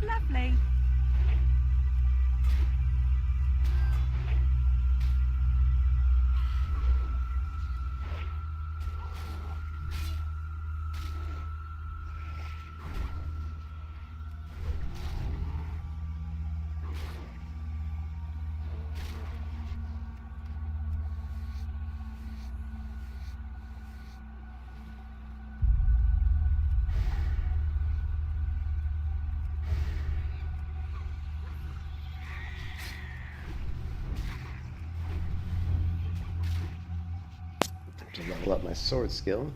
Lovely. To level up my sword skill.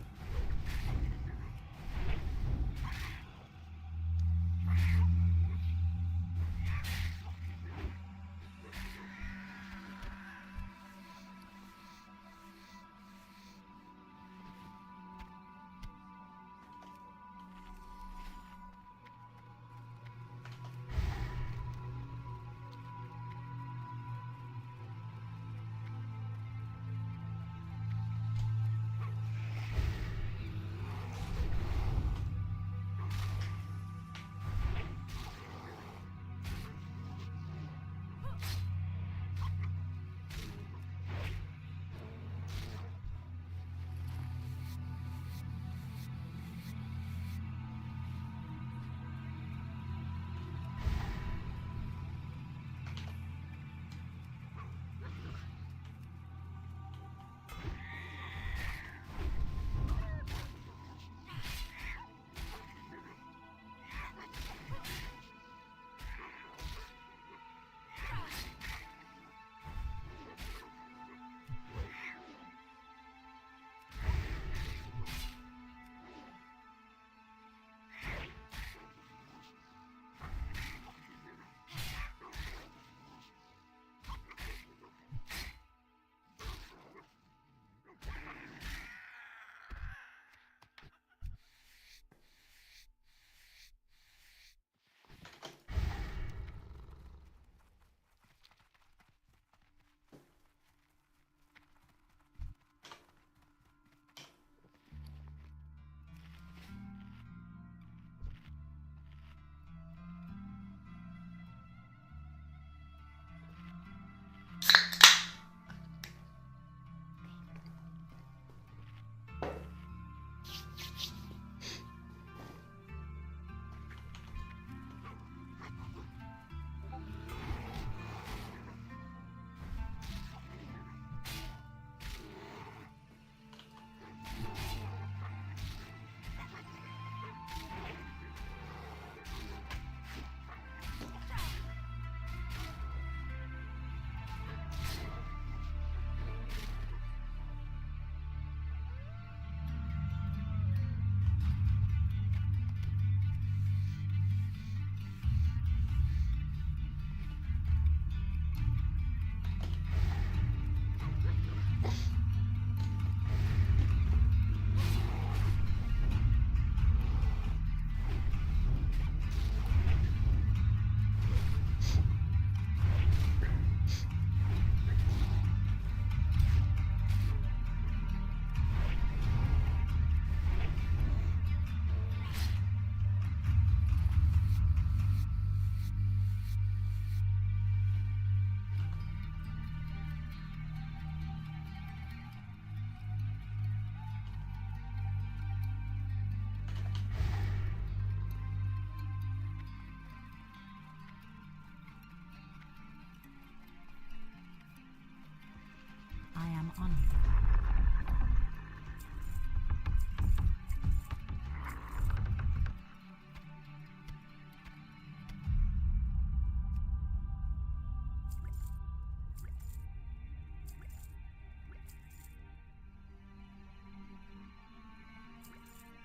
On.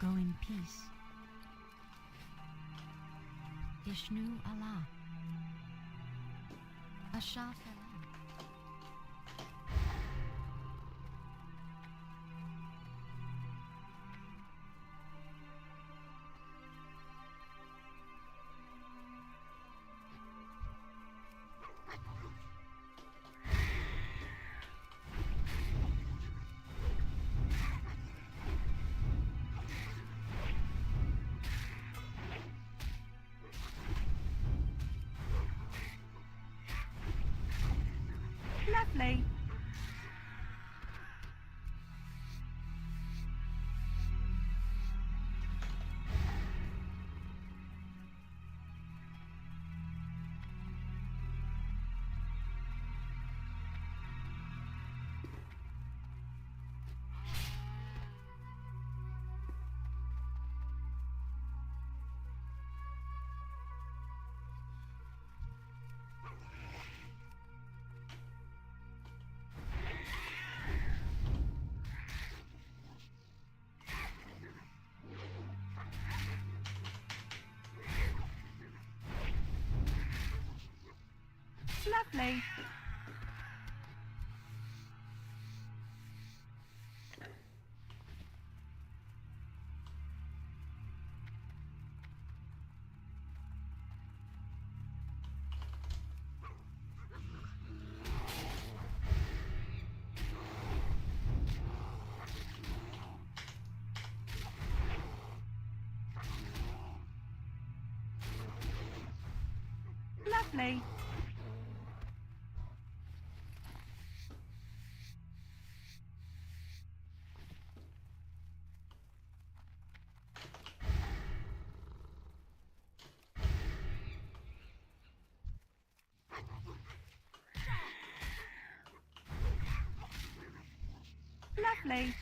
Go in peace. Ishnu Allah. Ashaf Lovely. Lovely. Lovely. Lovely.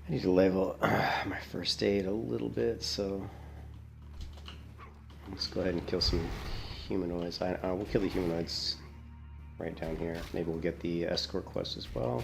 I need to level my first aid a little bit, so let's go ahead and kill some humanoids. We'll kill the humanoids right down here. Maybe we'll get the escort quest as well.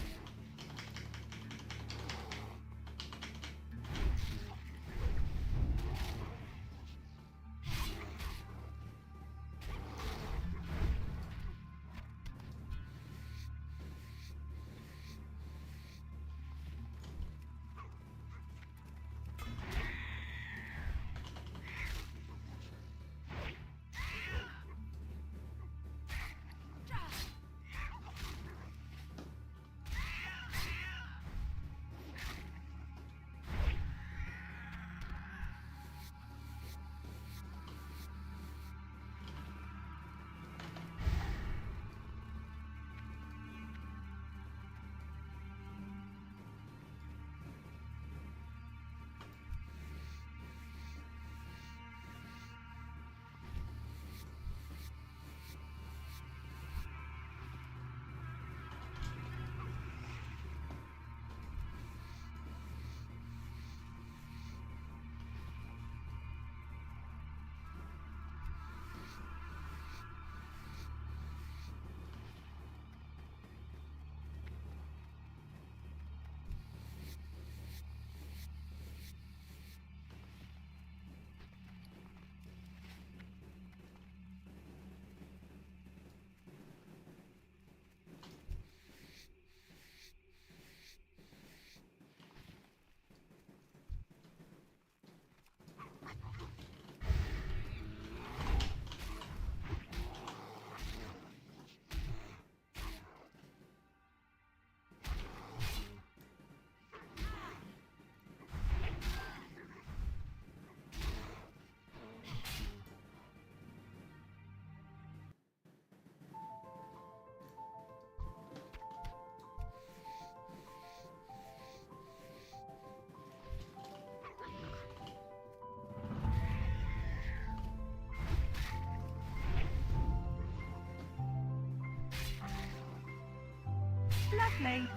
Lovely.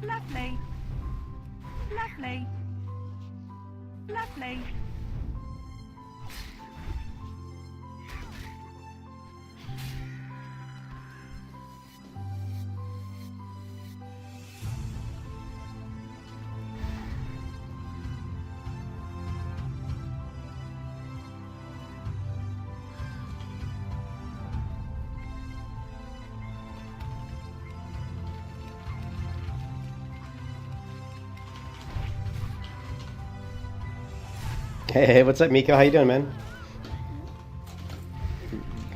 Lovely. Lovely. Lovely. Hey, what's up, Miko? How you doing, man?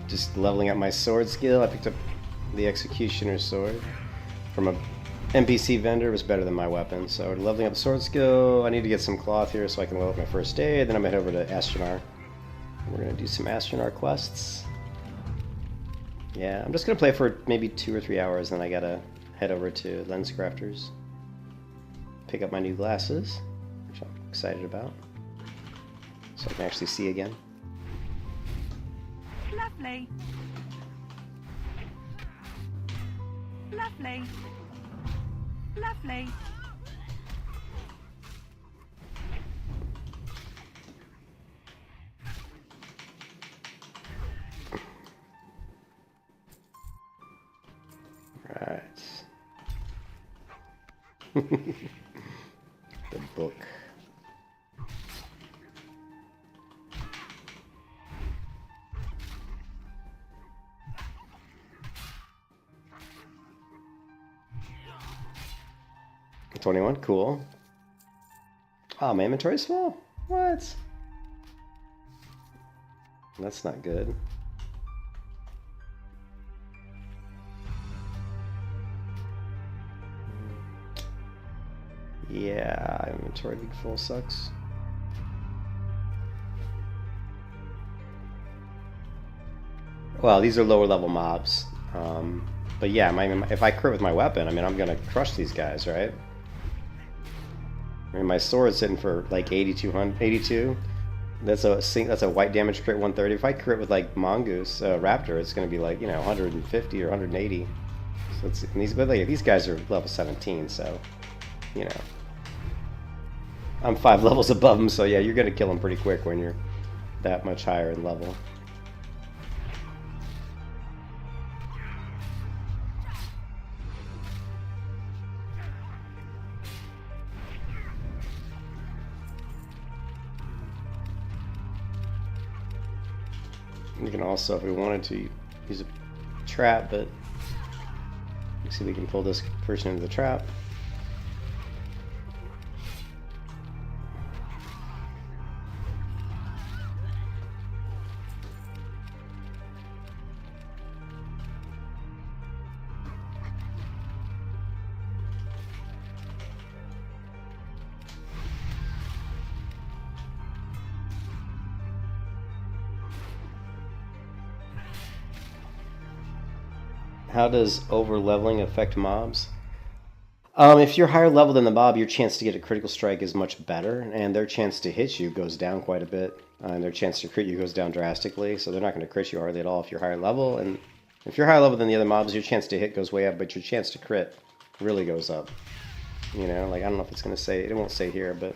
Just leveling up my sword skill. I picked up the Executioner's Sword from a NPC vendor. It was better than my weapon. So leveling up the sword skill. I need to get some cloth here so I can level up my first aid. Then I'm head over to Astronar. We're going to do some Astronar quests. Yeah, I'm just going to play for maybe 2 or 3 hours. Then I got to head over to Lens Crafters. Pick up my new glasses, which I'm excited about. So I can actually see again. Lovely. Lovely. Lovely. Right. The book. $21, cool. Oh, my inventory's full? What? That's not good. Yeah, inventory being full sucks. Well, these are lower level mobs. But yeah, if I crit with my weapon, I mean, I'm gonna crush these guys, right? I mean, my sword's sitting for like 82. That's a white damage crit 130. If I crit with like Mongoose, Raptor, it's gonna be like, you know, 150 or 180. So it's but like, these guys are level 17, so you know, I'm 5 levels above them. So yeah, you're gonna kill them pretty quick when you're that much higher in level. You can also, if we wanted to, use a trap, but let's see if we can pull this person into the trap. How does over-leveling affect mobs? If you're higher level than the mob, your chance to get a critical strike is much better, and their chance to hit you goes down quite a bit, and their chance to crit you goes down drastically, so they're not going to crit you hardly at all if you're higher level, and if you're higher level than the other mobs, your chance to hit goes way up, but your chance to crit really goes up. You know, like, I don't know if it's going to say, it won't say here, but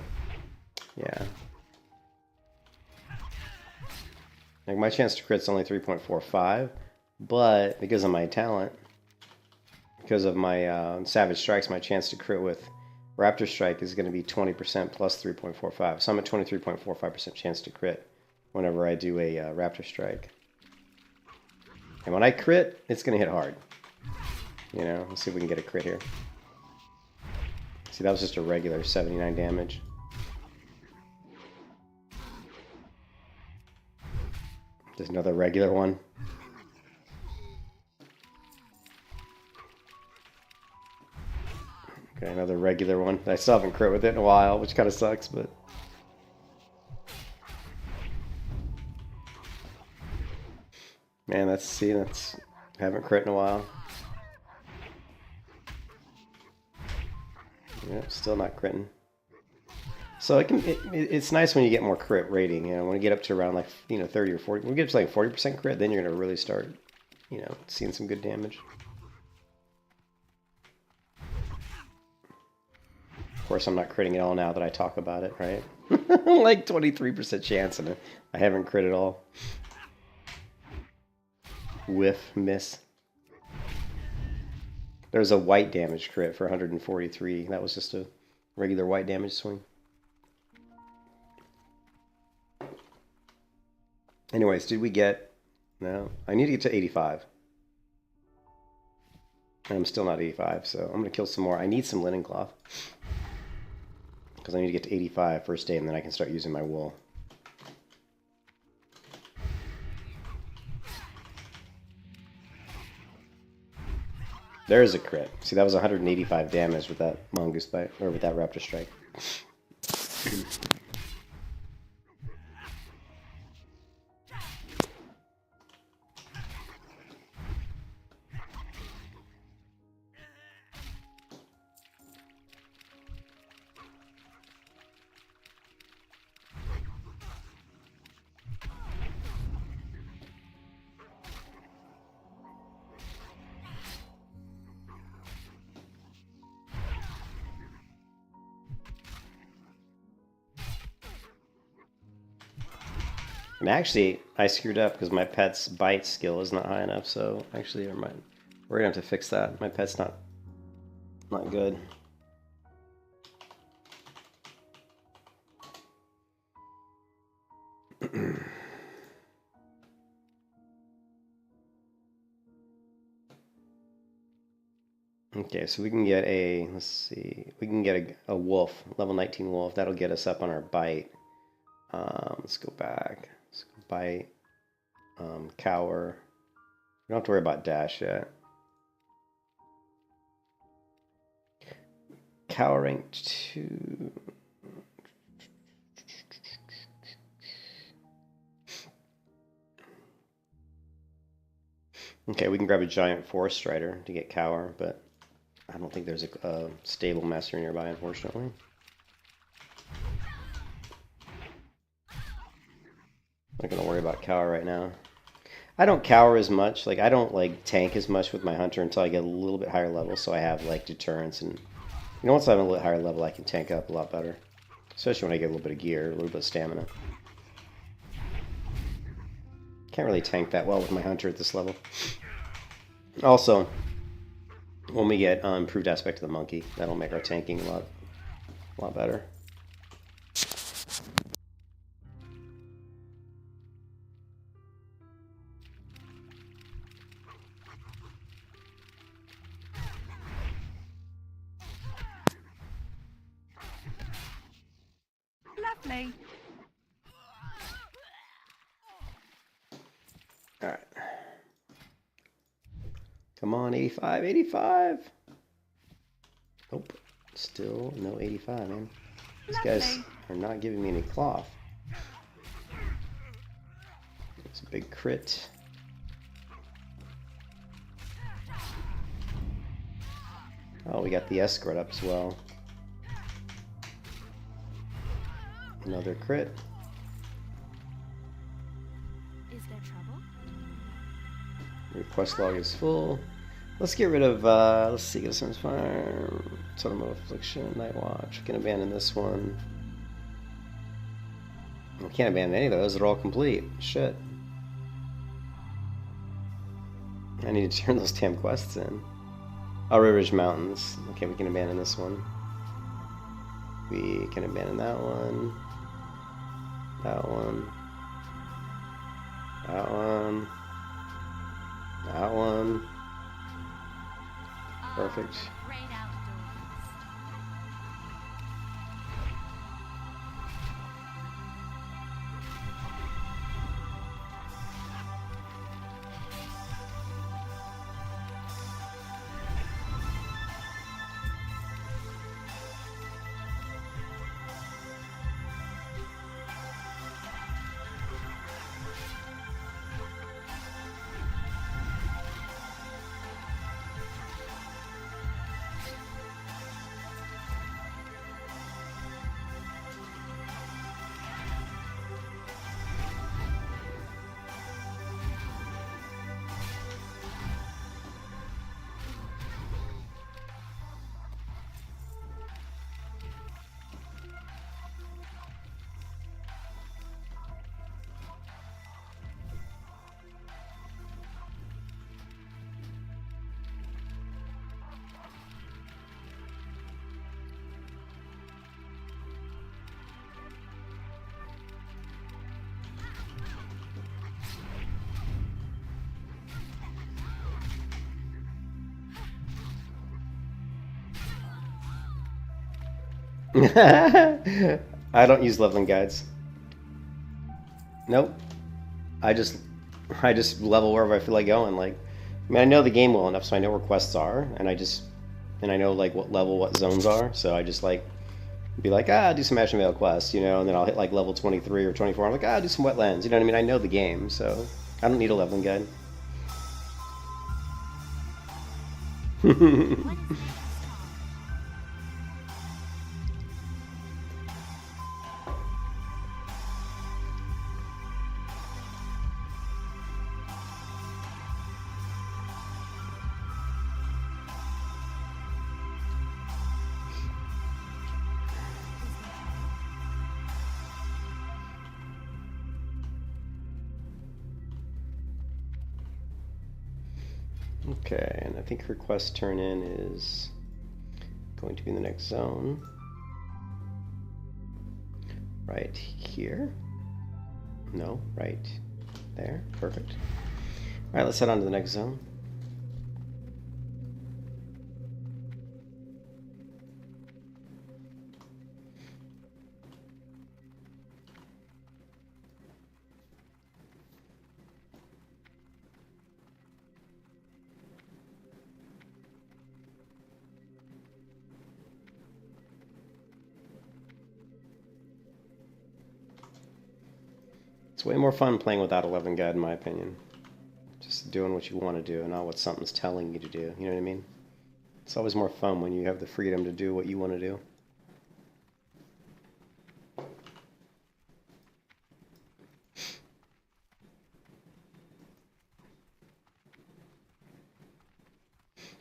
yeah. Like, my chance to crit's only 3.45. But because of my talent, because of my Savage Strikes, my chance to crit with Raptor Strike is going to be 20% plus 3.45. So I'm at 23.45% chance to crit whenever I do a Raptor Strike. And when I crit, it's going to hit hard. You know, let's see if we can get a crit here. See, that was just a regular 79 damage. There's another regular one. Okay, another regular one. I still haven't crit with it in a while, which kind of sucks, but... Man, that's... Haven't crit in a while. Yep, still not critting. So it's nice when you get more crit rating, you know, when you get up to around like, you know, 30 or 40. When you get to like 40% crit, then you're going to really start, you know, seeing some good damage. Of course, I'm not critting at all now that I talk about it, right? Like 23% chance, and I haven't crit at all. Whiff, miss. There's a white damage crit for 143. That was just a regular white damage swing. Anyways, did we get... No. I need to get to 85. And I'm still not 85, so I'm going to kill some more. I need some linen cloth. Because I need to get to 85 first day, and then I can start using my wool. There's a crit. See, that was 185 damage with that mongoose bite, or with that raptor strike. And actually, I screwed up because my pet's bite skill is not high enough, so actually, never mind. We're gonna have to fix that. My pet's not good. Okay, so we can get a, let's see, we can get a wolf, level 19 wolf. That'll get us up on our bite. Let's go back. Let's go bite. Cower. We don't have to worry about dash yet. Cower rank 2. Okay, we can grab a giant forest strider to get cower, but I don't think there's a stable master nearby, unfortunately. Not gonna worry about cower right now. I don't cower as much. Like, I don't like tank as much with my hunter until I get a little bit higher level, so I have like deterrence, and you know, once I'm a little higher level, I can tank up a lot better. Especially when I get a little bit of gear, a little bit of stamina. Can't really tank that well with my hunter at this level. Also, when we get improved aspect of the monkey, that'll make our tanking a lot better. Lovely. All right. Come on, 85, 85. Nope. Still no 85, man. These guys are not giving me any cloth. It's a big crit. Oh, we got the escort up as well. Another crit. Is there trouble? Your quest log is full. Let's get rid of, let's see, get some farm, Totem of Affliction, Night Watch. We can abandon this one. We can't abandon any of those, they're all complete. Shit. I need to turn those damn quests in. Oh, Ridge Mountains. Okay, we can abandon this one. We can abandon that one. That one. That one. That one. Perfect. Great outdoors. I don't use leveling guides. Nope. I just level wherever I feel like going. Like, I mean, I know the game well enough, so I know where quests are, and I know like what level what zones are. So I just like be like, I'll do some Shady Vael quests, you know, and then I'll hit like level 23 or 24. I'm like, I'll do some wetlands. You know what I mean? I know the game, so I don't need a leveling guide. What is next, Tom? Okay, and I think request turn in is going to be in the next zone. Right here. No, right there. Perfect. Alright, let's head on to the next zone. It's way more fun playing without a leveling guide, in my opinion. Just doing what you want to do and not what something's telling you to do. You know what I mean? It's always more fun when you have the freedom to do what you want to do.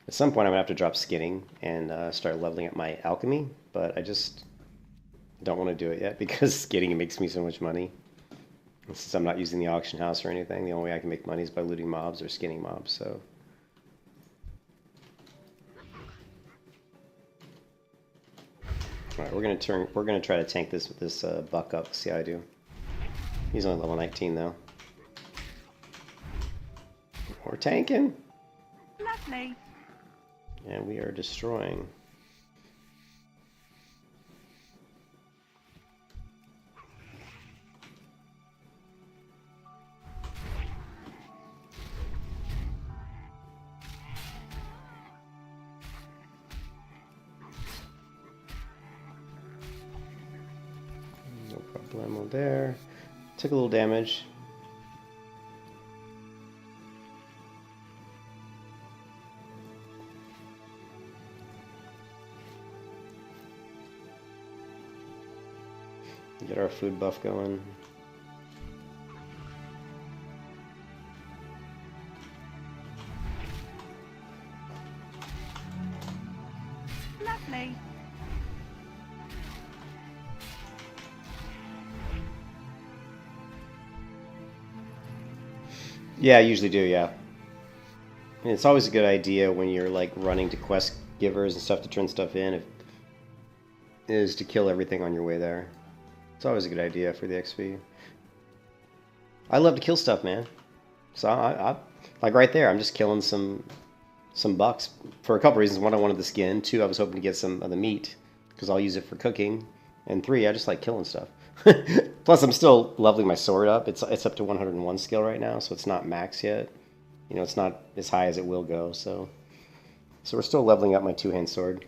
At some point, I'm going to have to drop skinning and start leveling up my alchemy, but I just don't want to do it yet because skinning makes me so much money. And since I'm not using the auction house or anything, the only way I can make money is by looting mobs or skinning mobs, so... Alright, we're gonna try to tank this buck up, see how I do. He's only level 19 though. We're tanking! Lovely. And we are destroying. No problemo there. Took a little damage. Get our food buff going. Lovely. Yeah, I usually do, yeah. And it's always a good idea when you're like running to quest givers and stuff to turn stuff in, is to kill everything on your way there. It's always a good idea for the XP. I love to kill stuff, man. So Like right there, I'm just killing some bucks for a couple reasons. One, I wanted the skin. Two, I was hoping to get some of the meat because I'll use it for cooking. And three, I just like killing stuff. Plus, I'm still leveling my sword up. It's up to 101 skill right now, so it's not max yet. You know, it's not as high as it will go. So we're still leveling up my two-hand sword.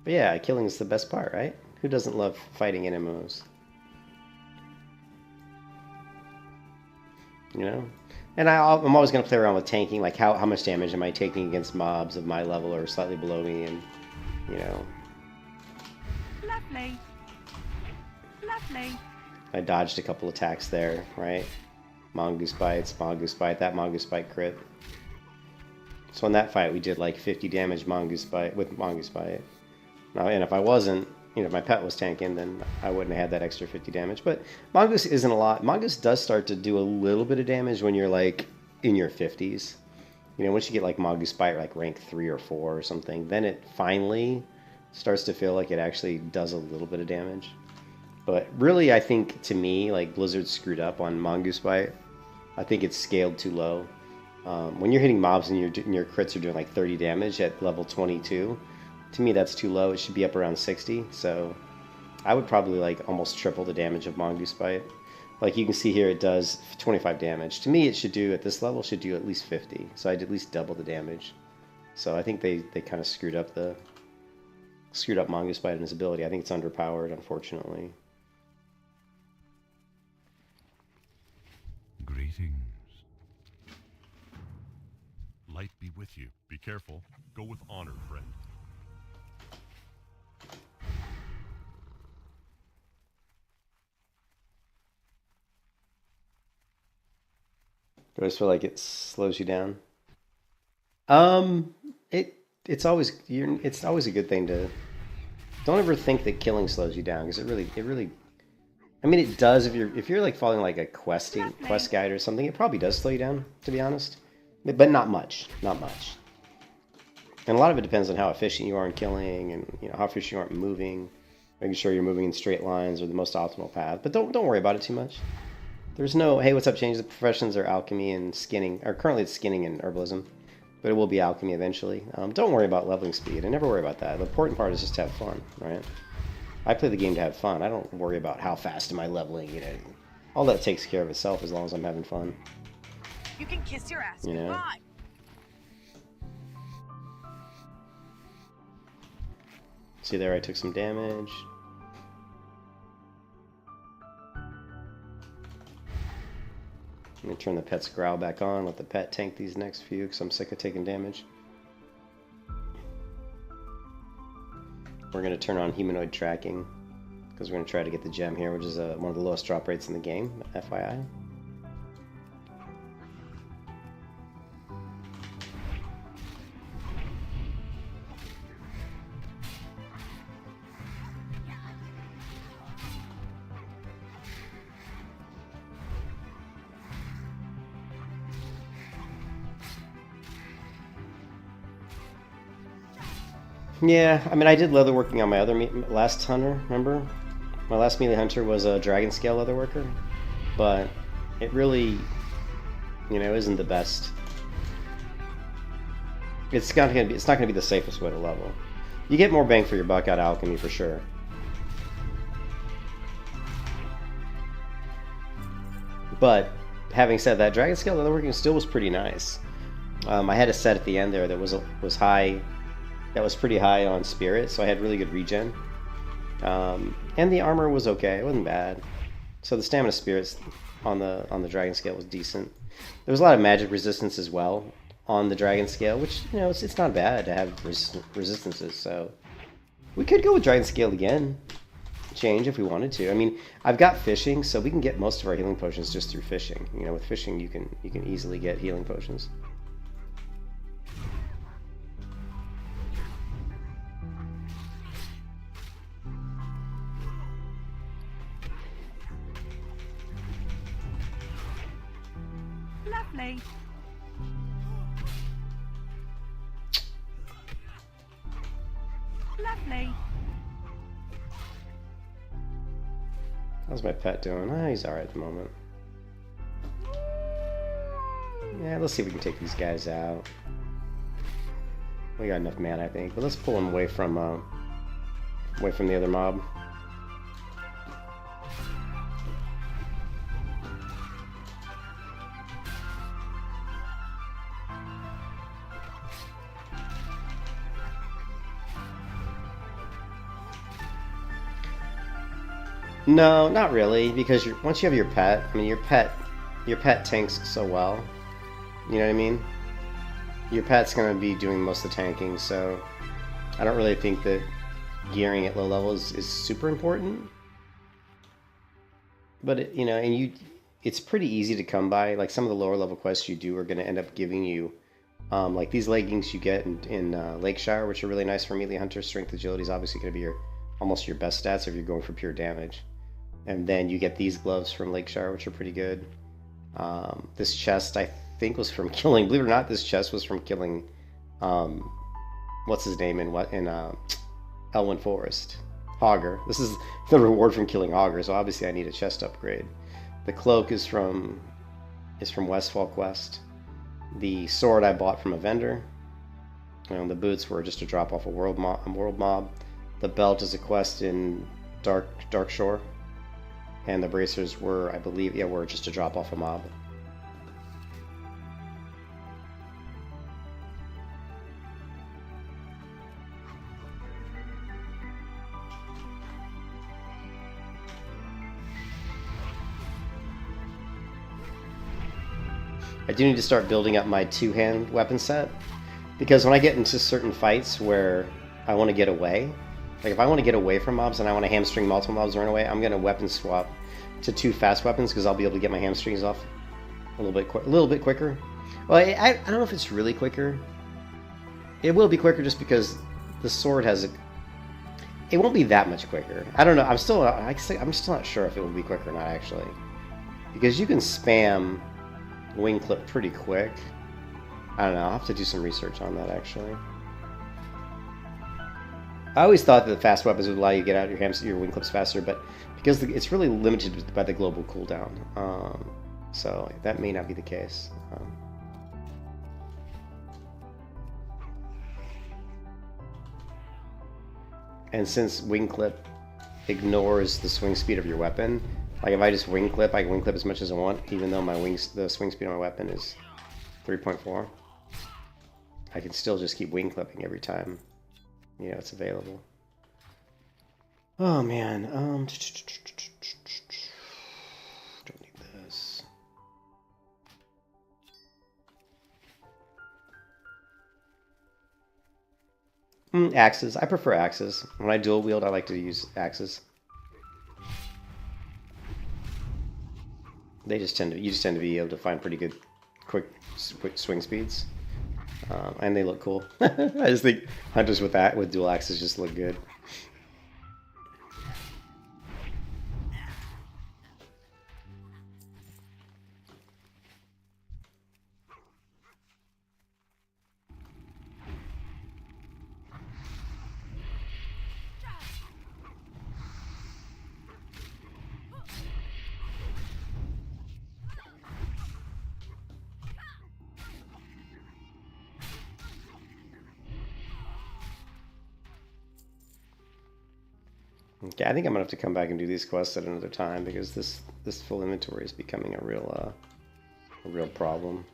But yeah, killing is the best part, right? Who doesn't love fighting in MMOs? You know? And I'm always going to play around with tanking, like how much damage am I taking against mobs of my level or slightly below me, and, you know. Lovely. Lovely. I dodged a couple attacks there, right? Mongoose bites, mongoose bite, that mongoose bite crit. So in that fight, we did like 50 damage mongoose bite with mongoose bite. Now, and if I wasn't, you know, if my pet was tanking, then I wouldn't have had that extra 50 damage. But mongoose isn't a lot. Mongoose does start to do a little bit of damage when you're like in your 50s. You know, once you get like mongoose bite, like rank 3 or 4 or something, then it finally starts to feel like it actually does a little bit of damage. But really, I think, to me, like, Blizzard screwed up on mongoose bite. I think it's scaled too low. When you're hitting mobs and your crits are doing like 30 damage at level 22, to me that's too low. It should be up around 60. So I would probably like almost triple the damage of mongoose bite. Like you can see here, it does 25 damage. To me, it should do, at this level, should do at least 50. So I'd at least double the damage. So I think they kind of screwed up mongoose bite and his ability. I think it's underpowered, unfortunately. Greetings. Light be with you. Be careful. Go with honor, friend. Do I just feel like it slows you down? It's always a good thing to, don't ever think that killing slows you down, because it really, I mean, it does if you're like following like a quest guide or something. It probably does slow you down, to be honest, but not much. And a lot of it depends on how efficient you are in killing, and you know how efficient you are in moving, making sure you're moving in straight lines or the most optimal path. But don't worry about it too much. There's no, hey, what's up, change the professions are alchemy and skinning, or currently it's skinning and herbalism, but it will be alchemy eventually. Don't worry about leveling speed. I never worry about that. The important part is just to have fun, right? I play the game to have fun. I don't worry about how fast am I leveling, you know. All that takes care of itself as long as I'm having fun. You can kiss your ass You know? goodbye. See there, I took some damage. Let me turn the pet's growl back on, let the pet tank these next few, because I'm sick of taking damage. We're going to turn on humanoid tracking, because we're going to try to get the gem here, which is one of the lowest drop rates in the game, FYI. Yeah, I mean, I did leatherworking on my other last hunter, remember? My last melee hunter was a dragon scale leatherworker, but it really, you know, isn't the best. It's not gonna be the safest way to level. You get more bang for your buck out of alchemy for sure. But having said that, dragon scale leatherworking still was pretty nice. I had a set at the end there that was high. That was pretty high on spirit, so I had really good regen. And the armor was okay; it wasn't bad. So the stamina spirits on the dragon scale was decent. There was a lot of magic resistance as well on the dragon scale, which, you know, it's not bad to have resistances. So we could go with dragon scale again, change if we wanted to. I mean, I've got fishing, so we can get most of our healing potions just through fishing. You know, with fishing you can easily get healing potions. Lovely. Lovely. How's my pet doing? Ah, he's alright at the moment. Yeah, let's see if we can take these guys out. We got enough mana, I think. But let's pull them away from the other mob. No, not really, because once you have your pet, I mean, your pet tanks so well. You know what I mean? Your pet's going to be doing most of the tanking, so I don't really think that gearing at low levels is super important. But you know, it's pretty easy to come by. Like some of the lower level quests you do are going to end up giving you, like these leggings you get in Lakeshire, which are really nice for melee hunters. Strength, agility is obviously going to be almost your best stats if you're going for pure damage. And then you get these gloves from Lakeshire, which are pretty good. This chest, I think, was from killing. Believe it or not, this chest was from killing. What's his name in Elwyn Forest? Augur. This is the reward from killing Augur, so obviously I need a chest upgrade. The cloak is from Westfall Quest. The sword I bought from a vendor. The boots were just a drop off a world mob. The belt is a quest in Dark Shore. And the bracers were, I believe, were just a drop off a mob. I do need to start building up my two-hand weapon set, because when I get into certain fights where I want to get away, like if I want to get away from mobs and I want to hamstring multiple mobs and run away, I'm going to weapon swap to 2 fast weapons because I'll be able to get my hamstrings off a little bit quicker. Well, I don't know if it's really quicker. It will be quicker just because the sword has it won't be that much quicker. I don't know. I'm still not sure if it will be quicker or not actually, because you can spam wing clip pretty quick. I don't know. I'll have to do some research on that actually. I always thought that fast weapons would allow you to get out your wing clips faster, but because it's really limited by the global cooldown, so that may not be the case. And since wing clip ignores the swing speed of your weapon, like if I just wing clip, I can wing clip as much as I want, even though the swing speed of my weapon is 3.4. I can still just keep wing clipping every time it's available. Oh man, don't need this. Axes. I prefer axes. When I dual wield, I like to use axes. You just tend to be able to find pretty good, quick swing speeds. And they look cool. I just think hunters with dual axes just look good. Okay, I think I'm gonna have to come back and do these quests at another time because this full inventory is becoming a real problem.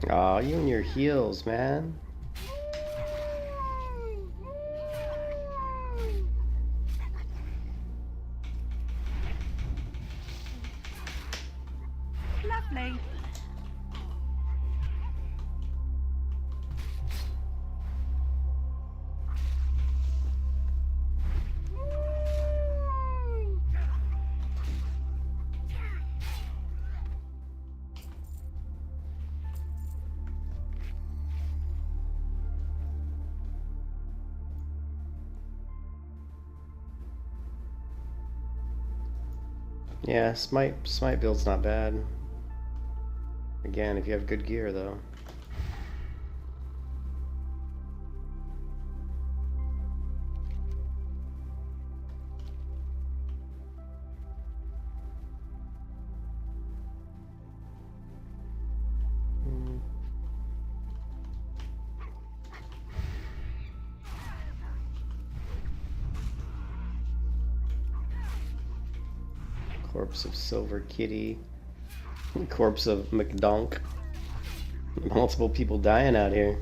Aw, you and your heels, man. Lovely. Yeah, smite build's not bad. Again, if you have good gear, though. Corpse of Silver Kitty. Corpse of McDonk. Multiple people dying out here.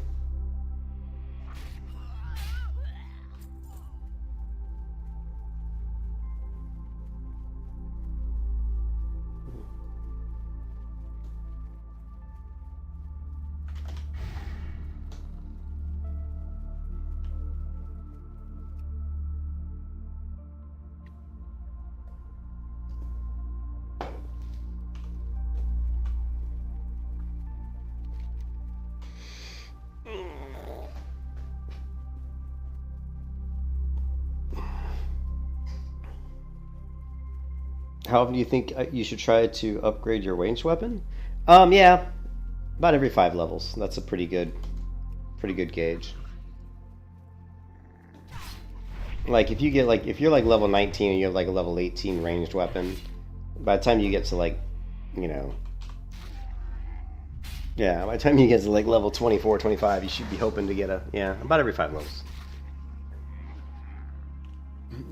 How often do you think you should try to upgrade your ranged weapon? Yeah, about every 5 levels. That's a pretty good gauge. Like if you're like level 19 and you have like a level 18 ranged weapon, by the time you get to like, you know, yeah, by the time you get to like level 24, 25, you should be hoping to get about every 5 levels.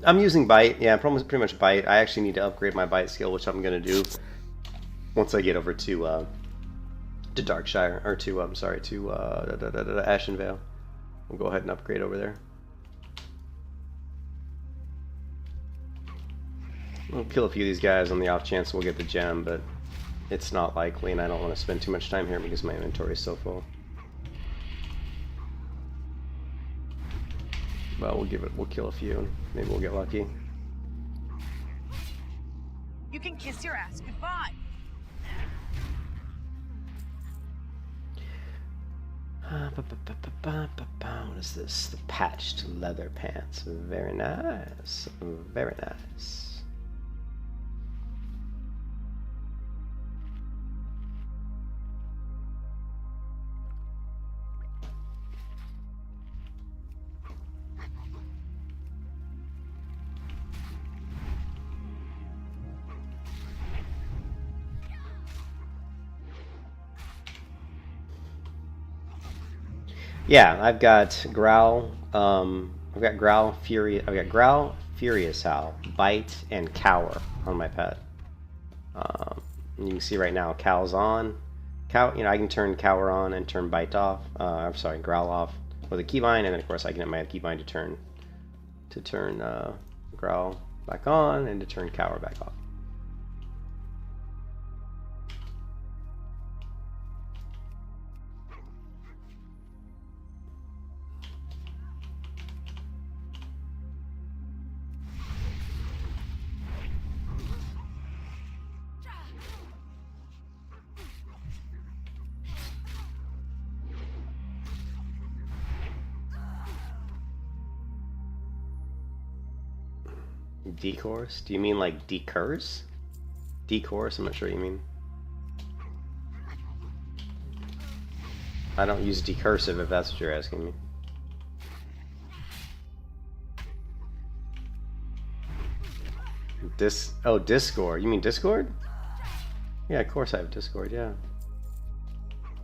I'm using bite, yeah, pretty much bite. I actually need to upgrade my bite skill, which I'm gonna do once I get over to Darkshire, or to Ashen Vale. We'll go ahead and upgrade over there. We'll kill a few of these guys on the off chance we'll get the gem, but it's not likely, and I don't want to spend too much time here because my inventory is so full. Well, we'll kill a few, and maybe we'll get lucky. You You can kiss your ass goodbye. What is this? The patched leather pants. Very nice. Very nice. Yeah, I've got Growl. I've got Growl, Fury. I've got Growl, Furious Howl, Bite, and Cower on my pet. And you can see right now, Cow's on. Cow, I can turn Cower on and turn Bite off. I'm sorry, Growl off with a keybind, and then of course I can hit my keybind to turn Growl back on and to turn Cower back off. Decourse? Do you mean like decurse? Decourse? I'm not sure what you mean. I don't use decursive if that's what you're asking me. Oh, Discord. You mean Discord? Yeah, of course I have Discord, yeah.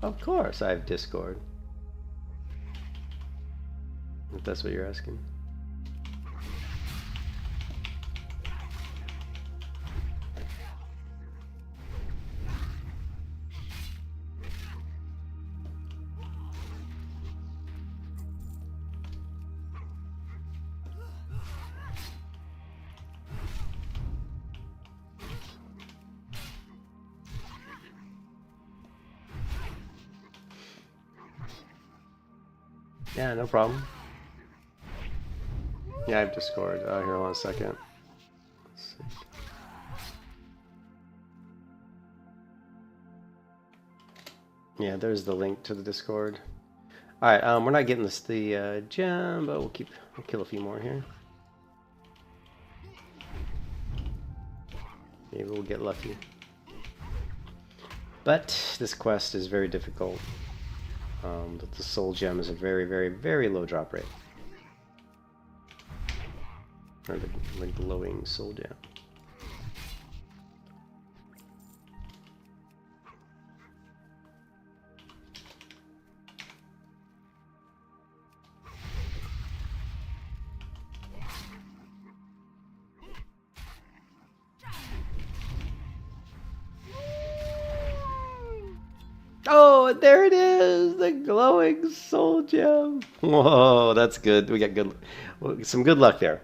Of course I have Discord. If that's what you're asking. Yeah, no problem. Yeah, I have Discord. Here, hold on a second. Let's see. Yeah, there's the link to the Discord. Alright, we're not getting the gem, but we'll kill a few more here. Maybe we'll get lucky. But this quest is very difficult. The soul gem is a very, very, very low drop rate. Or the glowing soul gem. Oh, there it is! The glowing soul gem! Whoa, that's good. We got some good luck there.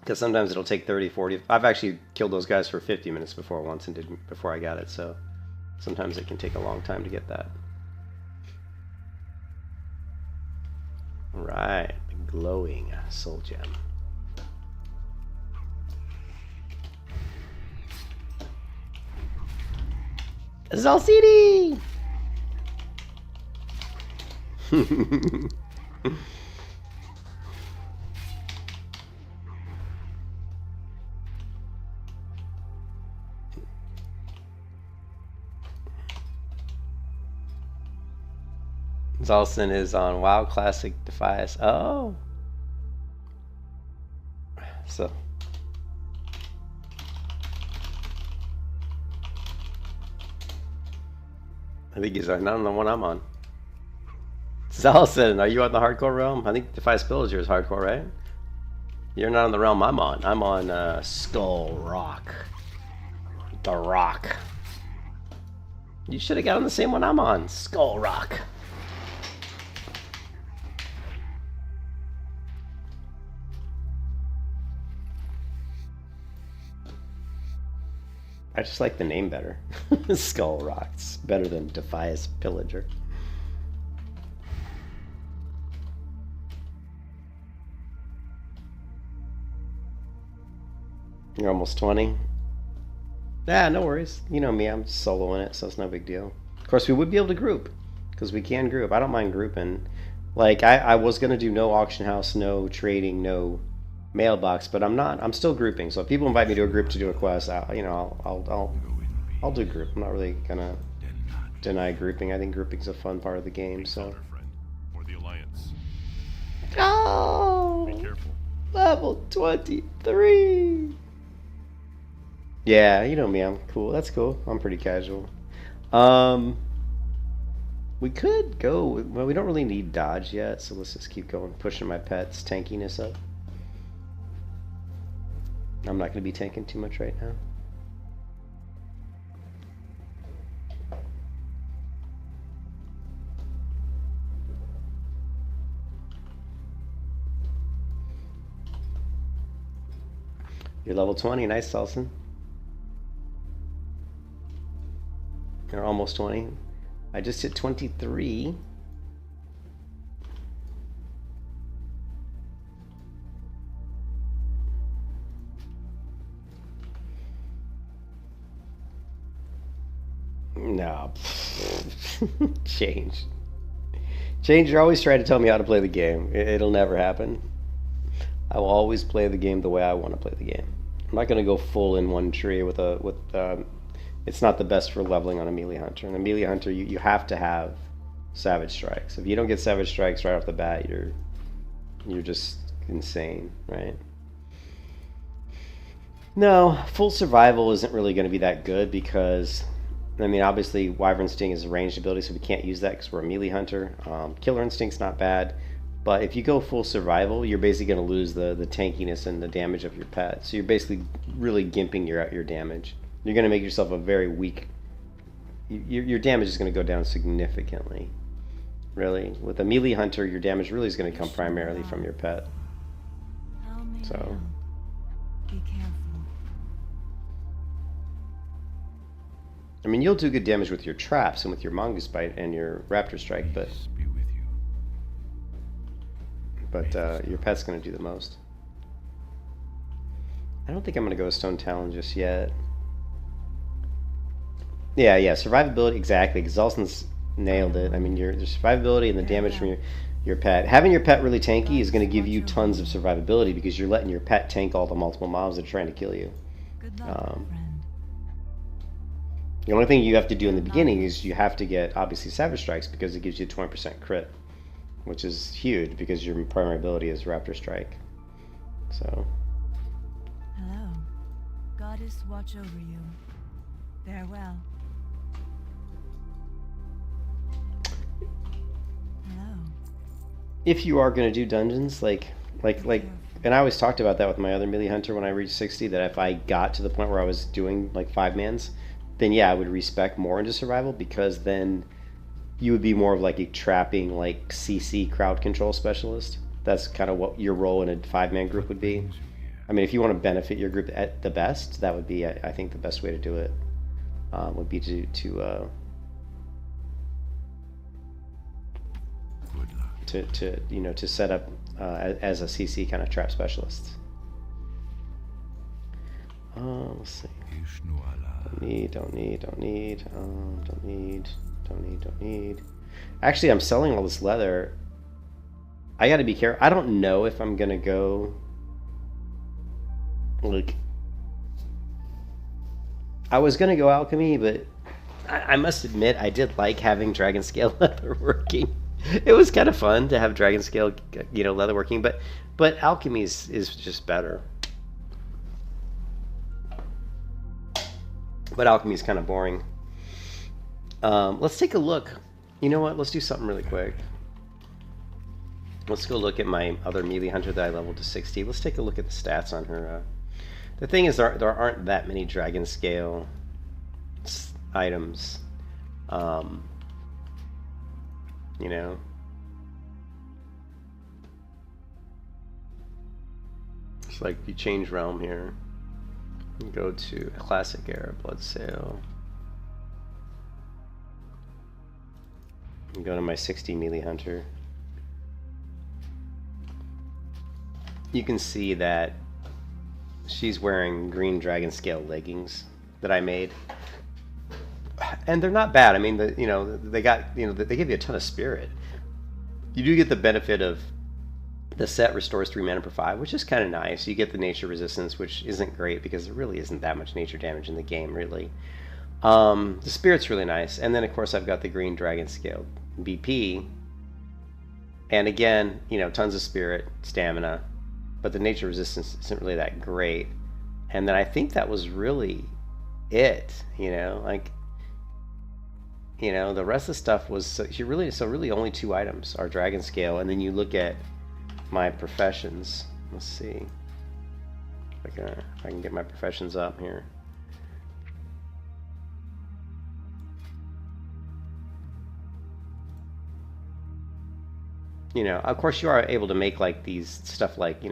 Because sometimes it'll take 30, 40... I've actually killed those guys for 50 minutes before once before I got it, so sometimes it can take a long time to get that. Alright, the glowing soul gem. Zalcidi! Zalcin is on WoW Classic Defias. Oh! So... I think he's not on the one I'm on. Zalcin, are you on the hardcore realm? I think Defias Pillager is hardcore, right? You're not on the realm I'm on. I'm on Skull Rock. The Rock. You should have got on the same one I'm on. Skull Rock. I just like the name better. Skull Rock. It's better than Defias Pillager. You're almost 20? Ah, no worries. You know me, I'm soloing it, so it's no big deal. Of course, we would be able to group, because we can group. I don't mind grouping. Like, I was going to do no auction house, no trading, no mailbox, but I'm not. I'm still grouping. So if people invite me to a group to do a quest, I'll do group. I'm not really going to deny grouping. I think grouping's a fun part of the game, so. Friend, or the Alliance. Oh! Be careful. Level 23! Yeah, you know me, I'm cool. That's cool. I'm pretty casual. We could go, well, we don't really need dodge yet, so let's just keep going, pushing my pet's tankiness up. I'm not going to be tanking too much right now. You're level 20, nice, Selson. You're almost 20. I just hit 23. No. Change. Change, you're always trying to tell me how to play the game. It'll never happen. I will always play the game the way I want to play the game. I'm not going to go full in one tree with it's not the best for leveling on a melee hunter. An melee hunter, you have to have savage strikes. If you don't get savage strikes right off the bat, you're just insane, right? No, full survival isn't really going to be that good because, I mean, obviously Wyvern Sting is a ranged ability, so we can't use that because we're a melee hunter. Killer Instinct's not bad, but if you go full survival, you're basically going to lose the tankiness and the damage of your pet. So you're basically really gimping your damage. You're going to make yourself a very weak. Your damage is going to go down significantly. Really, with a melee hunter, your damage really is going to come primarily from your pet. So. Be careful. I mean, you'll do good damage with your traps and with your Mongoose Bite and your Raptor Strike, but Be with you. your pet's going to do the most. I don't think I'm going to go with Stone Talon just yet. Yeah, survivability, exactly. Zalson's nailed it. I mean, your survivability and the damage from your pet. Having your pet really tanky is going to give you tons of survivability because you're letting your pet tank all the multiple mobs that are trying to kill you. Good luck, friend. The only thing you have to do in the beginning is you have to get, obviously, Savage Strikes because it gives you a 20% crit, which is huge because your primary ability is Raptor Strike. So. Hello. Goddess watch over you. Farewell. Hello. If you are going to do dungeons, and I always talked about that with my other melee hunter when I reached 60, that if I got to the point where I was doing like 5-mans, then yeah, I would respec more into survival because then you would be more of like a trapping, like CC crowd control specialist. That's kind of what your role in a 5-man group would be. I mean, if you want to benefit your group at the best, that would be, I think, the best way to do it. Would be to set up as a CC kind of trap specialist. Let's see. Don't need. Actually, I'm selling all this leather. I gotta be careful. I don't know if I'm gonna go like. I was gonna go alchemy, but I must admit I did like having dragon scale leather working. It was kind of fun to have dragon scale, leather working, but alchemy is just better. But alchemy is kind of boring. Let's take a look. You know what? Let's do something really quick. Let's go look at my other melee hunter that I leveled to 60. Let's take a look at the stats on her. The thing is, there aren't that many dragon scale items. It's like you change realm here. You go to classic era, blood sale. And go to my 60 melee hunter. You can see that she's wearing green dragon scale leggings that I made, and they're not bad. I mean, they got, they give you a ton of spirit. You do get the benefit of the set restores 3 mana per 5, which is kind of nice. You get the nature resistance, which isn't great because there really isn't that much nature damage in the game, really. The spirit's really nice, and then of course I've got the green dragon scale BP, and again, tons of spirit, stamina, but the nature resistance isn't really that great. And then I think that was really it, the rest of the stuff was really only 2 items are dragon scale. And then you look at my professions. Let's see if I can get my professions up here. Of course you are able to make like these stuff like,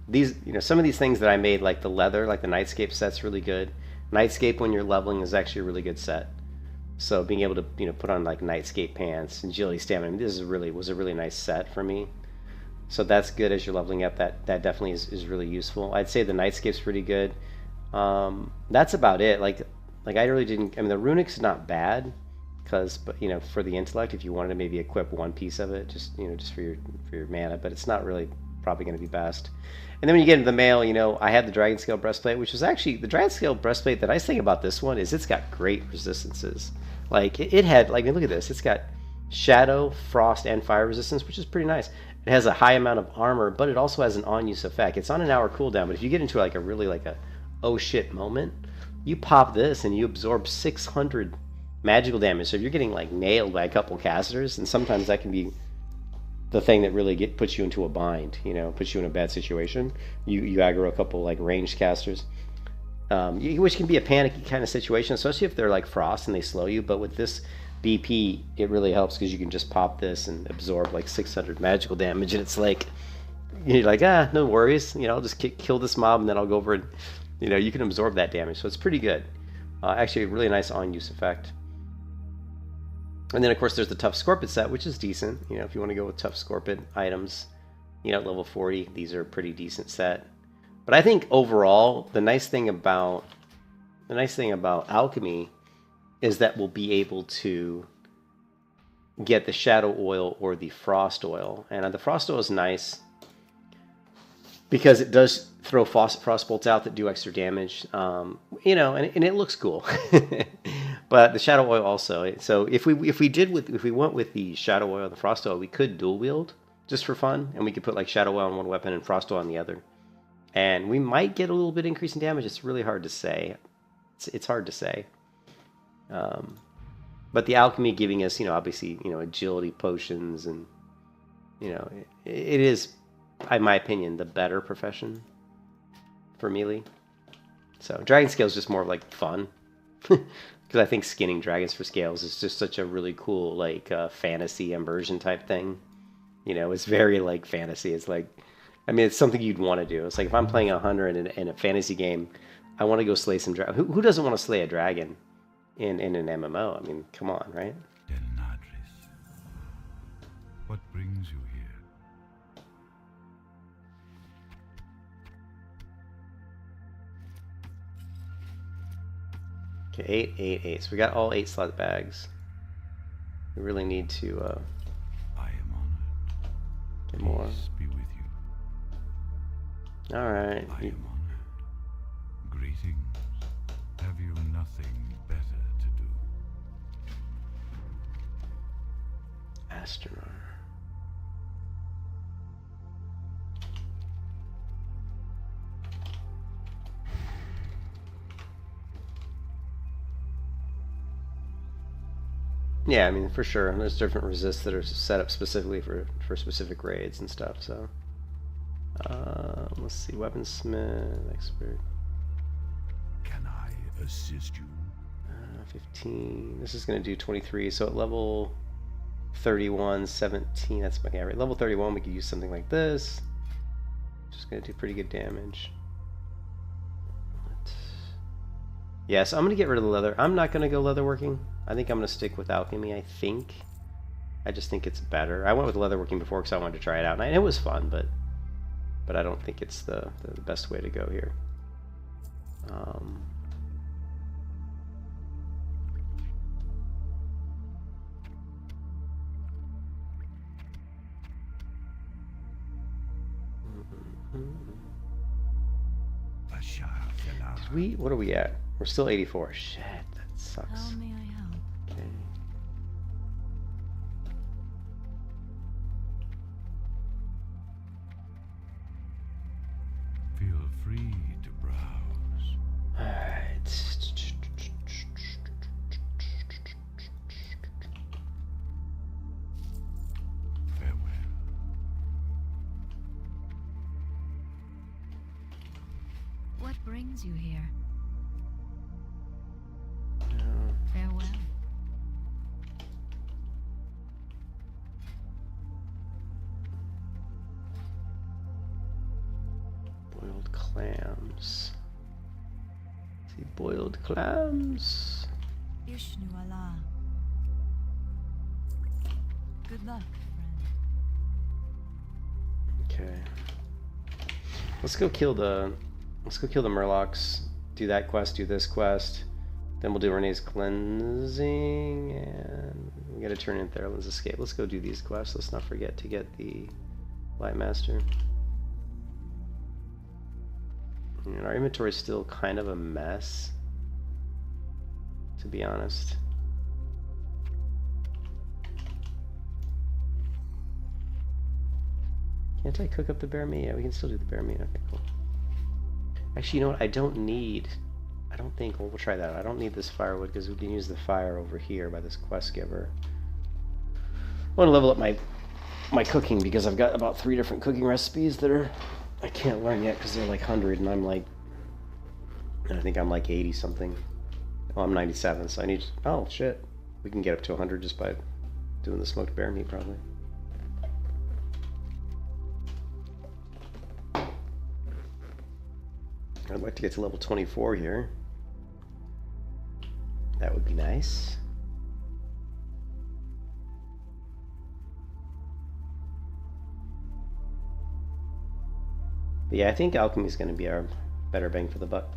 these, some of these things that I made, like the leather, like the Nightscape set's really good. Nightscape when you're leveling is actually a really good set. So being able to, put on like Nightscape pants, agility, stamina, this was a really nice set for me. So that's good as you're leveling up. That definitely is really useful. I'd say the Nightscape's pretty good. That's about it. Like I really didn't. I mean, the runic's not bad, but for the intellect, if you wanted to maybe equip one piece of it, just for your mana, but it's not really probably going to be best. And then when you get into the mail, I had the Dragon Scale breastplate, which was actually the Dragon Scale breastplate. The nice thing about this one is it's got great resistances. Like it had, like, look at this. It's got shadow, frost, and fire resistance, which is pretty nice. It has a high amount of armor, but it also has an on-use effect. It's on an hour cooldown, but if you get into like a really like a oh shit moment, you pop this and you absorb 600 magical damage. So if you're getting like nailed by a couple casters, and sometimes that can be the thing that really puts you into a bind, puts you in a bad situation. You aggro a couple like ranged casters, which can be a panicky kind of situation, especially if they're like frost and they slow you. But with this BP, it really helps because you can just pop this and absorb like 600 magical damage, and it's like, you're like, no worries, I'll just kill this mob and then I'll go over and, you can absorb that damage. So it's pretty good. Actually, a really nice on-use effect. And then of course there's the Tough Scorpion set, which is decent. If you want to go with Tough Scorpion items, at level 40, these are a pretty decent set. But I think overall, the nice thing about alchemy is that we'll be able to get the Shadow Oil or the Frost Oil. And the Frost Oil is nice because it does throw frost bolts out that do extra damage, and it looks cool. But the Shadow Oil also. So if we went with the Shadow Oil and the Frost Oil, we could dual wield just for fun, and we could put like Shadow Oil on one weapon and Frost Oil on the other, and we might get a little bit increase in damage. It's really hard to say. It's hard to say. But the alchemy giving us, obviously, agility potions, and it is, in my opinion, the better profession for melee. So Dragon Scale is just more like fun, because I think skinning dragons for scales is just such a really cool like fantasy immersion type thing. It's very like fantasy. It's like, I mean, it's something you'd want to do. It's like if I'm playing a hunter in a fantasy game, I want to go slay some dragon. Who doesn't want to slay a dragon in an MMO? I mean, come on, right? Denadris, what brings you here? Okay, 8, 8, 8. So we got all 8 slot bags. We really need to I am honored. get more. Peace be with you. All right. I am honored. Greetings. Have you nothing better to do? Astronaut. Yeah, I mean, for sure. There's different resists that are set up specifically for specific raids and stuff. So, let's see, weaponsmith, expert. Can I assist you? 15. This is going to do 23. So at level 31, 17. That's my right. Level 31, we could use something like this. Just going to do pretty good damage. Yeah, so I'm going to get rid of the leather. I'm not going to go leatherworking. I think I'm going to stick with alchemy, I think. I just think it's better. I went with leatherworking before because I wanted to try it out, and it was fun, but I don't think it's the best way to go here. Um, what are we at? We're still 84. Shit, that sucks. How may I help? Okay. Feel free to browse. Alright. Farewell. What brings you here? No. Farewell. Boiled clams. See, boiled clams. Ishnu Allah. Good luck, friend. Okay. Let's go kill the Murlocs. Do that quest, do this quest. Then we'll do Renee's cleansing, and we gotta turn in Theralin's escape. Let's go do these quests. Let's not forget to get the Light Master. And our inventory is still kind of a mess, to be honest. Can't I cook up the bear meat? Yeah, we can still do the bear meat. Okay, cool. Actually, you know what? I don't think, well, we'll try that. I don't need this firewood because we can use the fire over here by this quest giver. I want to level up my cooking because I've got about 3 different cooking recipes that I can't learn yet because they're like 100 and I think I'm like 80 something. Oh, I'm 97, so I need, oh shit. We can get up to 100 just by doing the smoked bear meat probably. I'd like to get to level 24 here. That would be nice. But yeah, I think alchemy is going to be our better bang for the buck.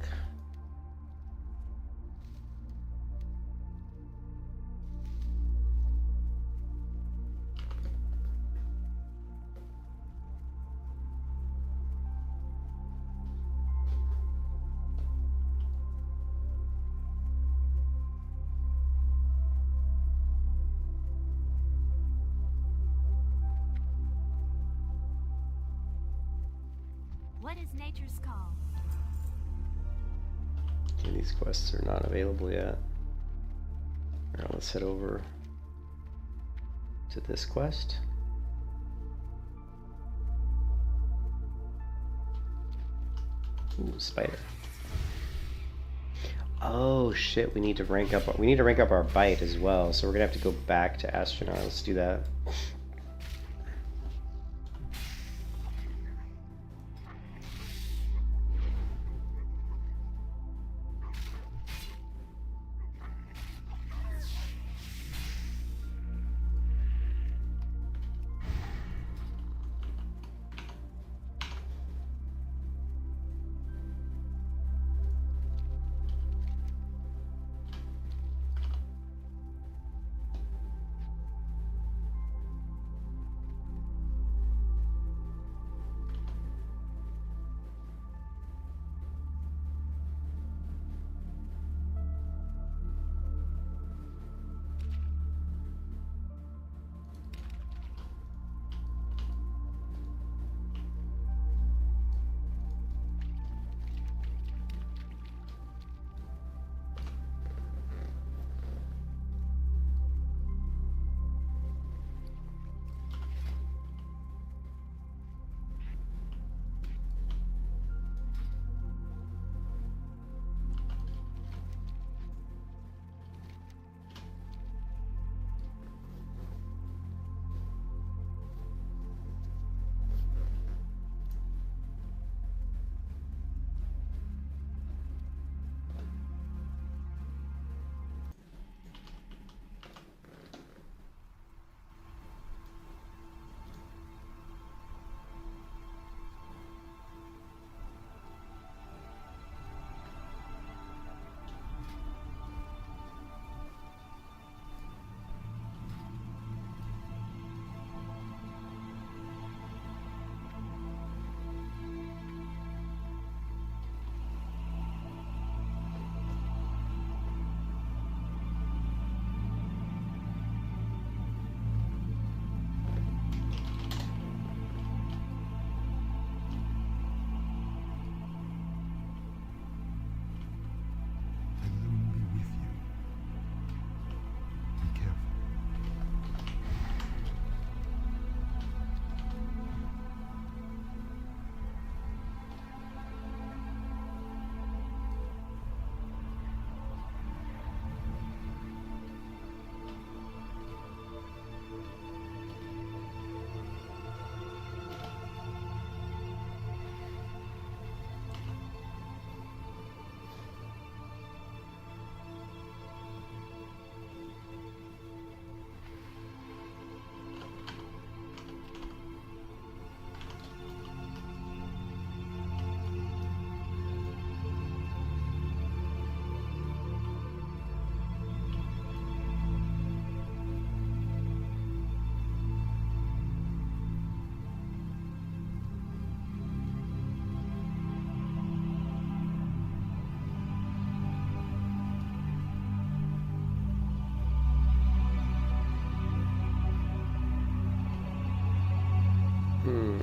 What is nature's call? Okay, these quests are not available yet. Alright, let's head over to this quest. Ooh, spider. Oh shit, we need to rank up our bite as well, so we're gonna have to go back to astronaut. Let's do that.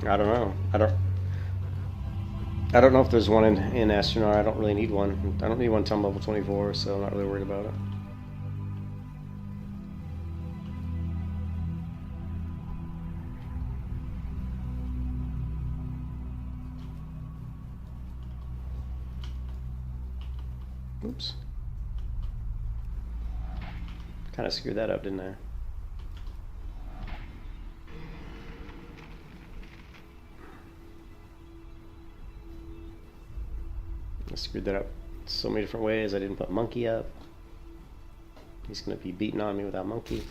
I don't know. I don't know if there's one in Astronaut. I don't really need one. I don't need one until I'm level 24, so I'm not really worried about it. Oops. Kind of screwed that up, didn't I? I screwed that up so many different ways. I didn't put Monkey up. He's going to be beating on me without Monkey.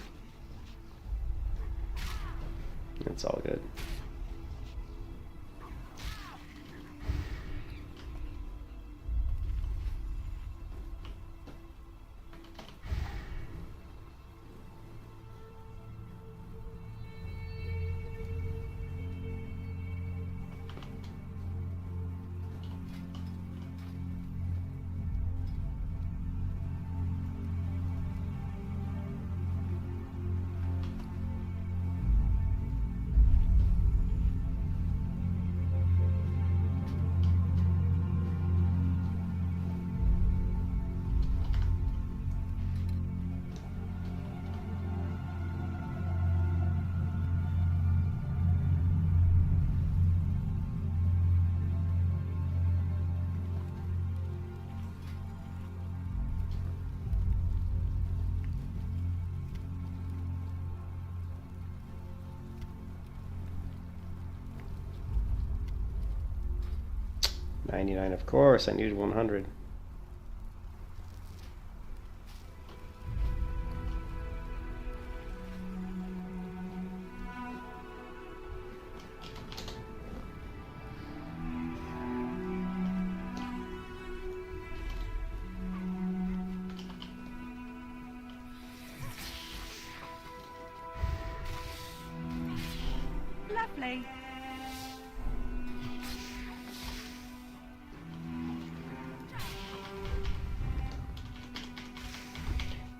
It's all good. $99, of course. I needed 100. Lovely.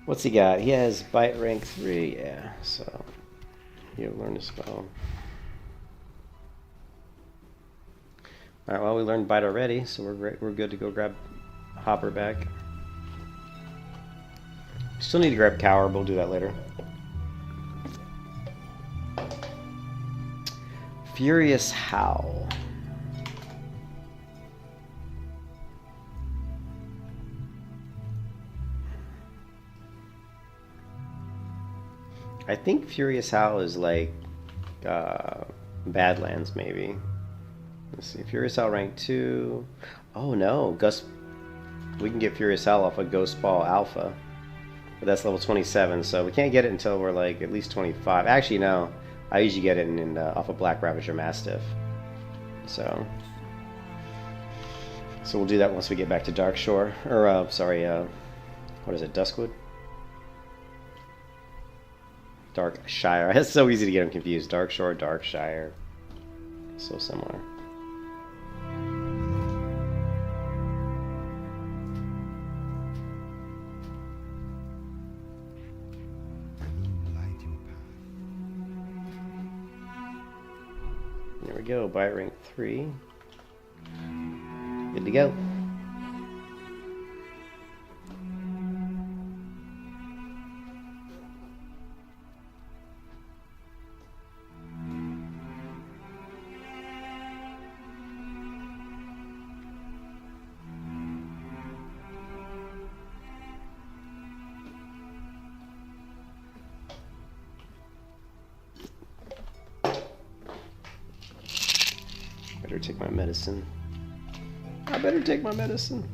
What's he got? He has bite rank 3, yeah, so he'll learn to spell. Alright, well, we learned bite already, so we're good to go grab Hopper back. Still need to grab Cower, but we'll do that later. Furious Howl. I think Furious Howl is like Badlands, maybe. Let's see. Furious Howl rank 2. Oh no, Gust. We can get Furious Howl off of Ghost Ball Alpha, but that's level 27, so we can't get it until we're like at least 25. Actually, no. I usually get it off of Black Ravager Mastiff. So we'll do that once we get back to Dark Shore, or sorry, what is it? Duskwood. Darkshire. It's so easy to get them confused. Dark Shore, Darkshire. So similar. There we go. Bite rank 3. Good to go. Better take my medicine. I better take my medicine.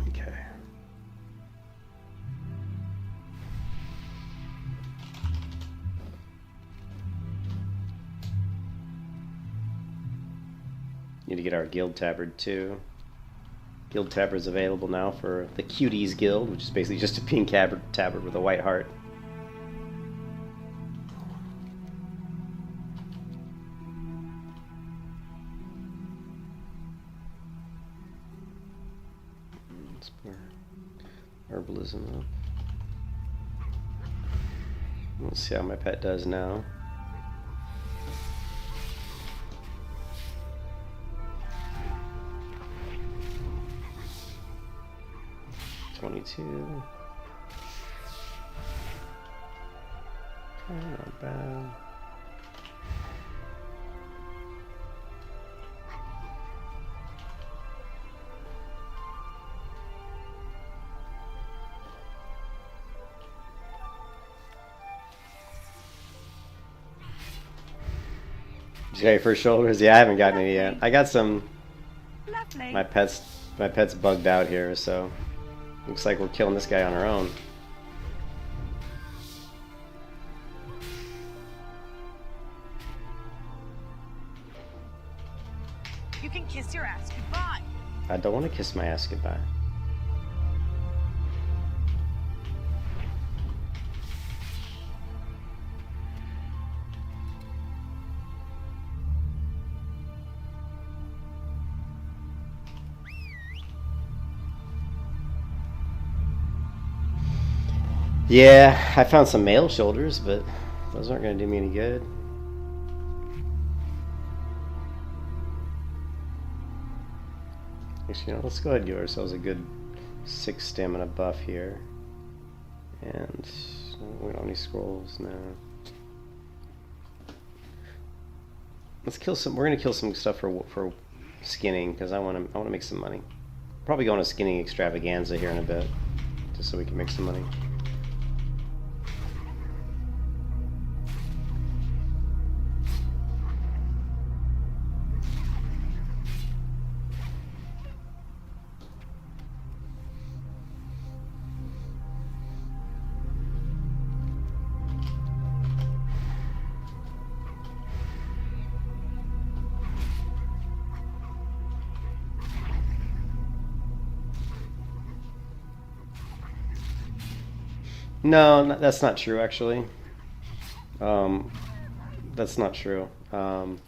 Okay. Need to get our guild tabard too. Guild tabard is available now for the Cuties Guild, which is basically just a pink tabard with a white heart. herbalism up. Let's see how my pet does now. 22. Okay, not bad. You got your first shoulders? Yeah, I haven't gotten any yet. I got some. Lovely. My pet's bugged out here, so looks like we're killing this guy on our own. You can kiss your ass goodbye. I don't want to kiss my ass goodbye. Yeah, I found some male shoulders, but those aren't going to do me any good. Actually, let's go ahead and give ourselves a good 6 stamina buff here. And we don't have any scrolls now. Let's kill some. We're going to kill some stuff for skinning because I want to make some money. Probably go on a skinning extravaganza here in a bit, just so we can make some money. No, that's not true, actually. That's not true. Bite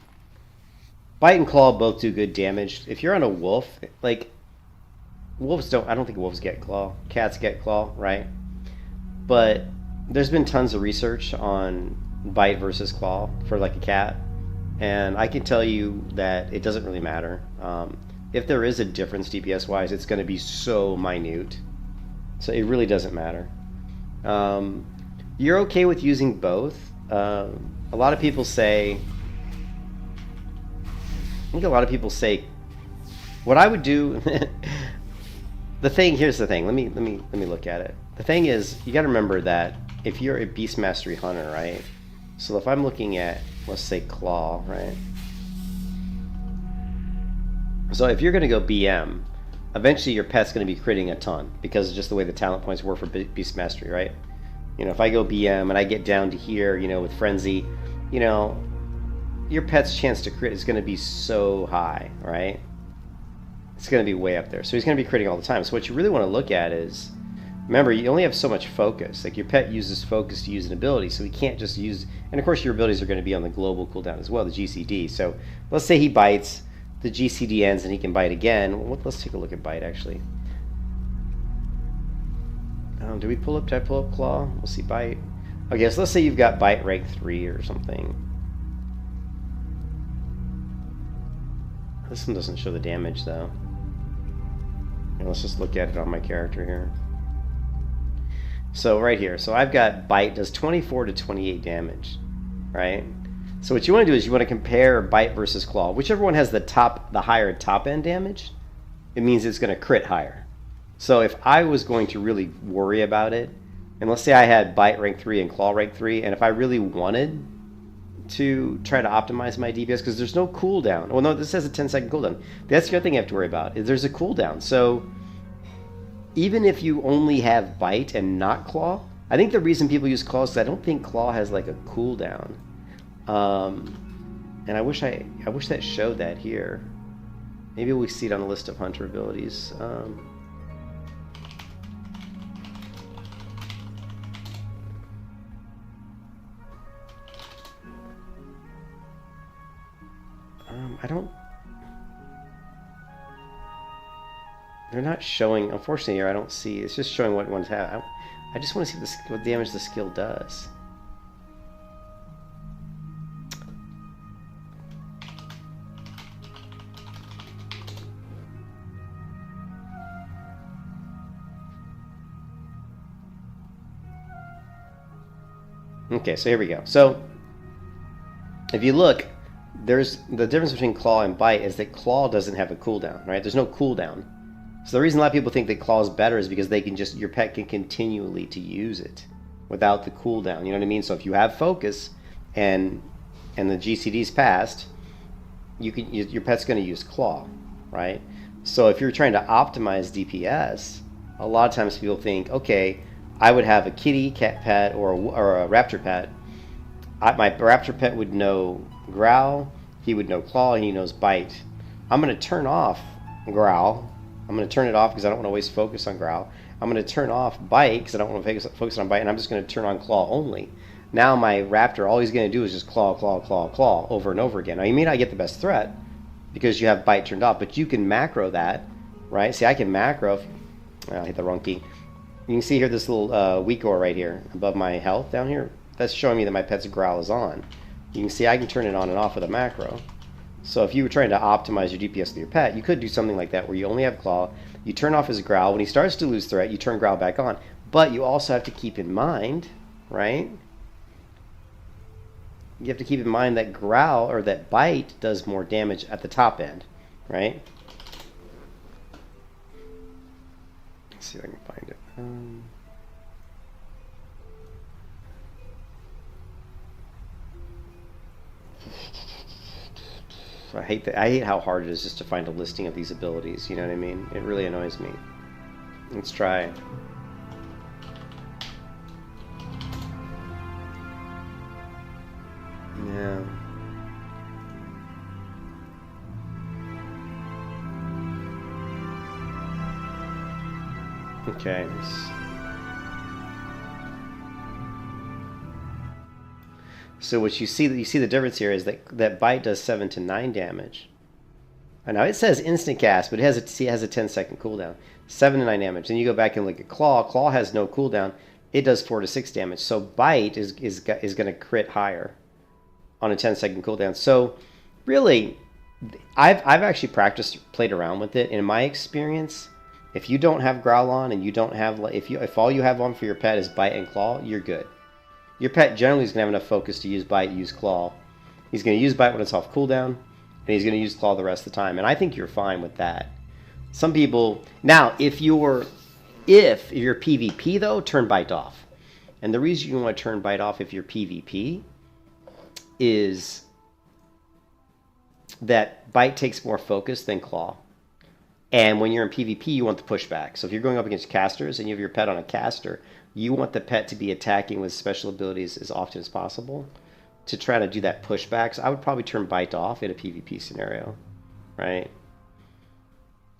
and claw both do good damage. If you're on a wolf, like, wolves don't, I don't think wolves get claw. Cats get claw, right? But there's been tons of research on bite versus claw for, like, a cat. And I can tell you that it doesn't really matter. If there is a difference DPS-wise, it's going to be so minute. So it really doesn't matter. You're okay with using both. A lot of people say, what I would do. Here's the thing. Let me look at it. The thing is, you got to remember that if you're a beast mastery hunter, right? So if I'm looking at, let's say, claw, right? So if you're going to go BM, eventually your pet's going to be critting a ton because of just the way the talent points work for beast mastery, right? You know, if I go BM and I get down to here, you know, with frenzy, you know, your pet's chance to crit is going to be so high, right? It's going to be way up there. So he's going to be critting all the time. So what you really want to look at is, remember, you only have so much focus. Like, your pet uses focus to use an ability, so he can't just use, and of course your abilities are going to be on the global cooldown as well, the GCD. So let's say he bites, the GCD ends and he can bite again. Well, let's take a look at bite, actually. Did I pull up claw? We'll see bite. Okay, so let's say you've got bite rank 3 or something. This one doesn't show the damage, though. And let's just look at it on my character here. So right here, so I've got bite does 24 to 28 damage, right? So what you want to do is you want to compare bite versus claw. Whichever one has the higher top end damage, it means it's going to crit higher. So if I was going to really worry about it, and let's say I had bite rank 3 and claw rank 3, and if I really wanted to try to optimize my DPS, because there's no cooldown. Well, no, this has a 10-second cooldown. That's the other thing you have to worry about, is there's a cooldown. So even if you only have bite and not claw, I think the reason people use claw is because I don't think claw has like a cooldown. And I wish that showed that here. Maybe we see it on the list of hunter abilities. I don't. They're not showing, unfortunately here I don't see, it's just showing what ones have. I just want to see this, what damage the skill does. Okay, so here we go. So, if you look, there's the difference between claw and bite is that claw doesn't have a cooldown, right? There's no cooldown. So the reason a lot of people think that claw is better is because they can just, your pet can continually to use it without the cooldown. You know what I mean? So if you have focus and the GCD's passed, your pet's going to use claw, right? So if you're trying to optimize DPS, a lot of times people think, okay, I would have a kitty cat pet or a raptor pet. My raptor pet would know growl, he would know claw, and he knows bite. I'm going to turn off growl. I'm going to turn it off because I don't want to waste focus on growl. I'm going to turn off bite because I don't want to focus on bite, and I'm just going to turn on claw only. Now my raptor, all he's going to do is just claw, claw, claw, claw over and over again. Now you may not get the best threat because you have bite turned off, but you can macro that, right? See, I can macro. I hit the wrong key. You can see here this little weak ore right here above my health down here. That's showing me that my pet's growl is on. You can see I can turn it on and off with a macro. So if you were trying to optimize your DPS with your pet, you could do something like that where you only have claw, you turn off his growl. When he starts to lose threat, you turn growl back on. But you also have to keep in mind, right? You have to keep in mind that growl or that bite does more damage at the top end, right? Let's see if I can find it. I hate how hard it is just to find a listing of these abilities, you know what I mean? It really annoys me. Let's try. Yeah. Okay. So what you see the difference here is that bite does 7 to 9 damage. And now it says instant cast, but it has a 10-second cooldown. 7 to 9 damage. Then you go back and look at claw. Claw has no cooldown. It does 4 to 6 damage. So bite is going to crit higher on a 10-second cooldown. So really, I've actually played around with it. In my experience, if you don't have growl on and you don't have if all you have on for your pet is bite and claw, you're good. Your pet generally is going to have enough focus to use bite, use claw. He's going to use bite when it's off cooldown, and he's going to use claw the rest of the time. And I think you're fine with that. Some people now, if you're PvP though, turn bite off. And the reason you want to turn bite off if you're PvP is that bite takes more focus than claw. And when you're in PvP, you want the pushback. So if you're going up against casters and you have your pet on a caster, you want the pet to be attacking with special abilities as often as possible to try to do that pushback. So I would probably turn bite off in a PvP scenario, right?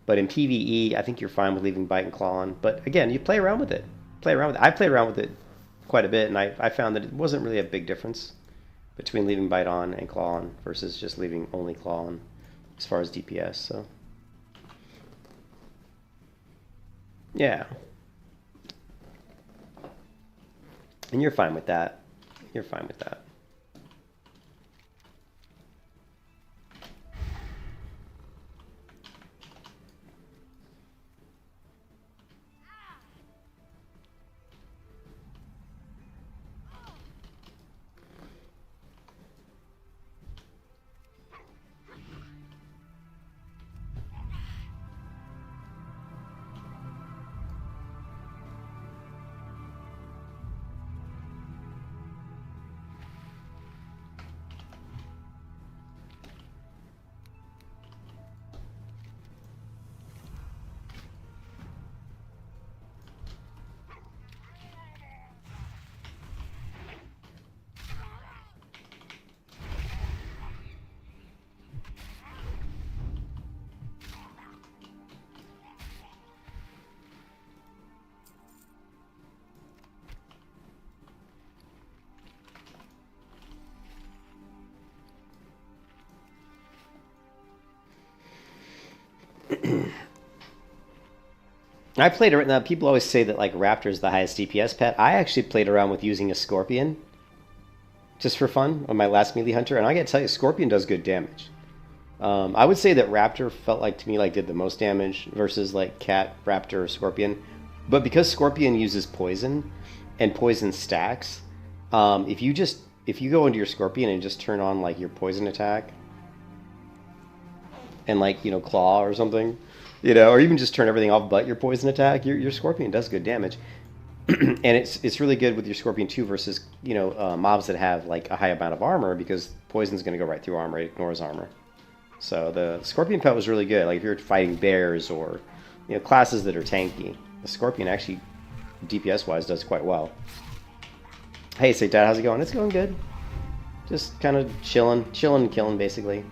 But in PvE, I think you're fine with leaving bite and claw on. But again, you play around with it. I played around with it quite a bit, and I found that it wasn't really a big difference between leaving bite on and claw on versus just leaving only claw on as far as DPS. So yeah. And you're fine with that. You're fine with that. I played around. Now, people always say that like Raptor is the highest DPS pet. I actually played around with using a Scorpion just for fun on my last melee hunter, and I gotta tell you, Scorpion does good damage. I would say that Raptor felt like to me like did the most damage versus like Cat, Raptor, or Scorpion. But because Scorpion uses poison and poison stacks, if you go into your Scorpion and just turn on like your poison attack and like claw or something, or even just turn everything off but your poison attack, your Scorpion does good damage. And it's really good with your Scorpion too versus mobs that have like a high amount of armor, because poison's going to go right through armor. It ignores armor. So the Scorpion pet was really good. Like if you're fighting bears or classes that are tanky, the Scorpion actually DPS wise does quite well. Hey, say Dad, how's it going? It's going good. Just kind of chilling and killing basically.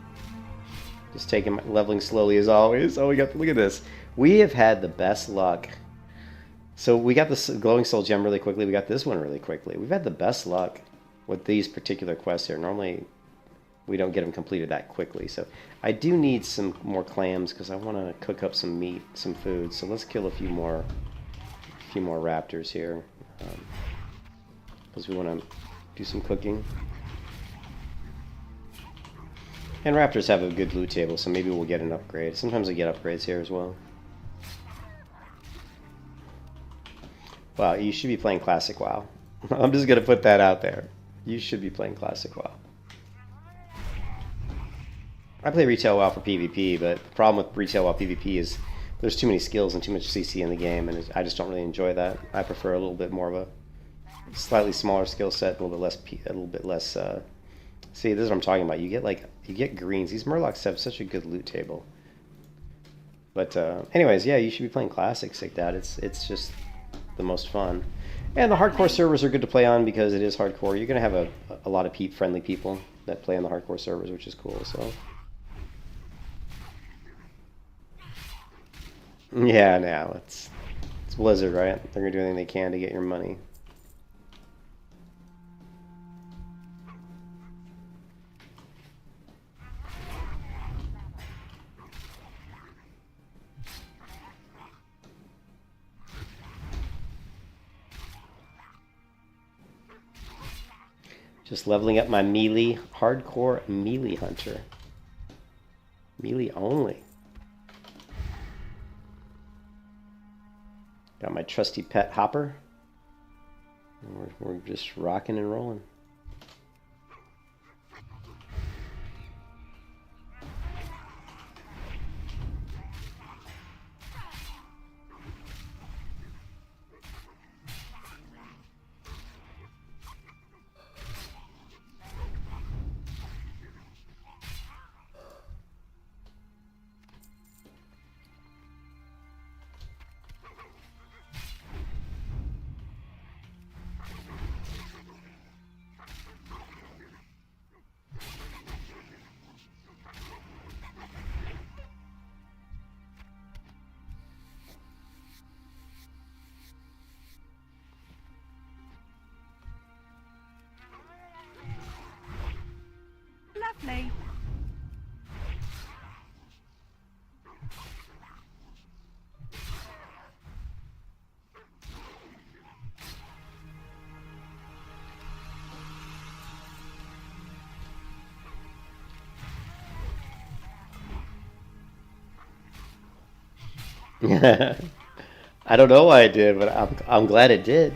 Just leveling slowly as always. Oh, look at this. We have had the best luck. So we got this glowing soul gem really quickly. We got this one really quickly. We've had the best luck with these particular quests here. Normally, we don't get them completed that quickly. So I do need some more clams because I want to cook up some meat, some food. So let's kill a few more raptors here because we want to do some cooking. And raptors have a good loot table, so maybe we'll get an upgrade. Sometimes I get upgrades here as well. Wow, you should be playing Classic WoW. I'm just going to put that out there. You should be playing Classic WoW. I play Retail WoW for PvP, but the problem with Retail WoW PvP is there's too many skills and too much CC in the game, and I just don't really enjoy that. I prefer a little bit more of a slightly smaller skill set, a little bit less. See, this is what I'm talking about. You get greens. These Murlocs have such a good loot table. But anyways, yeah, you should be playing classics like that. It's just the most fun. And the hardcore servers are good to play on because it is hardcore. You're gonna have a lot of friendly people that play on the hardcore servers, which is cool. So yeah, now it's Blizzard, right? They're gonna do anything they can to get your money. Just leveling up my melee, hardcore melee hunter. Melee only. Got my trusty pet Hopper. And we're just rocking and rolling. Lovely. I don't know why I did, but I'm glad it did.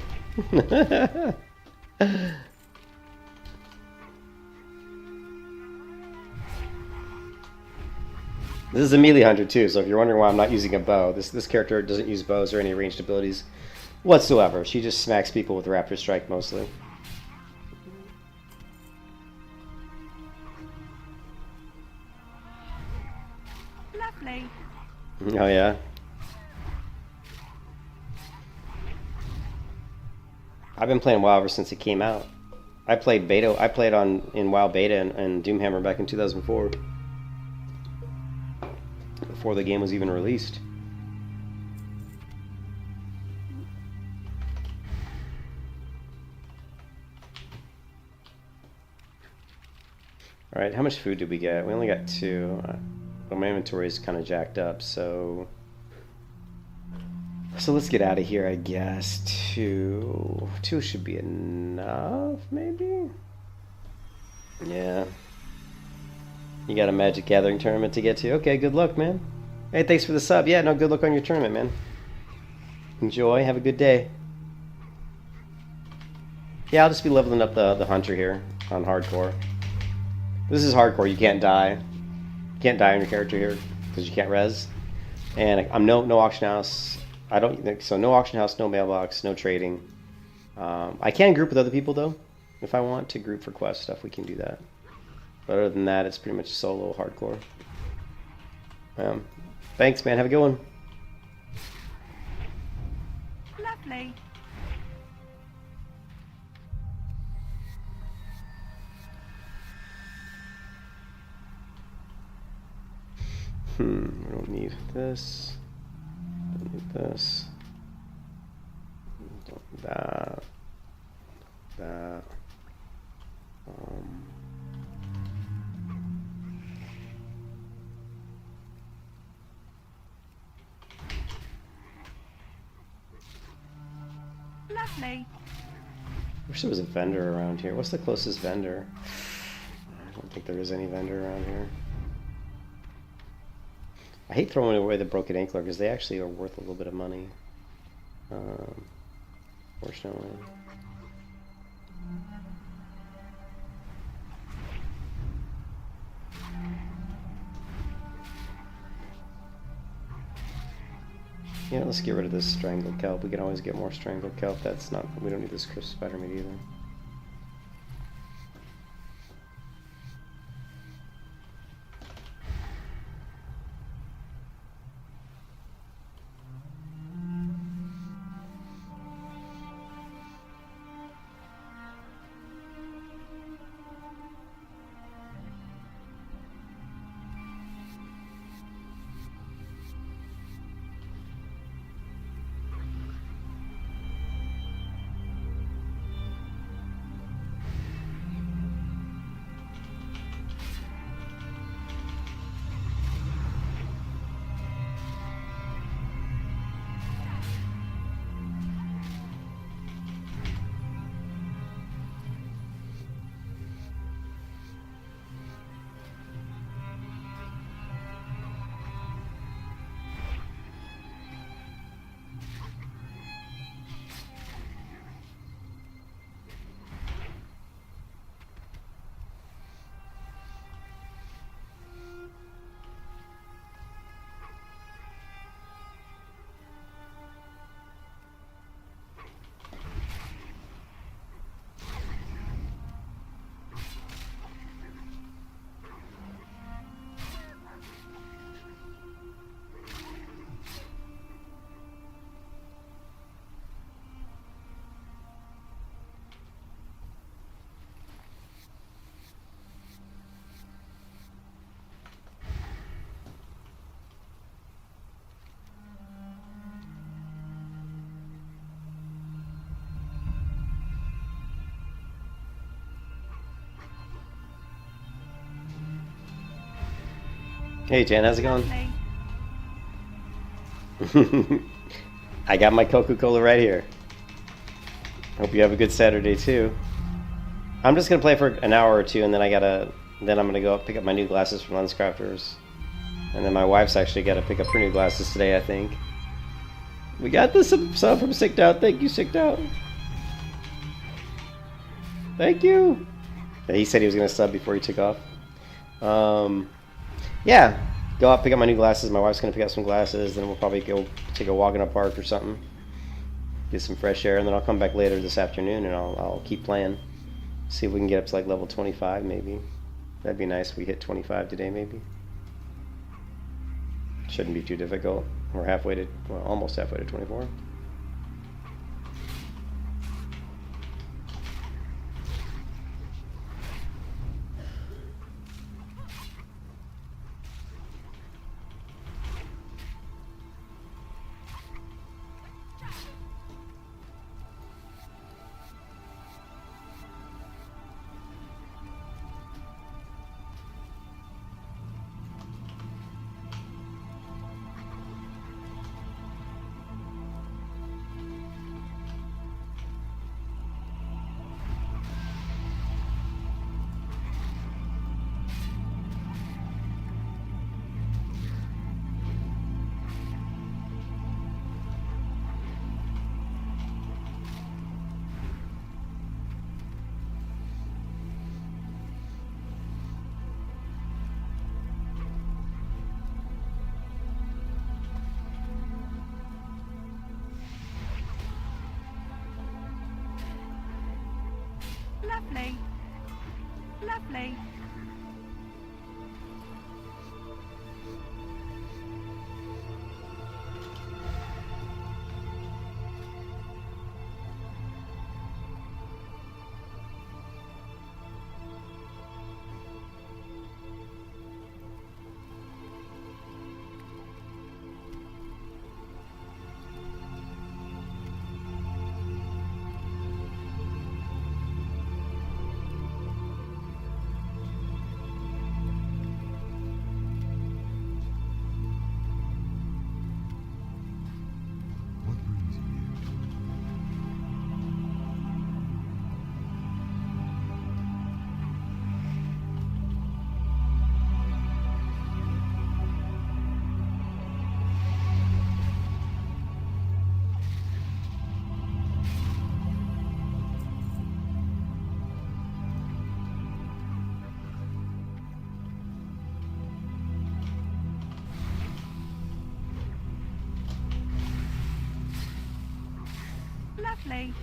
This is a melee hunter too, so if you're wondering why I'm not using a bow, this character doesn't use bows or any ranged abilities whatsoever. She just smacks people with Raptor Strike mostly. Lovely. Oh yeah. I've been playing WoW ever since it came out. I played beta. I played in WoW beta and Doomhammer back in 2004. Before the game was even released. Alright, how much food did we get? We only got 2. But my inventory is kind of jacked up, so So let's get out of here, I guess. Two should be enough, maybe? Yeah. You got a Magic Gathering tournament to get to? Okay, good luck, man. Hey, thanks for the sub. Yeah, no, good luck on your tournament, man. Enjoy, have a good day. Yeah, I'll just be leveling up the Hunter here on hardcore. This is hardcore, you can't die. You can't die on your character here, because you can't res. And I'm no auction house. I don't think so. No auction house, no mailbox, no trading. I can group with other people though. If I want to group for quest stuff, we can do that. But other than that, it's pretty much solo hardcore. Thanks, man. Have a good one. Lovely. We don't need this. Don't need this. Don't need that. That. Lovely. Wish there was a vendor around here. What's the closest vendor? I don't think there is any vendor around here. I hate throwing away the broken ankler because they actually are worth a little bit of money. Fortunately. Yeah, let's get rid of this strangled kelp. We can always get more strangled kelp. That's not. We don't need this crisp spider meat either. Hey Jan, how's it going? I got my Coca-Cola right here. Hope you have a good Saturday too. I'm just gonna play for an hour or two, and then I'm gonna go pick up my new glasses from Lenscrafters, and then my wife's actually got to pick up her new glasses today, I think. We got this sub from Sicked Out. Thank you, Sicked Out. Thank you. Yeah, he said he was gonna sub before he took off. Yeah, go out, pick up my new glasses. My wife's gonna pick up some glasses. Then we'll probably go take a walk in a park or something, get some fresh air, and then I'll come back later this afternoon and I'll keep playing. See if we can get up to like level 25 maybe. That'd be nice if we hit 25 today maybe. Shouldn't be too difficult. We're halfway to, well, almost halfway to 24. Lovely. Lovely. What brings you here? Lovely.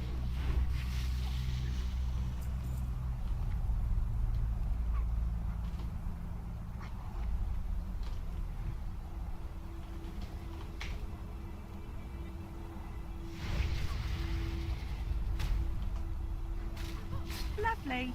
Lovely.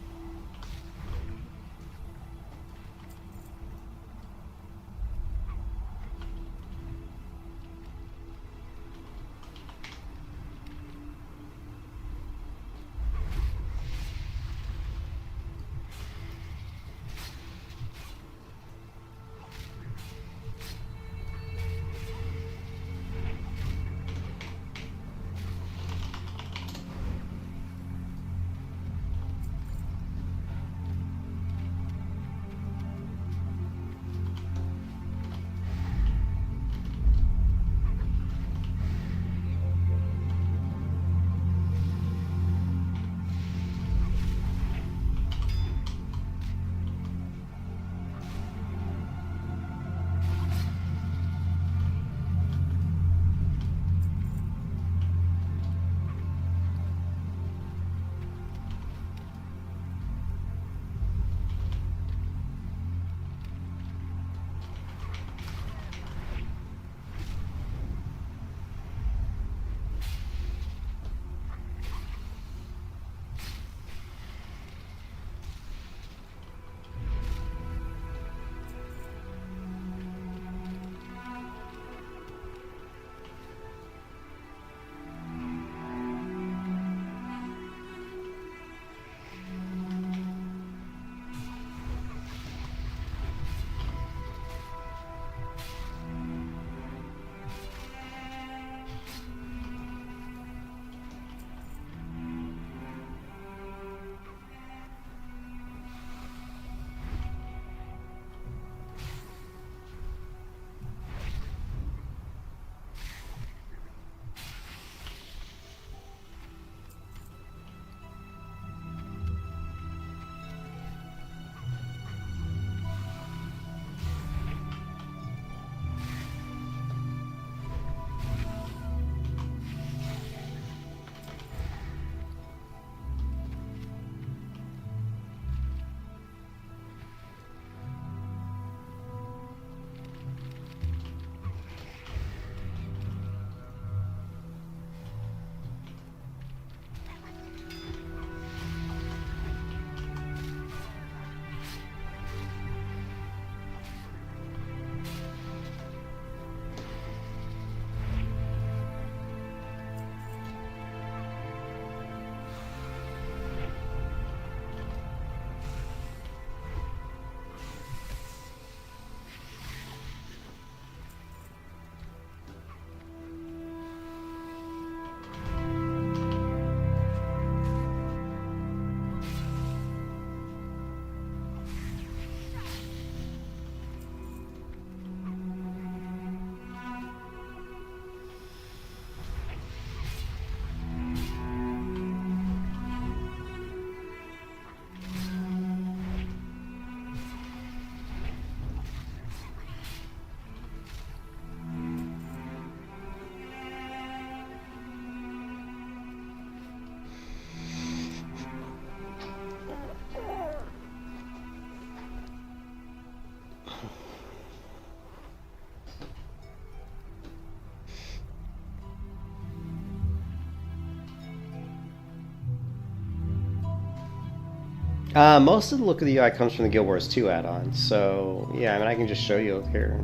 Most of the look of the UI comes from the Guild Wars 2 add-on, so yeah, I mean I can just show you here.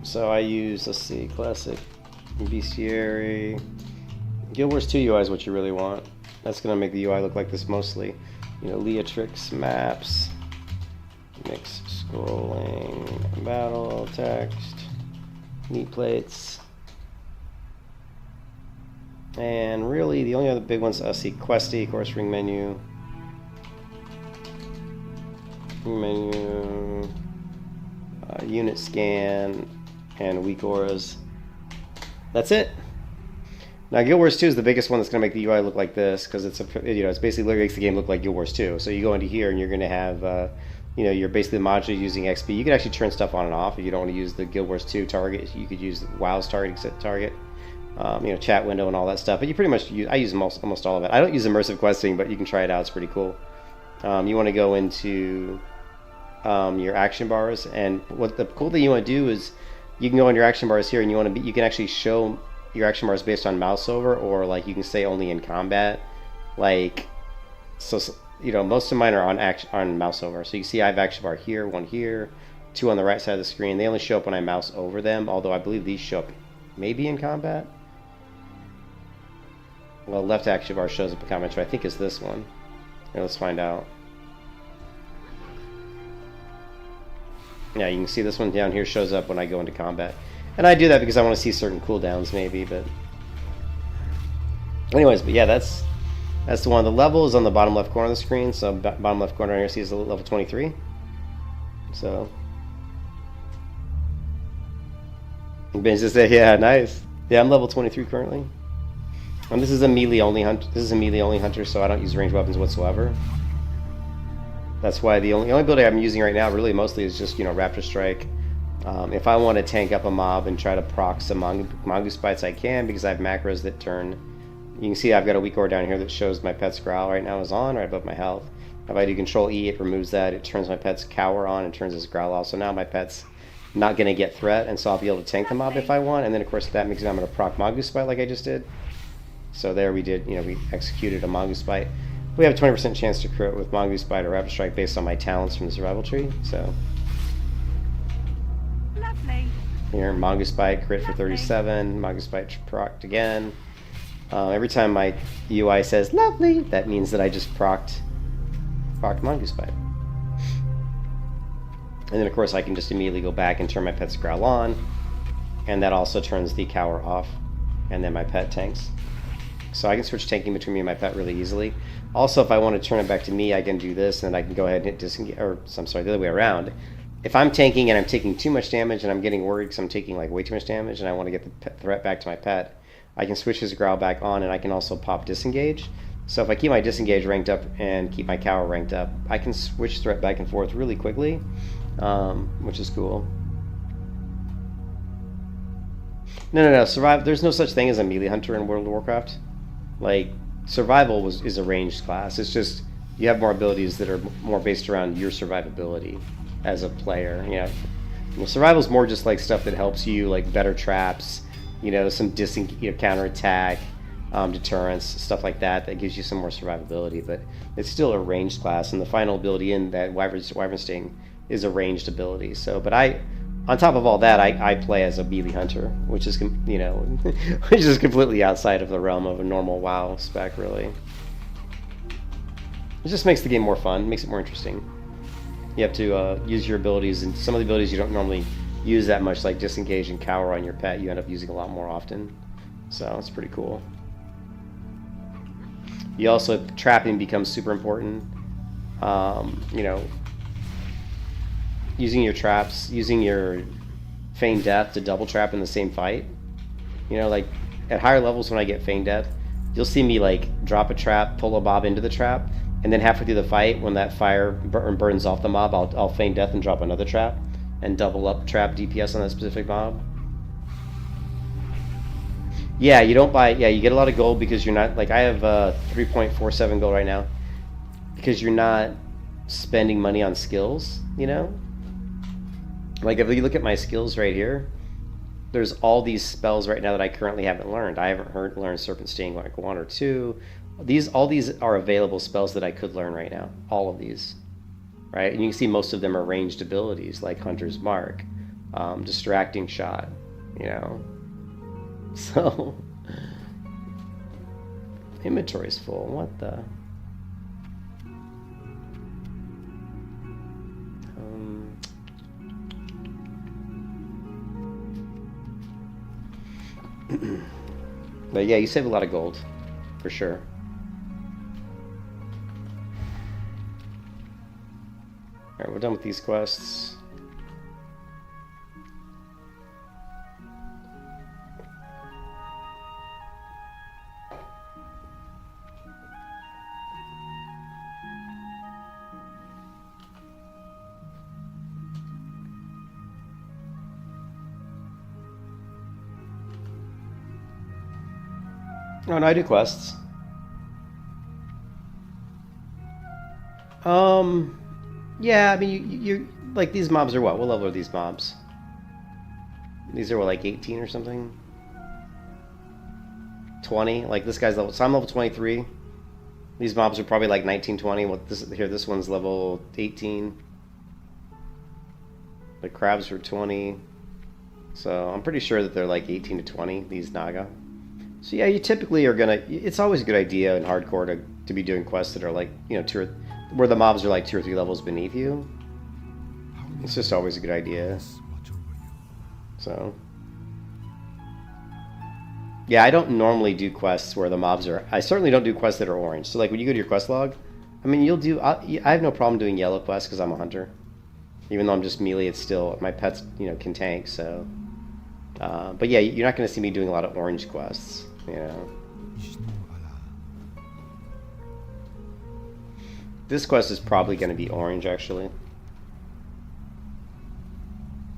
So I use, let's see, classic, bestiary. Guild Wars 2 UI is what you really want. That's gonna make the UI look like this mostly. You know, Leatrix maps, mix scrolling, battle text, meat plates, and really the only other big ones I see questy, of course, ring menu. Menu, unit scan, and weak auras. That's it. Now Guild Wars 2 is the biggest one that's going to make the UI look like this, because it's it's basically makes the game look like Guild Wars 2. So you go into here and you're going to have you're basically modular using XP. You can actually turn stuff on and off if you don't want to use the Guild Wars 2 target. You could use WoW's target, chat window and all that stuff. But you pretty much I use almost all of it. I don't use immersive questing, but you can try it out. It's pretty cool. You want to go into your action bars, and what the cool thing you want to do is you can go on your action bars here, and you can actually show your action bars based on mouse over, or like you can say only in combat. Like, so most of mine are on mouse over. So you see I have action bar here, one here, two on the right side of the screen. They only show up when I mouse over them, although I believe these show up maybe in combat. Well, left action bar shows up in combat, which I think is this one. Here, let's find out. Yeah, you can see this one down here shows up when I go into combat. And I do that because I want to see certain cooldowns maybe, but anyways, but yeah, that's the one. The level is on the bottom left corner of the screen, so bottom left corner here, see is level 23. So Ben just said, yeah, nice. Yeah, I'm level 23 currently. And this is a melee only hunter, so I don't use ranged weapons whatsoever. That's why the only ability I'm using right now really mostly is just, Raptor Strike. If I want to tank up a mob and try to proc some mongoose bites, I can, because I have macros that turn. You can see I've got a weak aura down here that shows my pet's growl right now is on, right above my health. If I do Control E, it removes that. It turns my pet's cower on and turns his growl off. So now my pet's not going to get threat, and so I'll be able to tank the mob if I want. And then of course that means I'm going to proc mongoose bite like I just did. So there we did, we executed a mongoose bite. We have a 20% chance to crit with mongoose bite or rapid strike based on my talents from the survival tree. So Lovely. here, mongoose bite crit for 37. Mongoose bite procced again. Every time my UI says lovely, that means that I just procced mongoose bite. And then of course I can just immediately go back and turn my pet's growl on, and that also turns the cower off, and then my pet tanks. So I can switch tanking between me and my pet really easily. Also, if I want to turn it back to me, I can do this, and I can go ahead and hit disengage, or I'm sorry, the other way around. If I'm tanking and I'm taking too much damage and I'm getting worried because I'm taking like way too much damage and I want to get the threat back to my pet, I can switch his growl back on, and I can also pop disengage. So if I keep my disengage ranked up and keep my cower ranked up, I can switch threat back and forth really quickly, which is cool. No, survive. There's no such thing as a melee hunter in World of Warcraft. Like, survival is a ranged class. It's just you have more abilities that are more based around your survivability as a player. Survival is more just like stuff that helps you, like better traps, some counterattack, deterrence, stuff like that. That gives you some more survivability. But it's still a ranged class, and the final ability in that Wyvern Sting is a ranged ability. So, but on top of all that, I play as a melee hunter, which is which is completely outside of the realm of a normal WoW spec, really. It just makes the game more fun, makes it more interesting. You have to use your abilities, and some of the abilities you don't normally use that much, like disengage and cower on your pet, you end up using a lot more often. So it's pretty cool. You also, trapping becomes super important. Using your traps, using your feigned death to double trap in the same fight. Like at higher levels when I get feigned death, you'll see me like drop a trap, pull a mob into the trap, and then halfway through the fight, when that fire burns off the mob, I'll feign death and drop another trap and double up trap DPS on that specific mob. Yeah, you don't buy, you get a lot of gold because you're not, like I have 3.47 gold right now because you're not spending money on skills, Like if you look at my skills right here, there's all these spells right now that I currently haven't learned. I haven't learned Serpent Sting like 1 or 2, All these are available spells that I could learn right now. All of these, right? And you can see most of them are ranged abilities like Hunter's Mark, Distracting Shot, you know. So inventory's full. What the? But yeah, you save a lot of gold, for sure. Alright, we're done with these quests. Oh, no, I do quests. Yeah, I mean, you like, these mobs are what? What level are these mobs? These are what, like 18 or something? 20? Like, this guy's level, so I'm level 23. These mobs are probably like 19, 20. What this one's level 18. The crabs are 20. So I'm pretty sure that they're like 18 to 20, these Naga. So yeah, you typically are gonna, it's always a good idea in hardcore to be doing quests that are like, you know, where the mobs are like 2 or 3 levels beneath you. It's just always a good idea. So yeah, I don't normally do quests where the mobs are, I certainly don't do quests that are orange. So like when you go to your quest log, I mean, you'll do, I have no problem doing yellow quests because I'm a hunter. Even though I'm just melee, it's still, my pets, you know, can tank, so. But yeah, you're not going to see me doing a lot of orange quests, you know. This quest is probably going to be orange, actually.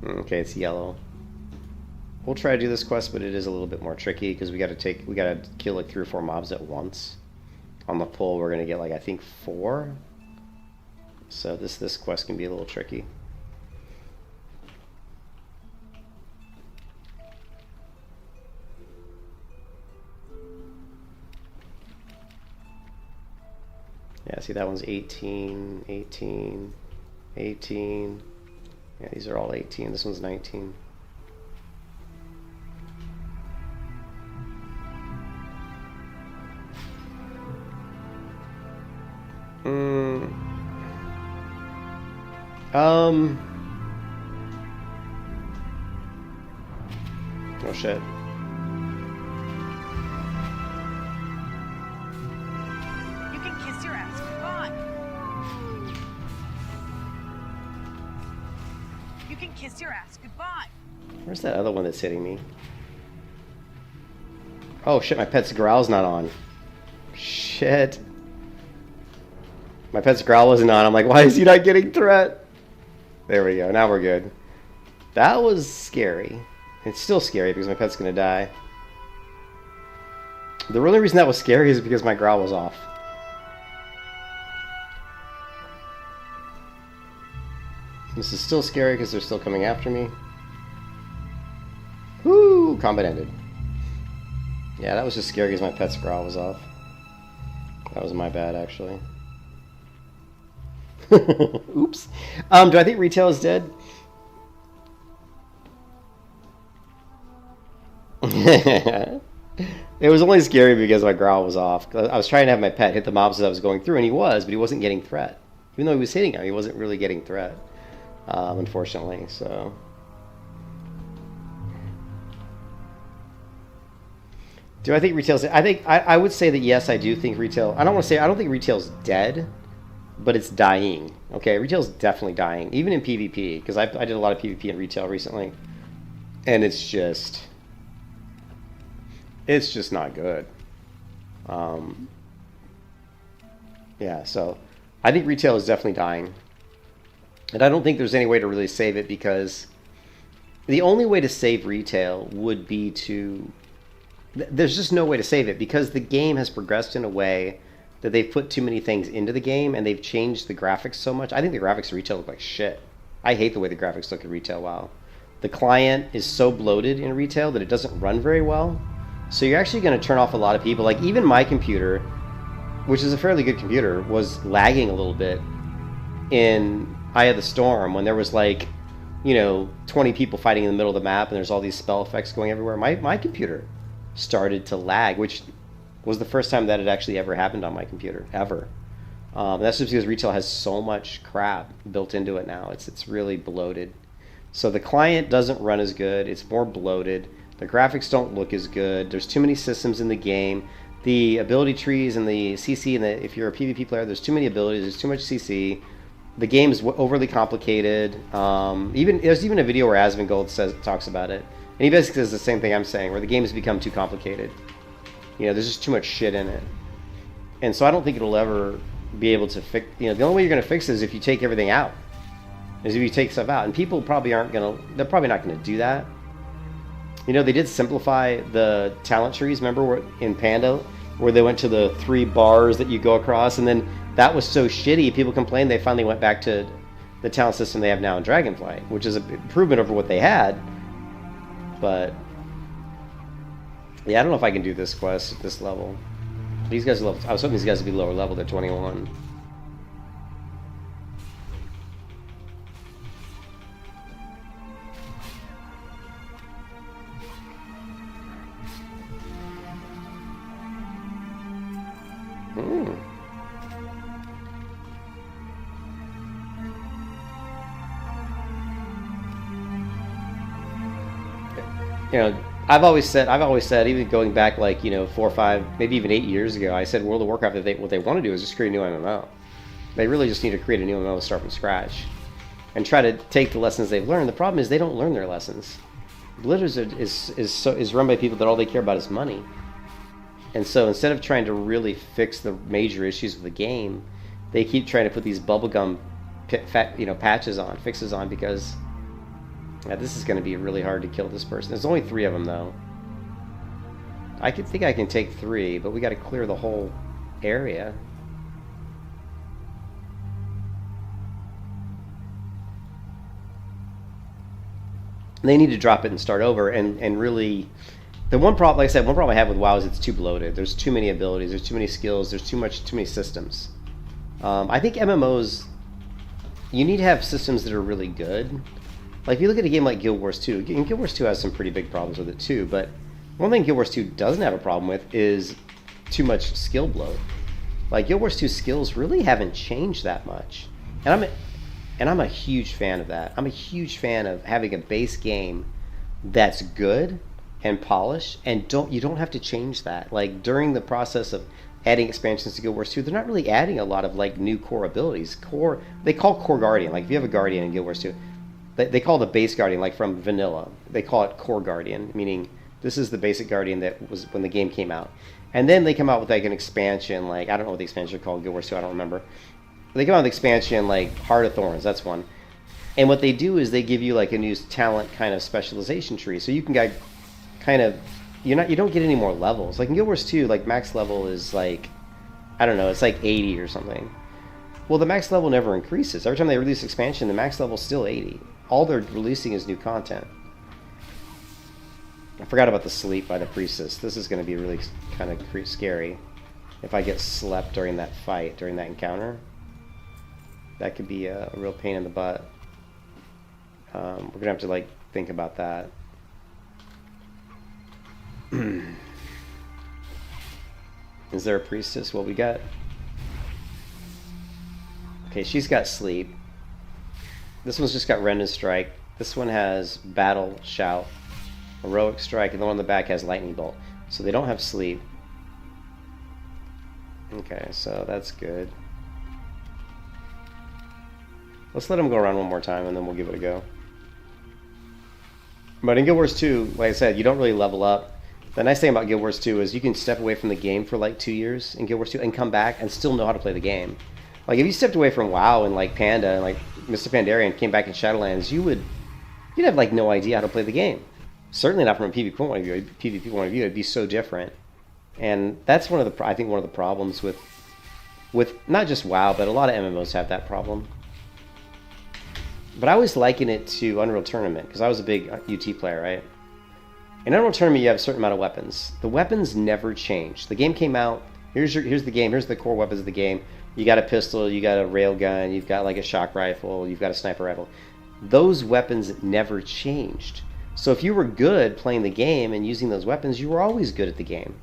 Okay, it's yellow. We'll try to do this quest, but it is a little bit more tricky because we got to kill like 3 or 4 mobs at once. On the pull, we're going to get like, I think 4. So this quest can be a little tricky. Yeah, see, that one's 18, 18, 18. Yeah, these are all 18. This one's 19. Oh shit. You can kiss your ass goodbye. You can kiss your ass goodbye. Where's that other one that's hitting me? Oh shit, my pet's growl's not on. Shit. My pet's growl wasn't on. I'm like, why is he not getting threat? There we go. Now we're good. That was scary. It's still scary because my pet's gonna die. The only reason that was scary is because my growl was off. This is still scary because they're still coming after me. Woo! Combat ended. Yeah, that was just scary because my pet's growl was off. That was my bad, actually. Oops. Do I think retail is dead? It was only scary because my growl was off. I was trying to have my pet hit the mobs as I was going through, and he was, but he wasn't getting threat. Even though he was hitting him, he wasn't really getting threat, unfortunately. So, do I think retail's? I would say that yes, I do think retail. I don't think retail's dead, but it's dying. Okay, retail's definitely dying, even in PvP, because I did a lot of PvP in retail recently, and it's just not good. Yeah, so I think retail is definitely dying, and I don't think there's any way to really save it, because the only way to save retail would be to, there's just no way to save it, because the game has progressed in a way that they've put too many things into the game, and they've changed the graphics so much. I think the graphics in retail look like shit. I hate the way the graphics look in retail. WoW. The client is so bloated in retail that it doesn't run very well. So you're actually going to turn off a lot of people. Like, even my computer, which is a fairly good computer, was lagging a little bit in Eye of the Storm when there was like, you know, 20 people fighting in the middle of the map and there's all these spell effects going everywhere. My computer started to lag, which was the first time that it actually ever happened on my computer, ever. That's just because retail has so much crap built into it now. It's really bloated. So the client doesn't run as good. It's more bloated. The graphics don't look as good. There's too many systems in the game. The ability trees and the CC, and if you're a PvP player, there's too many abilities. There's too much CC. The game is overly complicated. There's even a video where Asmongold talks about it, and he basically says the same thing I'm saying, where the game has become too complicated. You know, there's just too much shit in it, and so I don't think it'll ever be able to fix. You know, the only way you're going to fix it is if you take everything out. Is if you take stuff out, and people probably aren't gonna. They're probably not going to do that. You know, they did simplify the talent trees. Remember in Panda, where they went to the 3 bars that you go across, and then that was so shitty. People complained. They finally went back to the talent system they have now in Dragonflight, which is an improvement over what they had. But yeah, I don't know if I can do this quest at this level. These guys are level. I was hoping these guys would be lower level. They're 21. You know, I've always said, even going back like, you know, 4 or 5, maybe even 8 years ago, I said World of Warcraft, what they want to do is just create a new MMO. They really just need to create a new MMO and start from scratch, and try to take the lessons they've learned. The problem is they don't learn their lessons. Blizzard is run by people that all they care about is money, and so instead of trying to really fix the major issues of the game, they keep trying to put these bubblegum fixes on because. Yeah, this is going to be really hard to kill this person. There's only 3 of them, though. I think I can take 3, but we got to clear the whole area. They need to drop it and start over, and really... The one problem, like I said, one problem I have with WoW is it's too bloated. There's too many abilities, there's too many skills, there's too many systems. I think MMOs, you need to have systems that are really good. Like, if you look at a game like Guild Wars 2, and Guild Wars 2 has some pretty big problems with it too, but one thing Guild Wars 2 doesn't have a problem with is too much skill bloat. Like, Guild Wars 2 skills really haven't changed that much. And I'm a huge fan of that. I'm a huge fan of having a base game that's good and polished, and you don't have to change that. Like, during the process of adding expansions to Guild Wars 2, they're not really adding a lot of, like, new core abilities. They call Core Guardian. Like, if you have a Guardian in Guild Wars 2, they call the base Guardian, like from vanilla, they call it Core Guardian, meaning this is the basic Guardian that was when the game came out. And then they come out with like an expansion, like, I don't know what the expansion is called, Guild Wars 2, I don't remember. But they come out with expansion like Heart of Thorns, that's one. And what they do is they give you like a new talent kind of specialization tree, so you can get kind of, you don't get any more levels. Like in Guild Wars 2, like max level is like, I don't know, it's like 80 or something. Well, the max level never increases. Every time they release expansion, the max level is still 80. All they're releasing is new content. I forgot about the sleep by the priestess. This is going to be really kind of scary. If I get slept during that fight, during that encounter, that could be a real pain in the butt. We're going to have to like think about that. Is there a priestess? Well, we got... Okay, she's got sleep. This one's just got Rend and Strike. This one has Battle, Shout, Heroic Strike, and the one on the back has Lightning Bolt. So they don't have sleep. Okay, so that's good. Let's let them go around one more time and then we'll give it a go. But in Guild Wars 2, like I said, you don't really level up. The nice thing about Guild Wars 2 is you can step away from the game for like 2 years in Guild Wars 2 and come back and still know how to play the game. Like if you stepped away from WoW and like Panda and like Mr. Pandarian came back in Shadowlands, you'd have like no idea how to play the game. Certainly not from a PvP point of view. PvP point of view, it'd be so different. And that's one of the problems with not just WoW, but a lot of MMOs have that problem. But I always liken it to Unreal Tournament because I was a big UT player, right? In Unreal Tournament, you have a certain amount of weapons. The weapons never change. The game came out Here's the game. Here's the core weapons of the game. You got a pistol, you got a railgun, you've got like a shock rifle, you've got a sniper rifle. Those weapons never changed. So if you were good playing the game and using those weapons, you were always good at the game.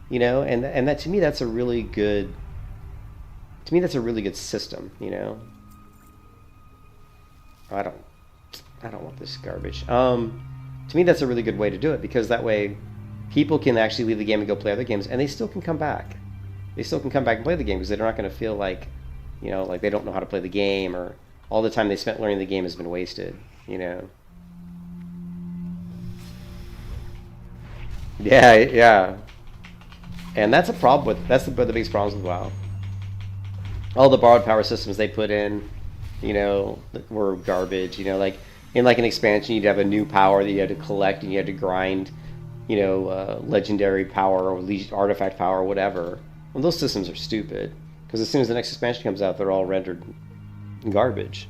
You know, and that to me that's a really good system, you know. I don't want this garbage. To me that's a really good way to do it, because that way people can actually leave the game and go play other games, and they still can come back. They still can come back and play the game, because they're not going to feel like, you know, like they don't know how to play the game, or all the time they spent learning the game has been wasted, you know. Yeah. And that's a problem with, that's the biggest problems with WoW. All the borrowed power systems they put in, you know, were garbage. You know, like in like an expansion, you'd have a new power that you had to collect, and you had to grind, you know, legendary power or artifact power or whatever. Well, those systems are stupid, because as soon as the next expansion comes out, they're all rendered garbage.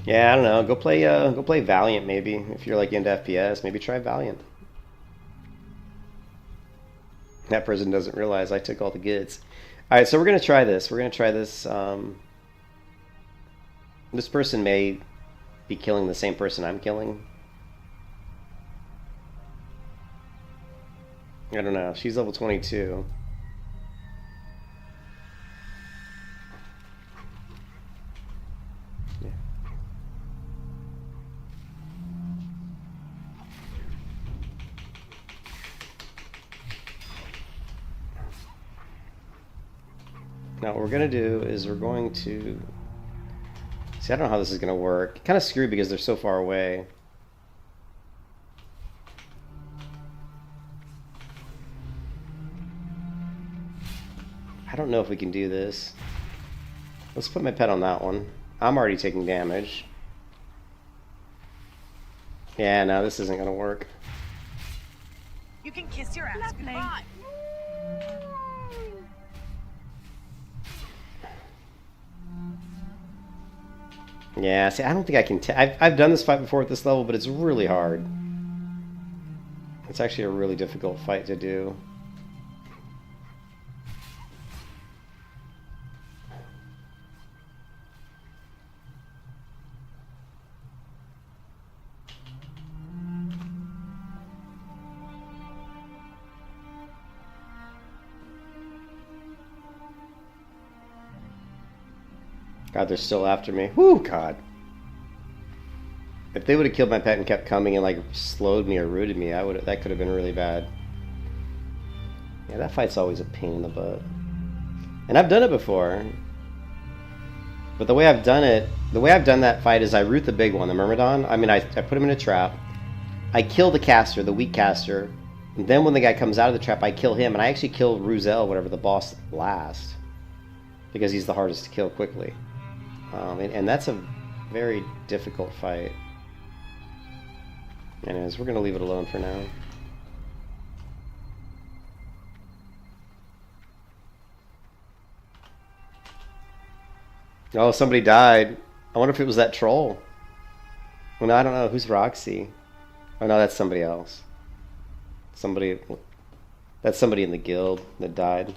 Yeah, I don't know. Go play Valiant maybe. If you're like into FPS, maybe try Valiant. That person doesn't realize I took all the goods. All right, so we're gonna try this. We're gonna try this. This person may be killing the same person I'm killing. I don't know. She's level 22. Yeah. Now what we're going to do is we're going to... See, I don't know how this is going to work. Kind of screwed because they're so far away. I don't know if we can do this. Let's put my pet on that one. I'm already taking damage. Yeah, no, this isn't going to work. You can kiss your ass goodbye. Yeah, see, I don't think I can... I've done this fight before at this level, but it's really hard. It's actually a really difficult fight to do. God, they're still after me. Whoo, God. If they would have killed my pet and kept coming and like slowed me or rooted me, that could have been really bad. Yeah, that fight's always a pain in the butt. And I've done it before. But the way I've done that fight is I root the big one, the Myrmidon. I mean, I put him in a trap. I kill the caster, the weak caster. And then when the guy comes out of the trap, I kill him. And I actually kill Sur'el, whatever, the boss last. Because he's the hardest to kill quickly. And that's a very difficult fight. Anyways, we're going to leave it alone for now. Oh, somebody died. I wonder if it was that troll. Well, no, I don't know. Who's Roxy? Oh, no, that's somebody else. That's somebody in the guild that died.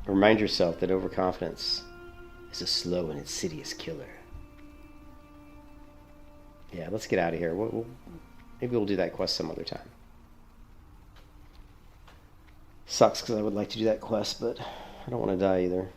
Remind yourself that overconfidence is a slow and insidious killer. Yeah, let's get out of here. Maybe we'll do that quest some other time. Sucks because I would like to do that quest, but I don't want to die either.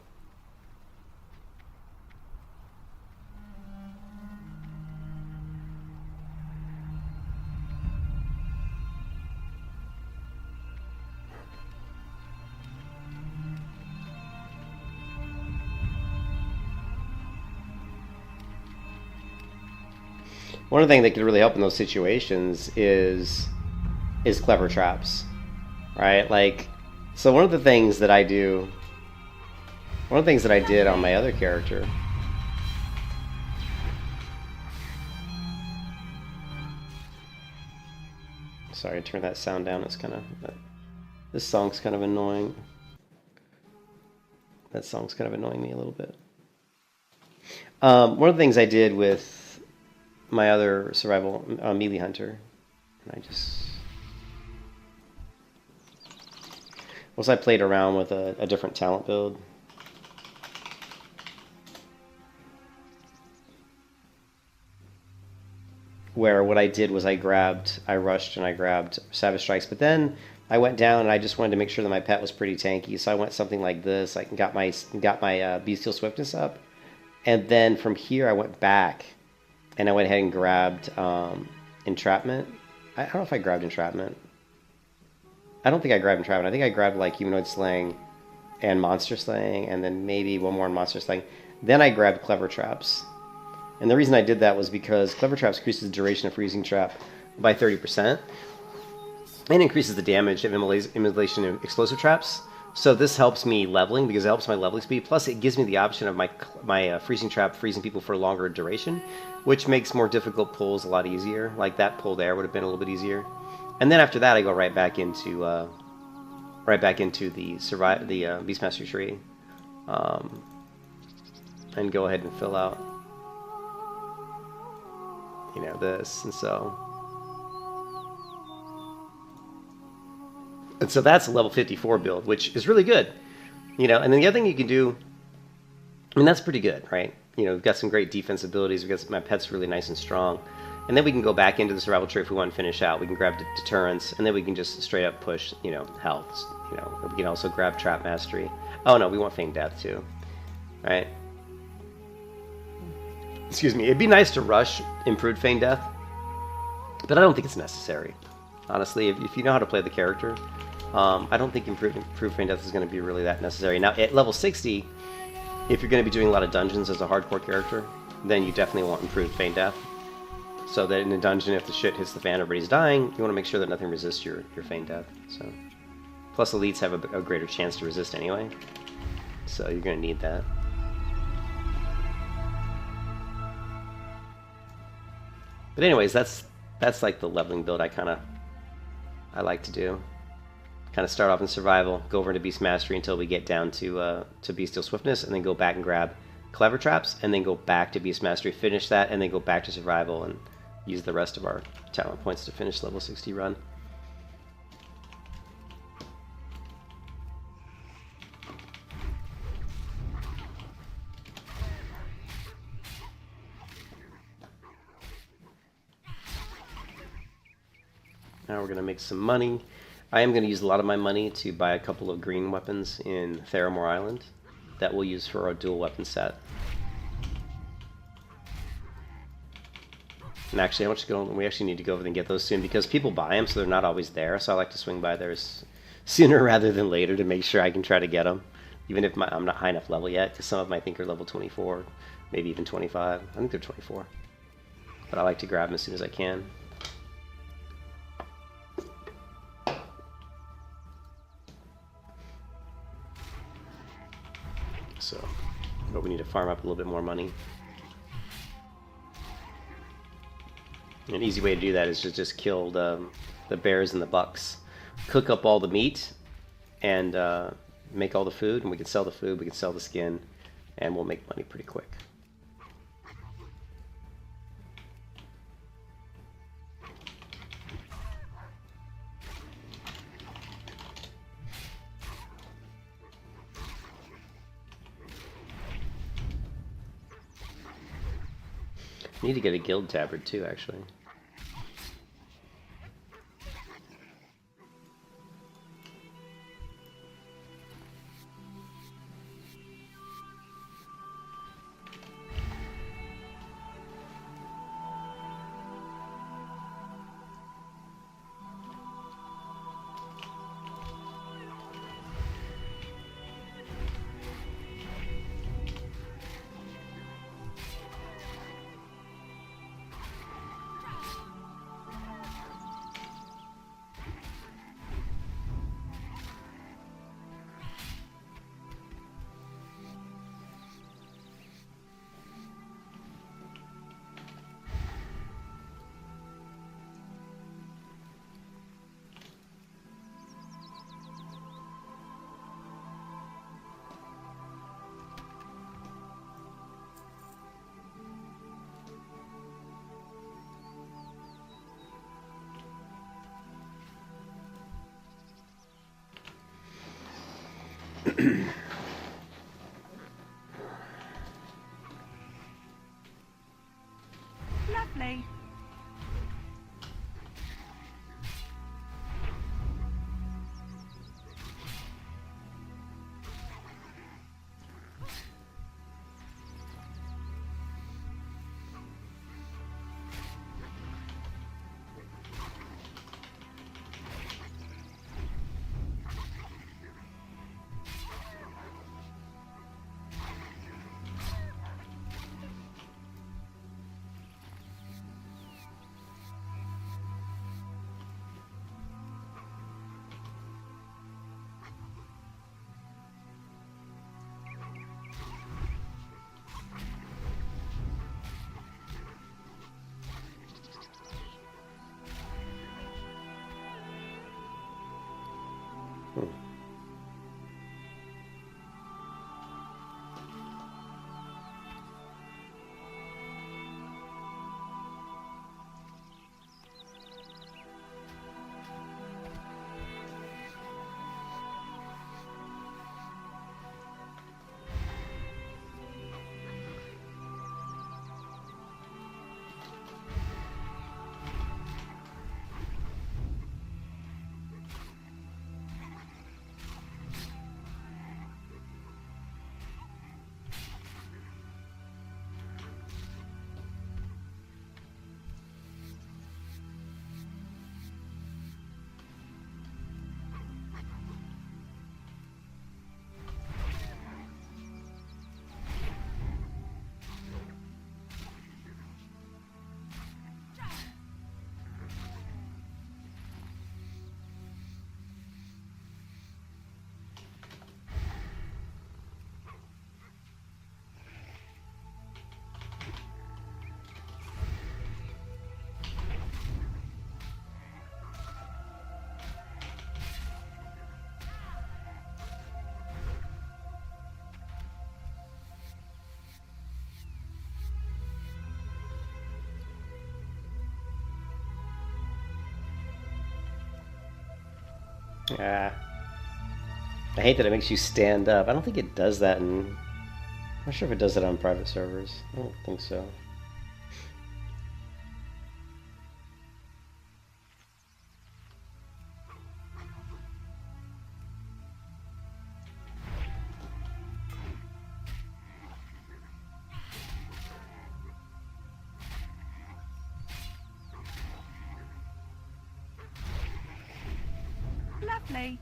One of the things that could really help in those situations is clever traps, right? Like, so one of the things that I did on my other character, sorry, turn that sound down. It's kind of, this song's kind of annoying. That song's kind of annoying me a little bit. One of the things I did with my other survival melee hunter. And I just... Once I played around with a different talent build. Where what I did was I rushed and I grabbed Savage Strikes, but then I went down and I just wanted to make sure that my pet was pretty tanky, so I went something like this. I got my Bestial Swiftness up, and then from here I went back, and I went ahead and grabbed Entrapment. I don't know if I grabbed Entrapment. I don't think I grabbed Entrapment. I think I grabbed like Humanoid Slaying and Monster Slaying, and then maybe one more Monster Slaying. Then I grabbed Clever Traps. And the reason I did that was because Clever Traps increases the duration of Freezing Trap by 30%, and increases the damage of Immolation and Explosive Traps. So this helps me leveling, because it helps my leveling speed, plus it gives me the option of my Freezing Trap freezing people for longer duration, which makes more difficult pulls a lot easier. Like that pull there would have been a little bit easier. And then after that I go right back into the Beastmaster tree, and go ahead and fill out, you know, this, and so that's a level 54 build, which is really good, you know. And then the other thing you can do, I mean, that's pretty good, right? You know, we've got some great defense abilities, we've got my pet's really nice and strong, and then we can go back into the survival tree if we want to finish out. We can grab deterrence, and then we can just straight up push, you know, health. You know, we can also grab trap mastery. Oh no, we want feign death too, right? Excuse me. It'd be nice to rush improved feign death, but I don't think it's necessary. Honestly, if you know how to play the character, I don't think improved feign death is going to be really that necessary. Now, at level 60, if you're going to be doing a lot of dungeons as a hardcore character, then you definitely want improved feign death. So that in a dungeon, if the shit hits the fan, everybody's dying, you want to make sure that nothing resists your feign death. So, plus elites have a greater chance to resist anyway, so you're going to need that. But anyways, that's like the leveling build I like to do. Kind of start off in survival, go over into Beast Mastery until we get down to Bestial Swiftness, and then go back and grab Clever Traps, and then go back to Beast Mastery, finish that, and then go back to survival and use the rest of our talent points to finish level 60 run. Now we're going to make some money. I am going to use a lot of my money to buy a couple of green weapons in Theramore Island that we'll use for our dual weapon set. And actually, we actually need to go over and get those soon, because people buy them, so they're not always there. So I like to swing by there sooner rather than later to make sure I can try to get them, even if I'm not high enough level yet, because some of them I think are level 24, maybe even 25. I think they're 24. But I like to grab them as soon as I can. So, but we need to farm up a little bit more money. An easy way to do that is to just kill the bears and the bucks, cook up all the meat, and make all the food, and we can sell the food, we can sell the skin, and we'll make money pretty quick. I need to get a guild tabard too, actually. Lovely. Yeah. I hate that it makes you stand up. I don't think it does that in... I'm not sure if it does that on private servers. I don't think so. Lovely.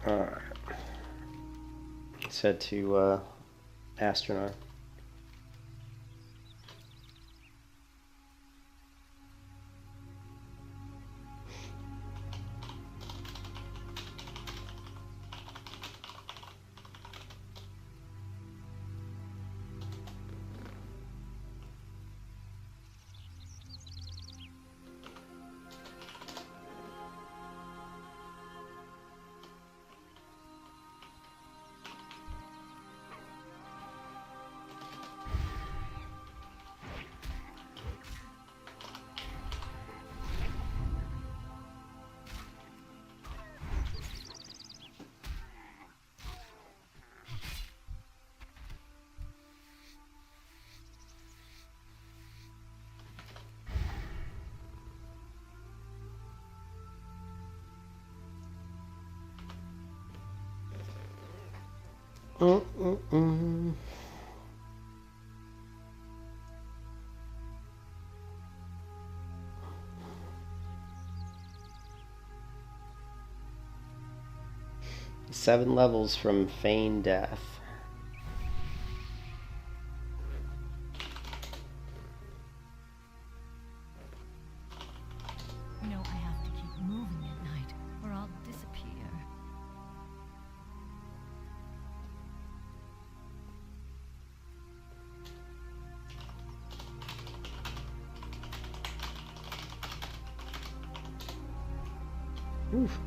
Alright. Let's head to Astronaut. Mm-mm-mm. Seven levels from Feign Death. You know, I have to keep moving at night, or I'll disappear. Oof.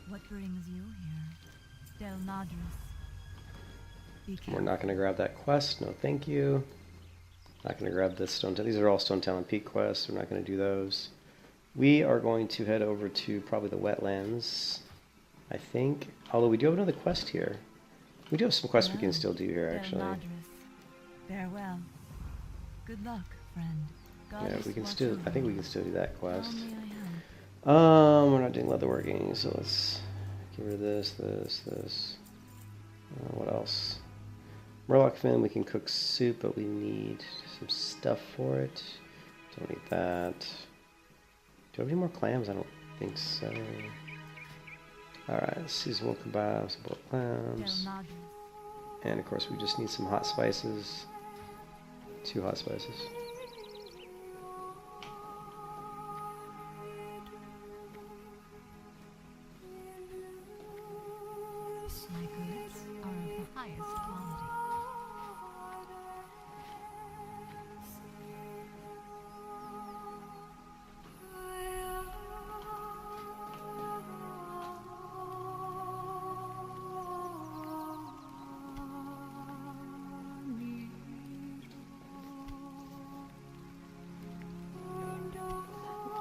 What brings you here? Del Madras. Be We're careful. not going to grab that quest. No, thank you. Not going to grab this Stone Town. These are all Stone Town and Peak quests. We're not going to do those. We are going to head over to probably the wetlands, I think. Although we do have another quest here. We do have some quests we can still do here, Del actually. Madras. Farewell. Good luck, friend. Yeah, Goddess we can watch still. over I think we you. can still do that quest. Only I am. We're not doing leatherworking, so let's get rid of this. What else? Murloc fin, we can cook soup, but we need some stuff for it. Don't need that. Do I have any more clams? I don't think so. Alright, seasonal kebabs, boiled Del clams. Madras. And of course, we just need some hot spices. 2 hot spices. My goods are of the highest quality.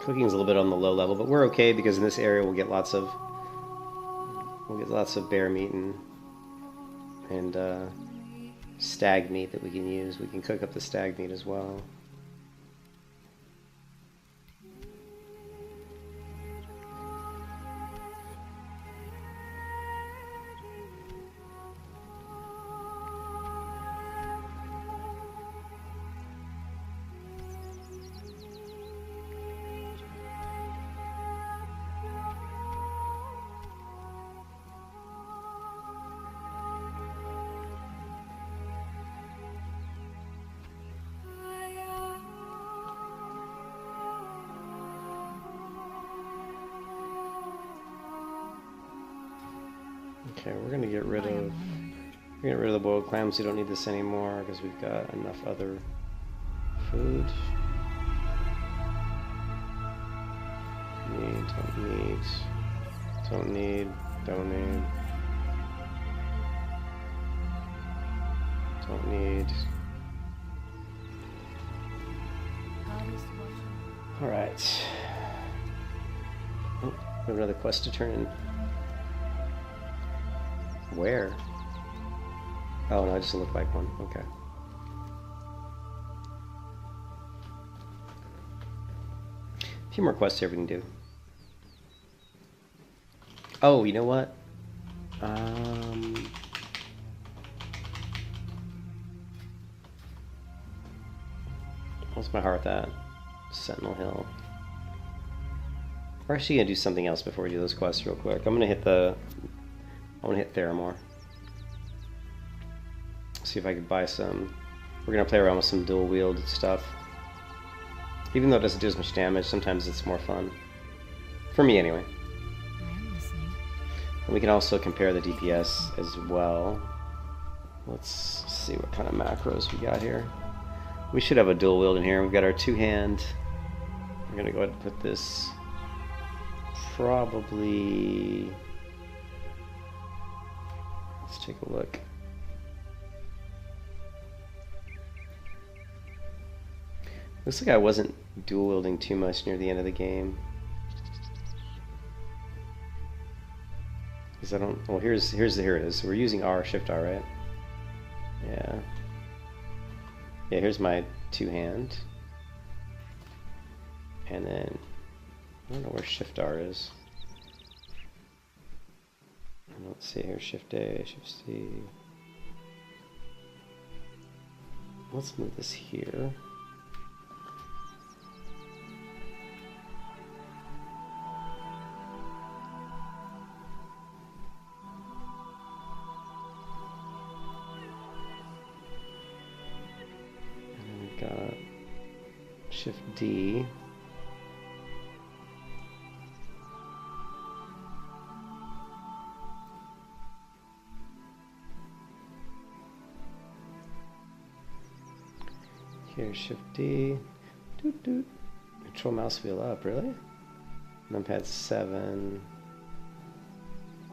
Cooking is a little bit on the low level, but we're okay because in this area we'll get lots of bear meat and stag meat that we can use. We can cook up the stag meat as well. Okay, we're gonna get rid I am of honored. the boiled clams. We don't need this anymore because we've got enough other food. Need, don't need. Don't need. Goddess watch over. Alright. Oh, we have another quest to turn in. Where? Oh no, it just looked like one. Okay. A few more quests here we can do. Oh, you know what? What's my hearth at? Sentinel Hill. We're actually gonna do something else before we do those quests real quick. I wanna hit Theramore. See if I can buy some We're gonna play around with some dual wield stuff. Even though it doesn't do as much damage, sometimes it's more fun. For me, anyway. I am listening. And we can also compare the DPS as well. Let's see what kind of macros we got here. We should have a dual wield in here. We've got our two-hand. We're gonna go ahead and put this probably... Let's take a look. Looks like I wasn't dual wielding too much near the end of the game. Because I don't. Well, here it is. So we're using R, Shift R, right? Yeah. Yeah. Here's my two-hand. And then I don't know where Shift R is. Let's see here. Shift A, Shift C. Let's move this here. Got Shift D. Here, Shift D. Doot doot. Control mouse wheel up, really? Numpad 7.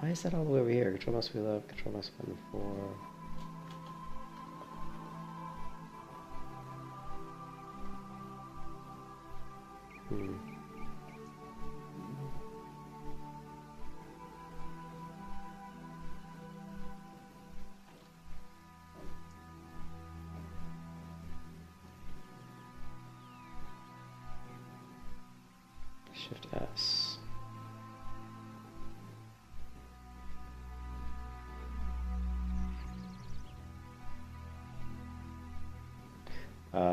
Why is that all the way over here? Control mouse wheel up, control mouse button 4. Shift S.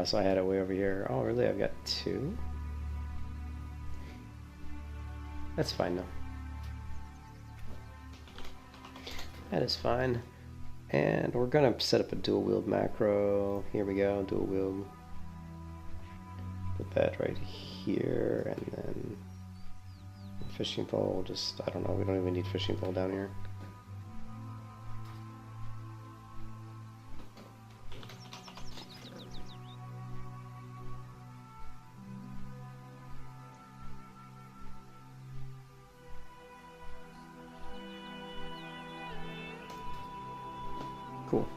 So I had it way over here. Oh, really? I've got 2? That's fine though. That is fine. And we're gonna set up a dual wield macro. Here we go, dual wield. Put that right here, and then fishing pole. Just, I don't know, we don't even need fishing pole down here. Cool.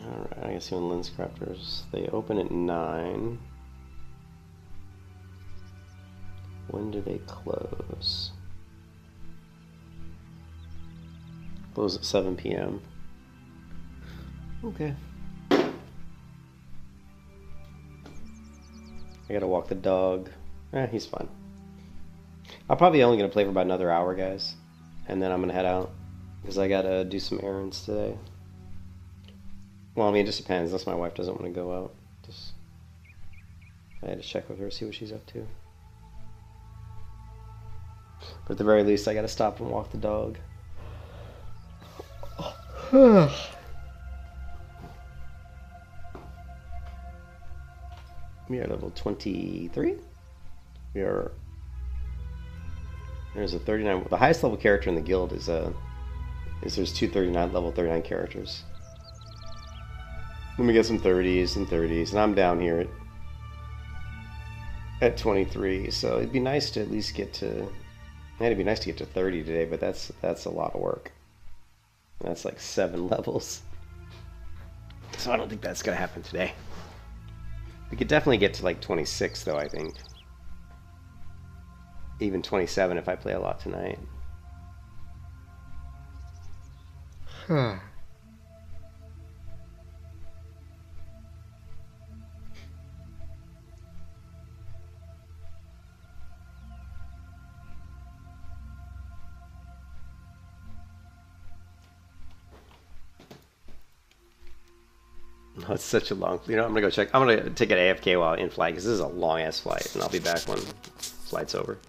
Alright, I guess even lens crafters, they open at 9. When do they close? Close at 7 p.m. Okay. I gotta walk the dog. He's fine. I'm probably only gonna play for about another hour, guys. And then I'm gonna head out. Because I gotta do some errands today. Well, I mean, it just depends. Unless my wife doesn't want to go out. Just, I had to check with her, see what she's up to. But at the very least, I gotta stop and walk the dog. We are level 23. We are. There's a 39. The highest level character in the guild is there's 2 level 39 characters. Then we get some 30s and 30s, and I'm down here at 23. So it'd be nice to at least get to. It'd be nice to get to 30 today, but that's a lot of work. That's like 7 levels. So I don't think that's gonna happen today. We could definitely get to like 26 though, I think. Even 27 if I play a lot tonight. Oh, it's such a long. You know, I'm gonna go check. I'm gonna take an AFK while in flight because this is a long ass flight, and I'll be back when flight's over.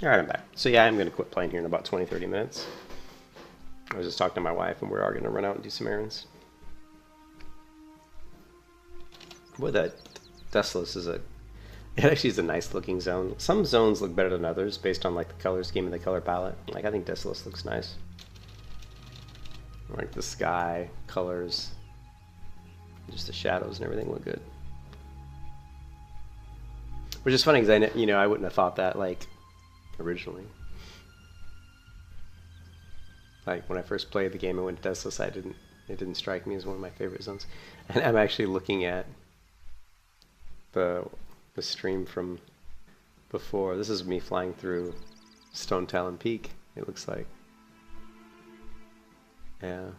Alright, I'm back. So yeah, I'm going to quit playing here in about 20-30 minutes. I was just talking to my wife, and we are going to run out and do some errands. Boy, that Desolus is a... It actually is a nice looking zone. Some zones look better than others based on like the color scheme and the color palette. Like I think Desolus looks nice. Like the sky, colors, just the shadows and everything look good. Which is funny because I wouldn't have thought that like originally. Like when I first played the game and went to Desolus, it didn't strike me as one of my favorite zones. And I'm actually looking at the stream from before. This is me flying through Stone Talon Peak, it looks like. Yeah.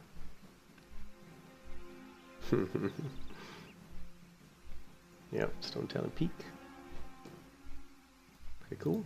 Yep, Stone Talon Peak. Pretty cool.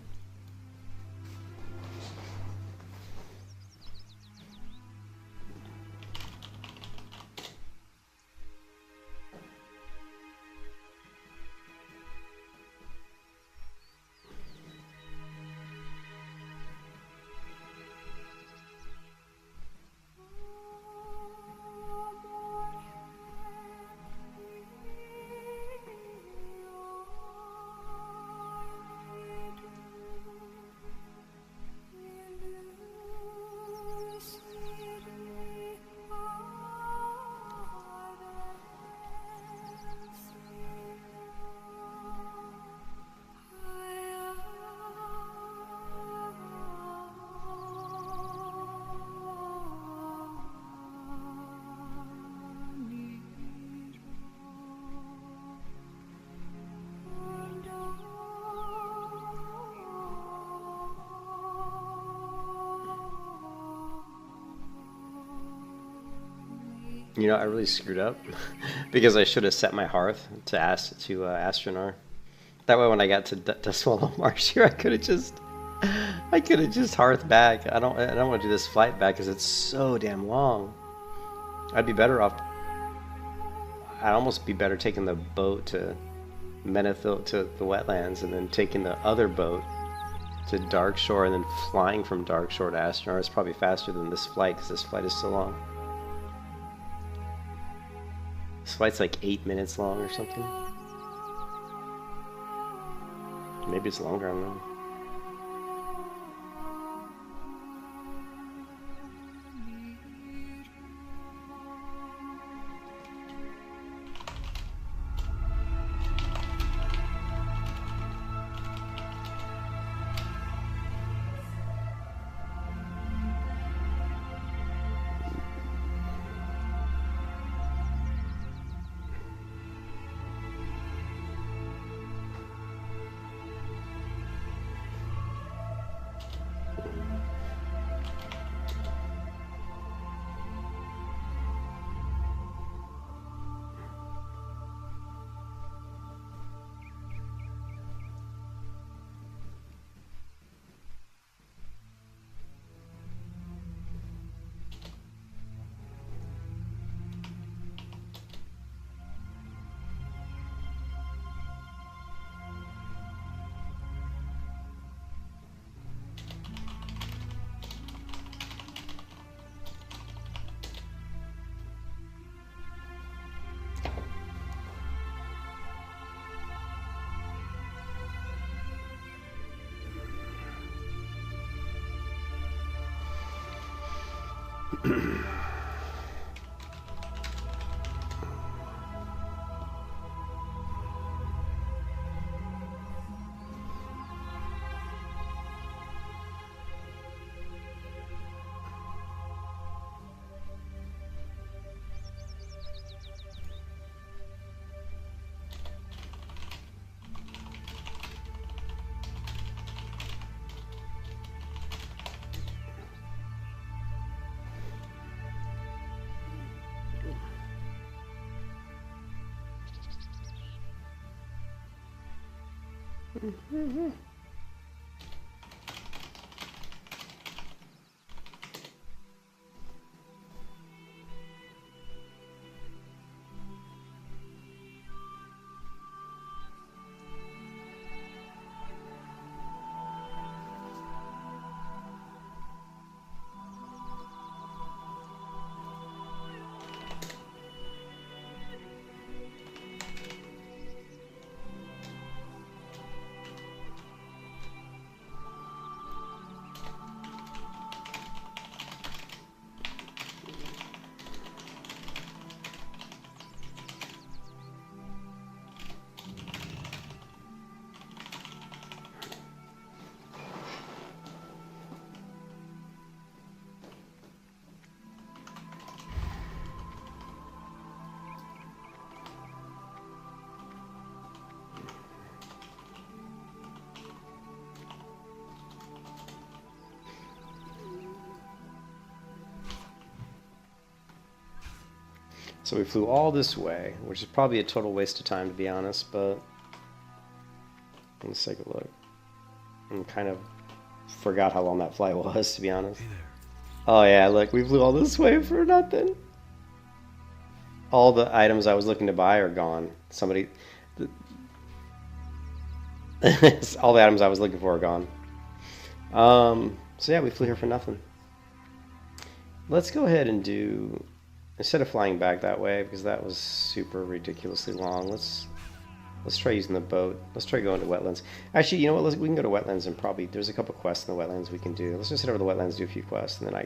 You know, I really screwed up because I should have set my hearth to Astronar. That way, when I got to Swallow Marsh here, I could have just hearth back. I don't want to do this flight back because it's so damn long. I'd be better off. I'd almost be better taking the boat to Menethil to the wetlands and then taking the other boat to Darkshore and then flying from Darkshore to Astronar. It's probably faster than this flight because this flight is so long. This flight's like 8 minutes long or something. Maybe it's longer, I don't know. So we flew all this way, which is probably a total waste of time to be honest, but let's take a look. I kind of forgot how long that flight was, to be honest. Oh yeah, look, we flew all this way for nothing. All the items I was looking to buy are gone. Somebody... all the items I was looking for are gone. So yeah, we flew here for nothing. Let's go ahead and do... Instead of flying back that way, because that was super ridiculously long, let's try using the boat. Let's try going to wetlands. Actually, you know what? We can go to wetlands and probably... There's a couple quests in the wetlands we can do. Let's just head over to the wetlands, do a few quests, and then I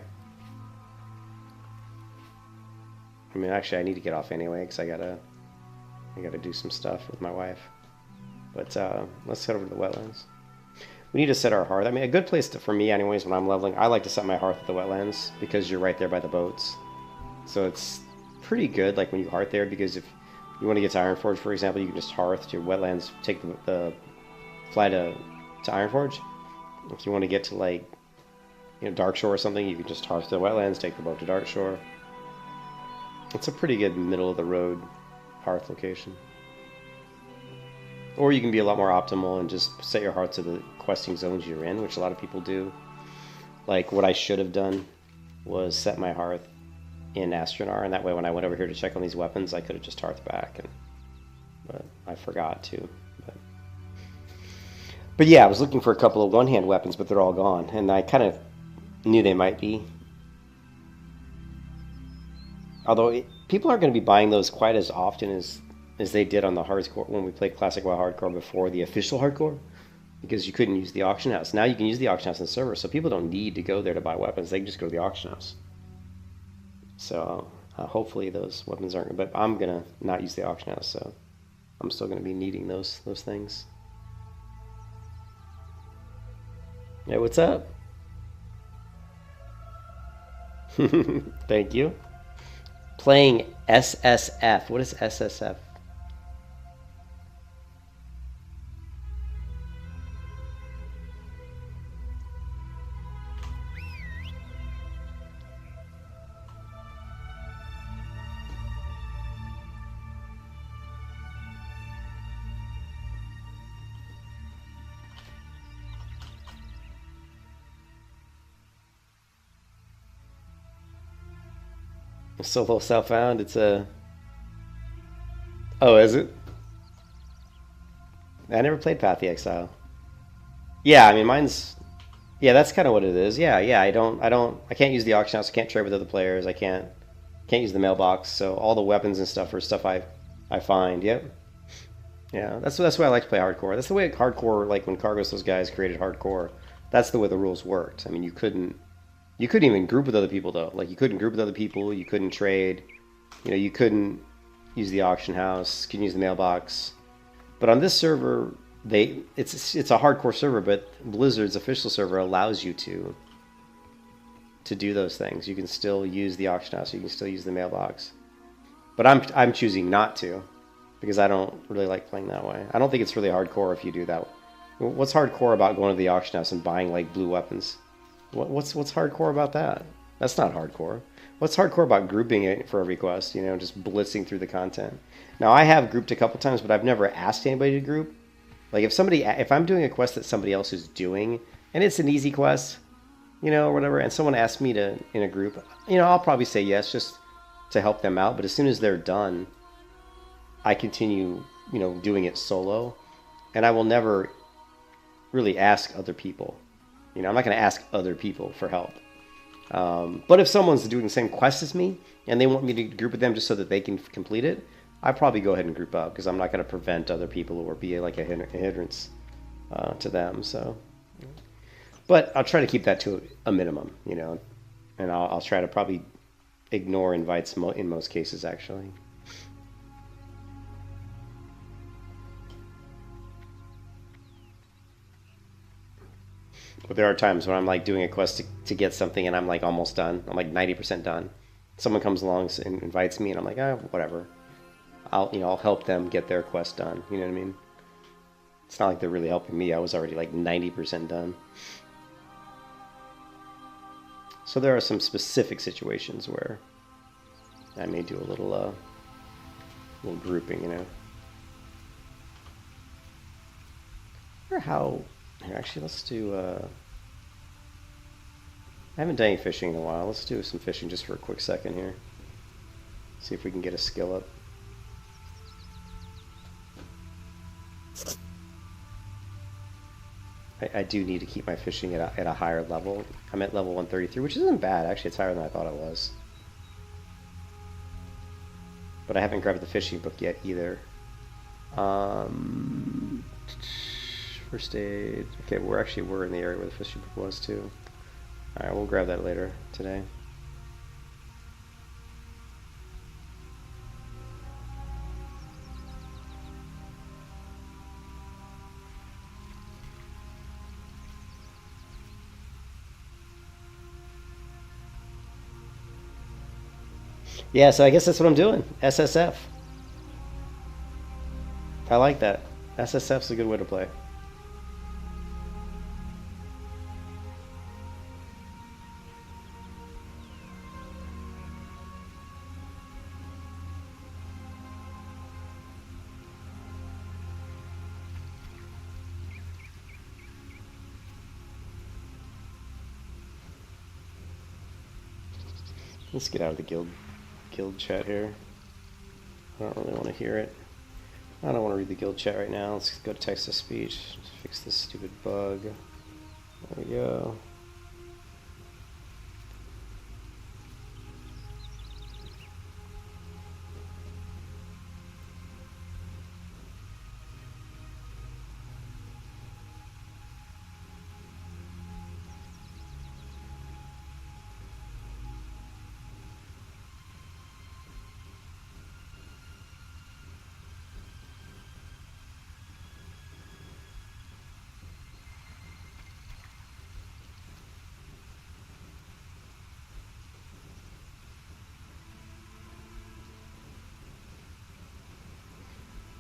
mean, actually, I need to get off anyway, because I gotta do some stuff with my wife. But let's head over to the wetlands. We need to set our hearth. I mean, a good place for me, anyways, when I'm leveling, I like to set my hearth at the wetlands, because you're right there by the boats. So it's pretty good, like when you hearth there, because if you want to get to Ironforge, for example, you can just hearth to wetlands, take the fly to Ironforge. If you want to get to, like, you know, Darkshore or something, you can just hearth to the wetlands, take the boat to Darkshore. It's a pretty good middle of the road hearth location. Or you can be a lot more optimal and just set your hearth to the questing zones you're in, which a lot of people do. Like what I should have done was set my hearth in Astronar, and that way when I went over here to check on these weapons, I could have just hearthed back, but I forgot to. But yeah, I was looking for a couple of one-hand weapons, but they're all gone, and I kind of knew they might be. Although people aren't going to be buying those quite as often as they did on the hardcore when we played Classic WoW Hardcore before the official hardcore, because you couldn't use the auction house. Now you can use the auction house in the server, so people don't need to go there to buy weapons. They can just go to the auction house. So hopefully those weapons aren't. But I'm gonna not use the auction house, so I'm still gonna be needing those things. Yeah, what's up? Thank you. Playing SSF. What is SSF? Solo self-found. It's a. Oh, is it? I never played Path the Exile. Yeah, I mean mine's. Yeah, that's kind of what it is. Yeah. I can't use the auction house. I can't trade with other players. I can't use the mailbox. So all the weapons and stuff are stuff I find. Yep. Yeah, that's why I like to play hardcore. That's the way hardcore, like when Cargos, those guys created hardcore. That's the way the rules worked. I mean, you couldn't even group with other people though. Like you couldn't group with other people. You couldn't trade. You know, you couldn't use the auction house. You couldn't use the mailbox. But on this server, it's a hardcore server, but Blizzard's official server allows you to do those things. You can still use the auction house. You can still use the mailbox. But I'm choosing not to because I don't really like playing that way. I don't think it's really hardcore if you do that. What's hardcore about going to the auction house and buying like blue weapons? What's hardcore about that? That's not hardcore. What's hardcore about grouping it for every quest? You know, just blitzing through the content. Now I have grouped a couple times, but I've never asked anybody to group. Like if I'm doing a quest that somebody else is doing, and it's an easy quest, you know, or whatever, and someone asks me to in a group, you know, I'll probably say yes just to help them out. But as soon as they're done, I continue, you know, doing it solo, and I will never really ask other people. You know, I'm not going to ask other people for help. But if someone's doing the same quest as me and they want me to group with them just so that they can complete it, I probably go ahead and group up because I'm not going to prevent other people or be like a hindrance to them. So, but I'll try to keep that to a minimum, you know, and I'll try to probably ignore invites in most cases, actually. But there are times when I'm like doing a quest to get something and I'm like almost done. I'm like 90% done. Someone comes along and invites me and I'm like, oh, whatever. I'll help them get their quest done. You know what I mean? It's not like they're really helping me. I was already like 90% done. So there are some specific situations where I may do a little grouping, you know. I wonder how. Here, actually, let's do. I haven't done any fishing in a while. Let's do some fishing just for a quick second here. See if we can get a skill up. I do need to keep my fishing at a higher level. I'm at level 133, which isn't bad. Actually, it's higher than I thought it was. But I haven't grabbed the fishing book yet either. First aid. Okay, we're in the area where the fishing book was too. Alright, we'll grab that later today. Yeah, so I guess that's what I'm doing. SSF. I like that. SSF's a good way to play. Let's get out of the guild chat here. I don't really want to hear it. I don't want to read the guild chat right now. Let's go to text to speech. Let's fix this stupid bug. There we go.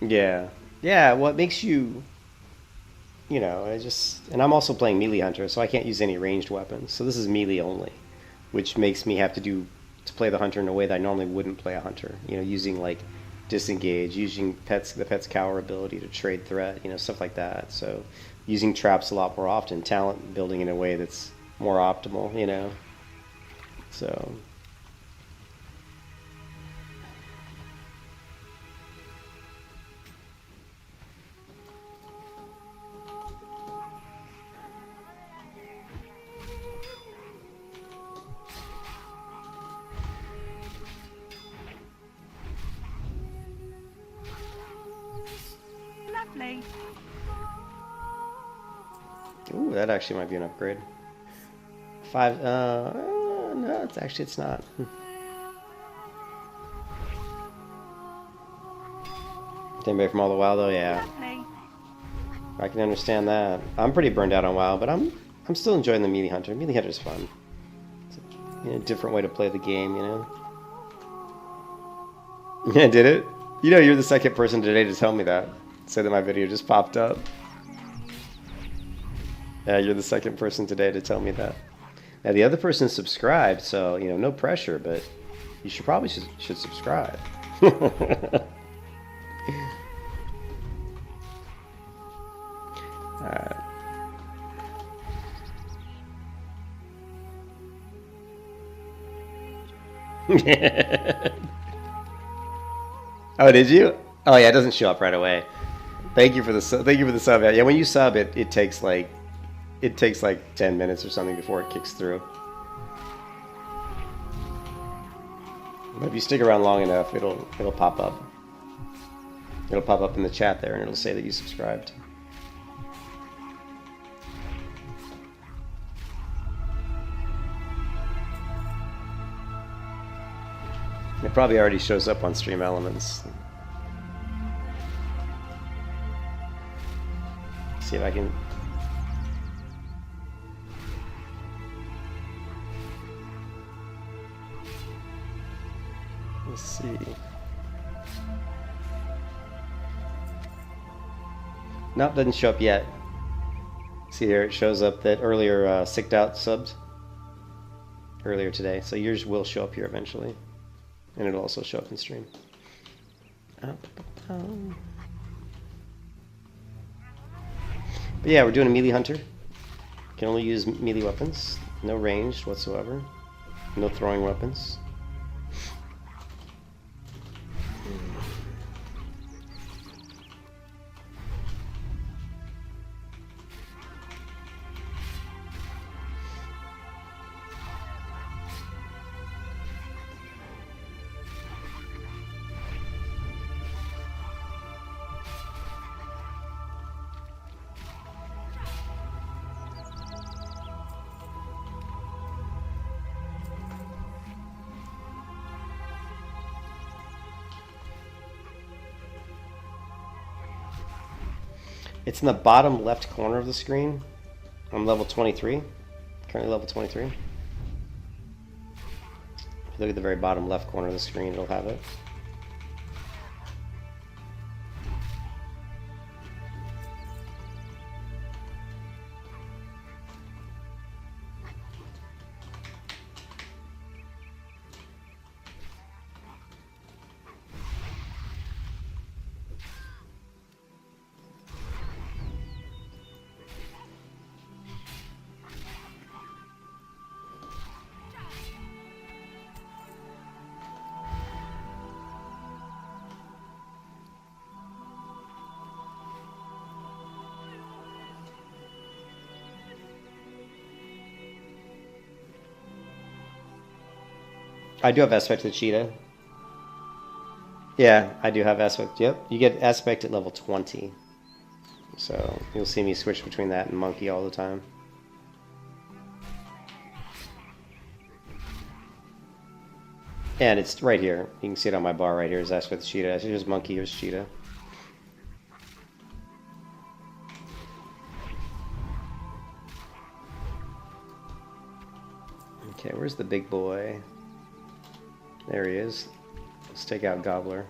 Yeah. Yeah, what makes you, and I'm also playing melee hunter, so I can't use any ranged weapons. So this is melee only, which makes me have to play the hunter in a way that I normally wouldn't play a hunter. Using like disengage, using the pet's cower ability to trade threat, stuff like that. So using traps a lot more often, talent building in a way that's more optimal, So Lovely. ooh, that actually might be an upgrade. 5, no, it's not. Anybody from all the WoW though? Yeah. Lovely. I can understand that. I'm pretty burned out on WoW, but I'm still enjoying the melee hunter. Melee hunter's fun. It's a different way to play the game, Yeah, did it? You're the second person today to tell me that. Say that my video just popped up. Yeah, you're the second person today to tell me that. Now the other person subscribed, so no pressure, but you should subscribe. Alright. Oh, did you? Oh yeah, it doesn't show up right away. Thank you for the sub. Yeah, when you sub, it takes like 10 minutes or something before it kicks through. But if you stick around long enough, it'll pop up. It'll pop up in the chat there, and it'll say that you subscribed. It probably already shows up on Stream Elements. See if I can. Let's see. Nope, doesn't show up yet. See here, it shows up that earlier sicked out subbed earlier today. So yours will show up here eventually. And it'll also show up in stream. But yeah, we're doing a melee hunter. Can only use melee weapons. No ranged whatsoever. No throwing weapons. It's in the bottom left corner of the screen. I'm level 23. Currently level 23. If you look at the very bottom left corner of the screen, it'll have it. I do have aspect of the cheetah. Yeah, I do have aspect. Yep, you get aspect at level 20. So you'll see me switch between that and monkey all the time. And it's right here. You can see it on my bar right here. Is aspect cheetah. Here's monkey. Here's cheetah. Okay, where's the big boy? There he is. Let's take out Gobbler.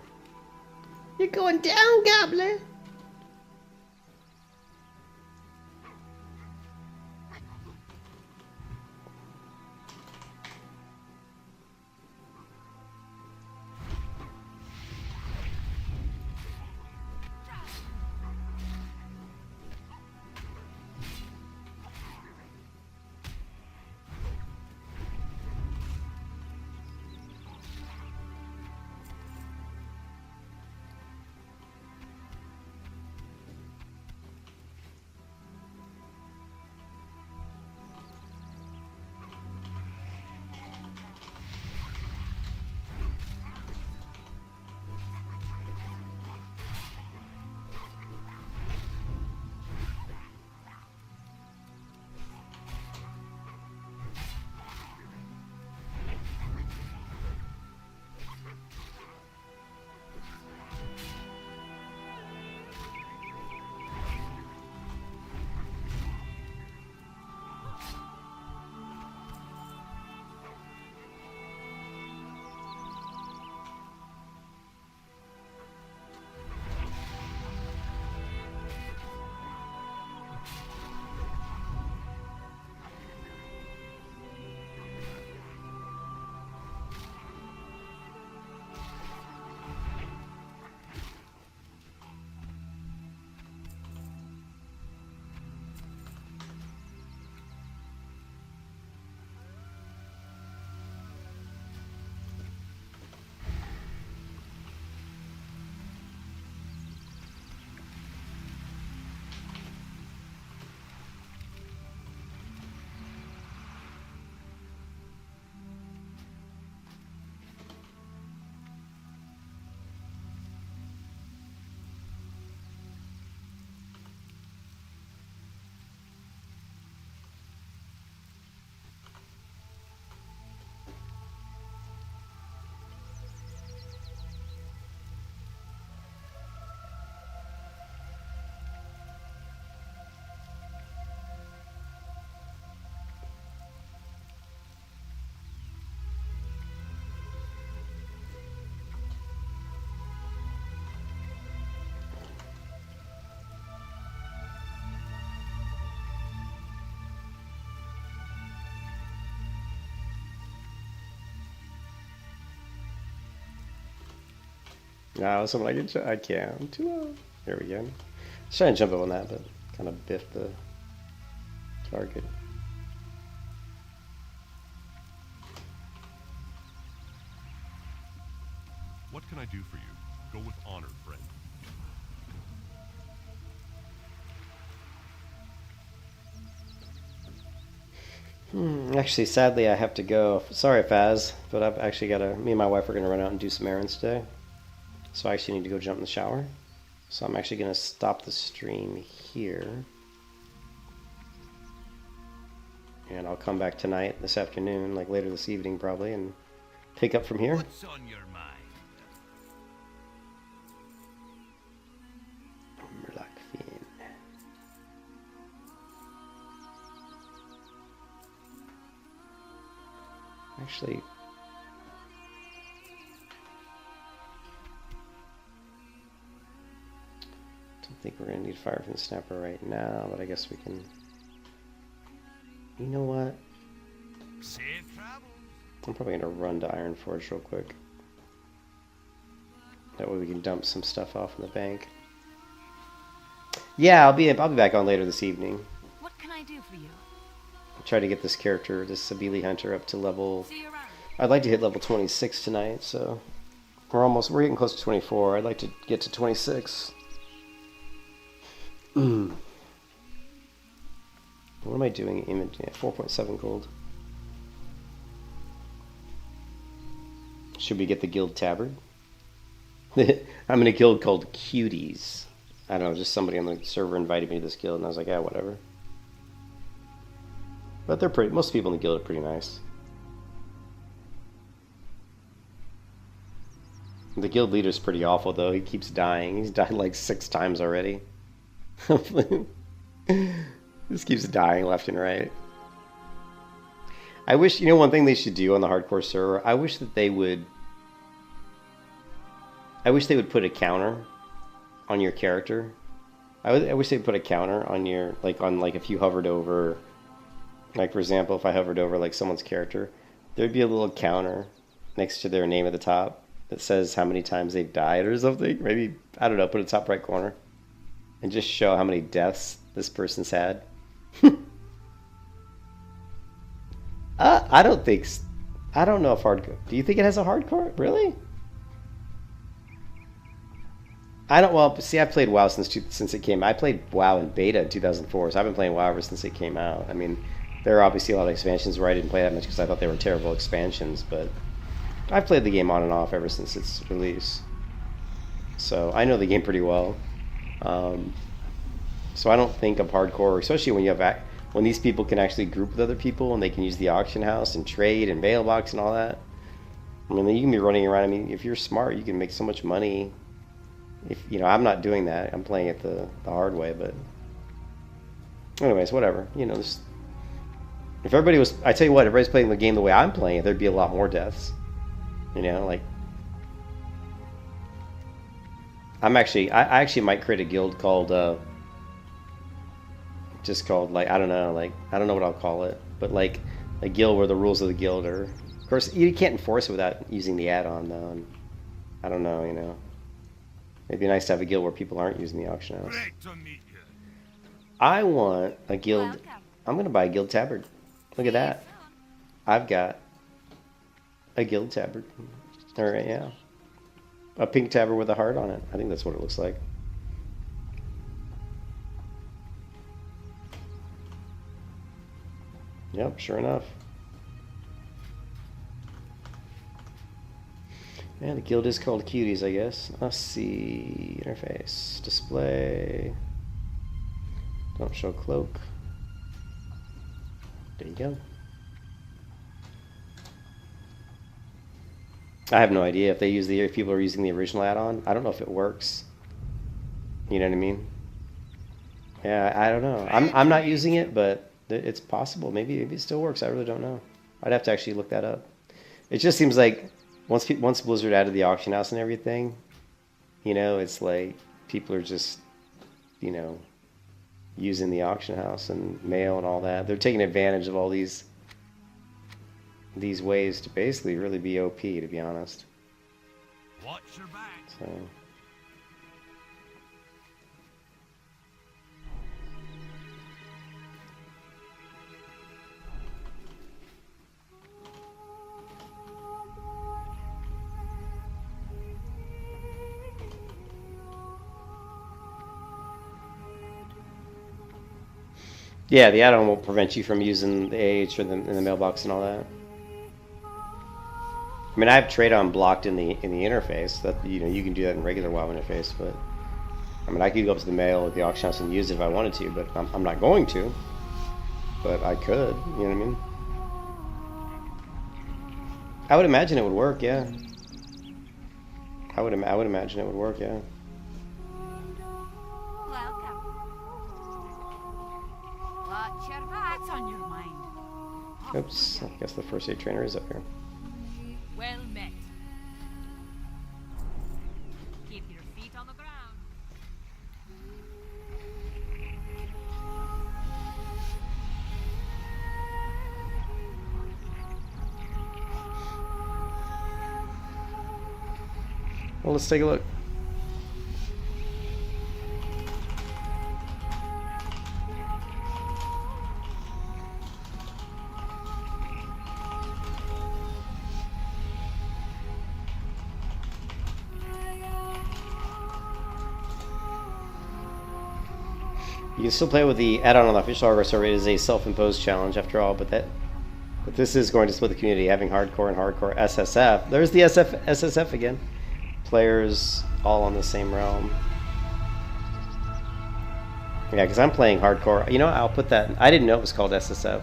You're going down, Gobbler! No, someone I can't. I'm too low. There we go. I was trying to jump up on that, but kind of biffed the target. What can I do for you? Go with honor, friend. Actually, sadly, I have to go. Sorry, Faz, but I've actually got to... Me and my wife are going to run out and do some errands today. So I actually need to go jump in the shower. So I'm actually going to stop the stream here. And I'll come back tonight, this afternoon, like later this evening probably, and pick up from here. What's on your mind? Actually, don't think we're going to need fire from the snapper right now, but I guess we can... You know what? Safe travels. I'm probably going to run to Iron Forge real quick. That way we can dump some stuff off in the bank. Yeah, I'll be back on later this evening. What can I do for you? I'll try to get this character, this Sabili Hunter, up to level... I'd like to hit level 26 tonight, so... We're getting close to 24. I'd like to get to 26. What am I doing? 4.7 gold. Should we get the guild tabard? I'm in a guild called Cuties. I don't know, just somebody on the server invited me to this guild, and I was like, yeah, whatever. But they're pretty. Most people in the guild are pretty nice. The guild leader's pretty awful, though. He keeps dying. He's died like 6 times already. Just keeps dying left and right. I wish, you know, one thing they should do on the hardcore server, I wish they would put a counter on your character. I wish they'd put a counter on your, like if you hovered over, like for example, if I hovered over like someone's character, there'd be a little counter next to their name at the top that says how many times they've died or something. Maybe, I don't know, put it top right corner and just show how many deaths this person's had. I don't know if hardcore. Do you think it has a hardcore? Really? I don't. Well, see, I've played WoW since it came. I played WoW in beta in 2004, so I've been playing WoW ever since it came out. I mean, there are obviously a lot of expansions where I didn't play that much because I thought they were terrible expansions, but I've played the game on and off ever since its release. So I know the game pretty well. So I don't think of hardcore, especially when you have when these people can actually group with other people and they can use the auction house and trade and mailbox and all that. I mean, you can be running around. I mean, if you're smart, you can make so much money. If you know, I'm not doing that. I'm playing it the hard way. But anyways, whatever. You know, if everybody was, I tell you what, if everybody's playing the game the way I'm playing it, there'd be a lot more deaths. You know, like I actually might create a guild called just called, like, I don't know what I'll call it, but like a guild where the rules of the guild are, of course you can't enforce it without using the add-on though, and I don't know, you know, it'd be nice to have a guild where people aren't using the auction house. I want a guild. Welcome. I'm gonna buy a guild tabard. Look at that. I've got a guild tabard. Alright, yeah, a pink tabard with a heart on it. I think that's what it looks like. Yep, sure enough. Yeah, the guild is called Cuties, I guess. Let's see. Interface. Display. Don't show cloak. There you go. I have no idea if people are using the original add-on. I don't know if it works. You know what I mean? Yeah, I don't know. I'm not using it, but it's possible. Maybe it still works. I really don't know. I'd have to actually look that up. It just seems like once Blizzard added the auction house and everything, you know, it's like people are just, you know, using the auction house and mail and all that. They're taking advantage of all these ways to basically really be OP, to be honest. Watch your back. So. Yeah, the add-on won't prevent you from using the AH or in the mailbox and all that. I mean, I have trade-on blocked in the interface. That, you know, you can do that in regular WoW interface, but I mean, I could go up to the mail at the auction house and use it if I wanted to, but I'm not going to. But I could, you know what I mean? I would imagine it would work, yeah. I would imagine it would work, yeah. Oops, I guess the first aid trainer is up here. Well met. Keep your feet on the ground. Well, let's take a look. You can still play with the add-on on the official hardware server. It is a self-imposed challenge after all, but But this is going to split the community, having hardcore and hardcore SSF. There's the SSF again. Players all on the same realm. Yeah, because I'm playing hardcore. You know what? I'll put that. I didn't know it was called SSF.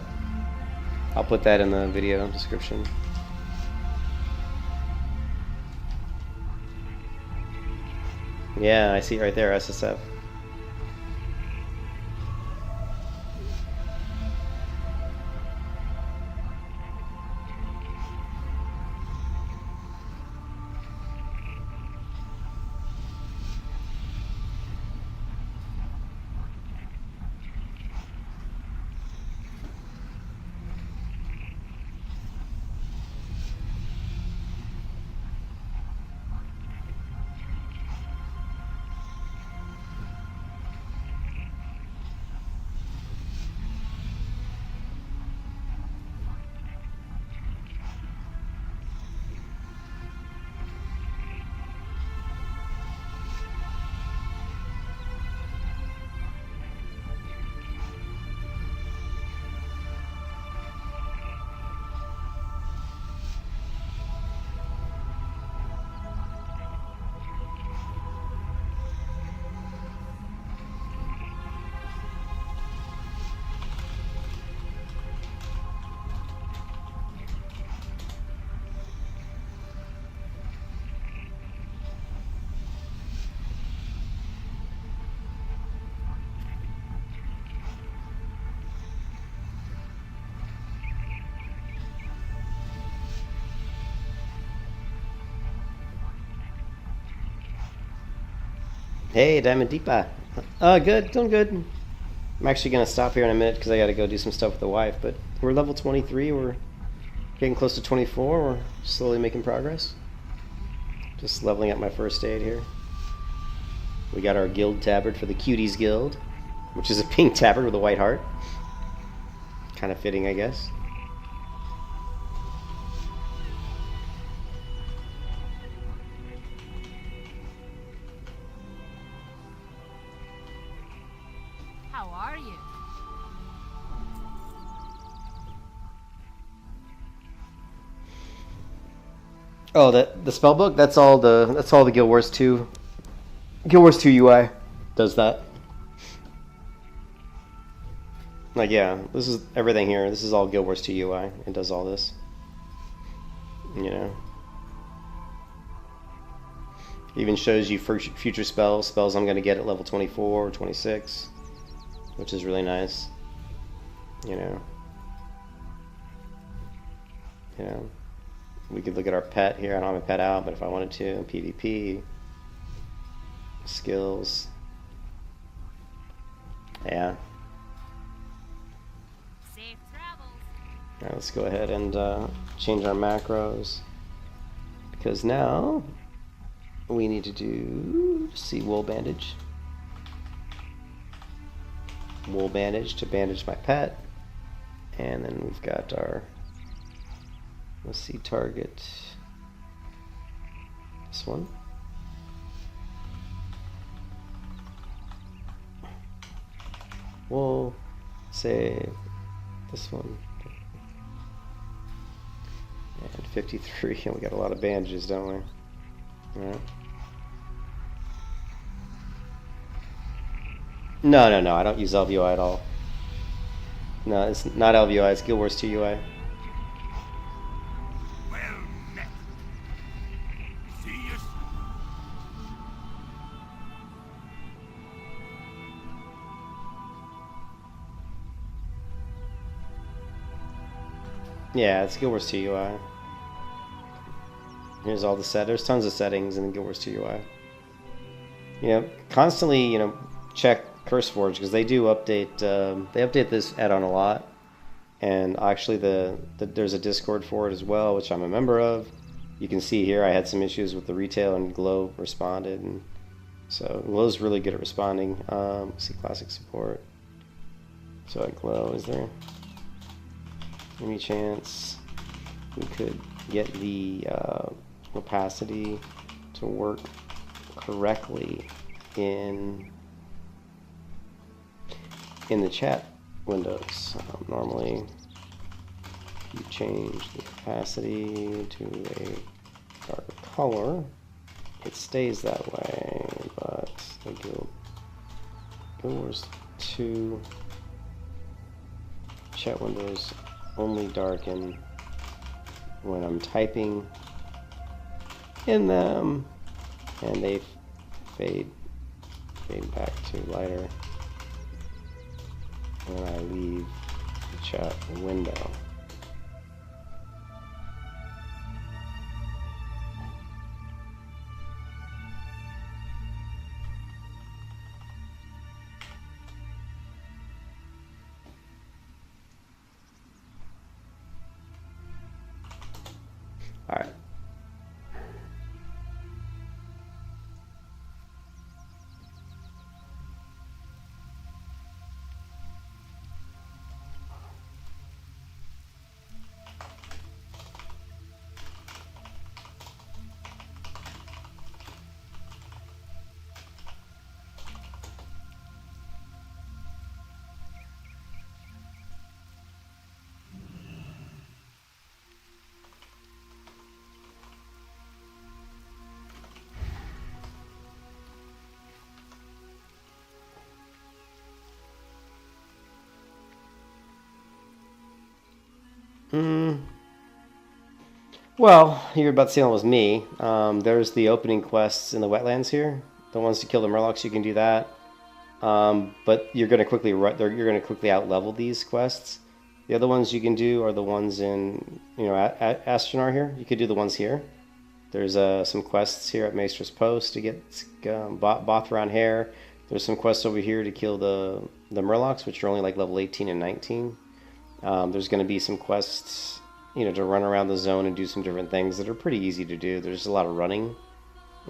I'll put that in the video description. Yeah, I see it right there, SSF. Hey, Diamond Deepa. Good, doing good. I'm actually going to stop here in a minute because I got to go do some stuff with the wife, but we're level 23, we're getting close to 24, we're slowly making progress. Just leveling up my first aid here. We got our guild tabard for the Cuties Guild, which is a pink tabard with a white heart. Kind of fitting, I guess. How are you? Oh, the spell book. That's all the Guild Wars 2. Guild Wars 2 UI does that. Like, yeah, this is everything here. This is all Guild Wars 2 UI. It does all this. You know. Even shows you future spells I'm going to get at level 24 or 26, which is really nice. You know. We could look at our pet here. I don't have a pet out, but if I wanted to, PvP, skills. Yeah. Safe travels. Alright, let's go ahead and change our macros, because now we need to do, see, wool bandage. Wool bandage to bandage my pet. And then we've got our, let's see, target, this one. Wool, save, this one. And 53, and we got a lot of bandages, don't we? Alright. No, I don't use LVOI at all. No, it's not LVOI, it's Guild Wars 2 UI. Well met. See you. Yeah, it's Guild Wars 2 UI. Here's all the there's tons of settings in the Guild Wars 2 UI. You know, constantly, check CurseForge, because they do update, they update this add-on a lot. And actually there's a Discord for it as well, which I'm a member of. You can see here I had some issues with the retail, and Glow responded, and so Glow's really good at responding. See classic support. So at Glow, is there any chance we could get the opacity to work correctly in the chat windows? Normally you change the opacity to a darker color, it stays that way, but the guild wars 2 chat windows only darken when I'm typing in them, and they fade back to lighter when I leave the chat window. All right. Well, you're about to see that was me. There's the opening quests in the wetlands here. The ones to kill the murlocs, you can do that. But you're going to quickly out level these quests. The other ones you can do are the ones in, Astronar here. You could do the ones here. There's some quests here at Maestra's Post to get Bothron hair. There's some quests over here to kill the murlocs, which are only like level 18 and 19. There's going to be some quests, to run around the zone and do some different things that are pretty easy to do. There's a lot of running.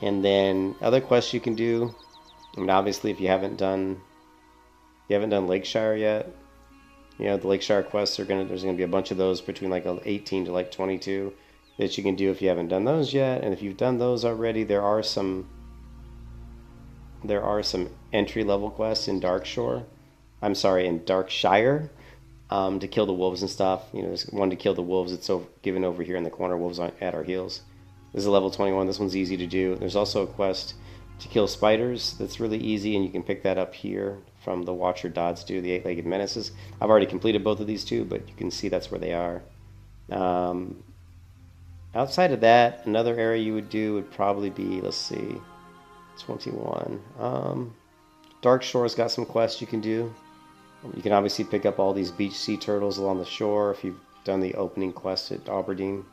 And then other quests you can do. I mean, obviously, if you haven't done Lakeshire yet, the Lakeshire quests there's gonna be a bunch of those between like 18 to like 22 that you can do if you haven't done those yet. And if you've done those already, there are some entry level quests in Darkshire, to kill the wolves and stuff. There's one to kill the wolves. It's given over here in the corner. Wolves at our heels. This is a level 21. This one's easy to do. There's also a quest to kill spiders that's really easy, and you can pick that up here from the Watcher Dodds do, the 8-legged menaces. I've already completed both of these two, but you can see that's where they are. Outside of that, another area you would do would probably be, let's see, 21. Darkshore's got some quests you can do. You can obviously pick up all these beach sea turtles along the shore if you've done the opening quest at Aberdeen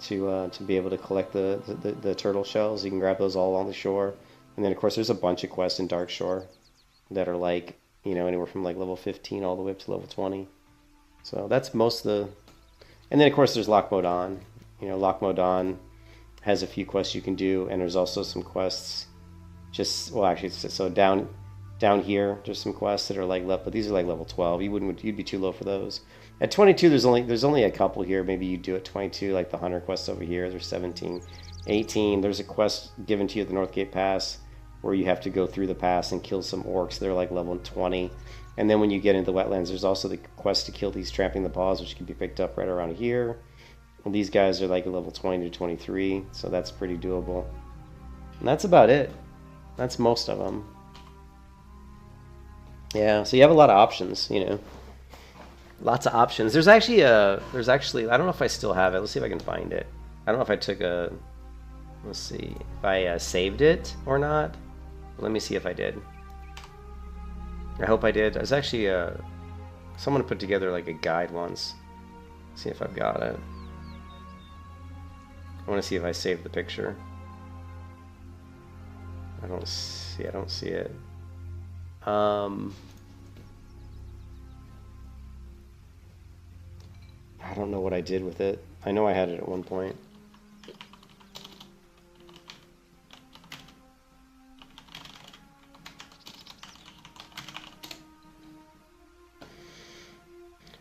to be able to collect the turtle shells. You can grab those all along the shore. And then, of course, there's a bunch of quests in Darkshore that are like, anywhere from like level 15 all the way up to level 20. So that's most of the... And then, of course, there's Loch Modan. Loch Modan has a few quests you can do, and there's also some quests down here, there's some quests that are like but these are like level 12. You'd be too low for those. At 22, there's only a couple here. Maybe you do at 22, like the hunter quest over here. There's 17, 18. There's a quest given to you at the Northgate Pass where you have to go through the pass and kill some orcs. They're like level 20. And then when you get into the wetlands, there's also the quest to kill these Trampling the Paws, which can be picked up right around here. And these guys are like a level 20 to 23, so that's pretty doable. And that's about it. That's most of them. Yeah, so you have a lot of options, Lots of options. There's actually I don't know if I still have it. Let's see if I can find it. I don't know if I took let's see, if I saved it or not. Let me see if I did. I hope I did. I was actually, someone put together like a guide once. Let's see if I've got it. I want to see if I saved the picture. I don't see it. I don't know what I did with it. I know I had it at one point.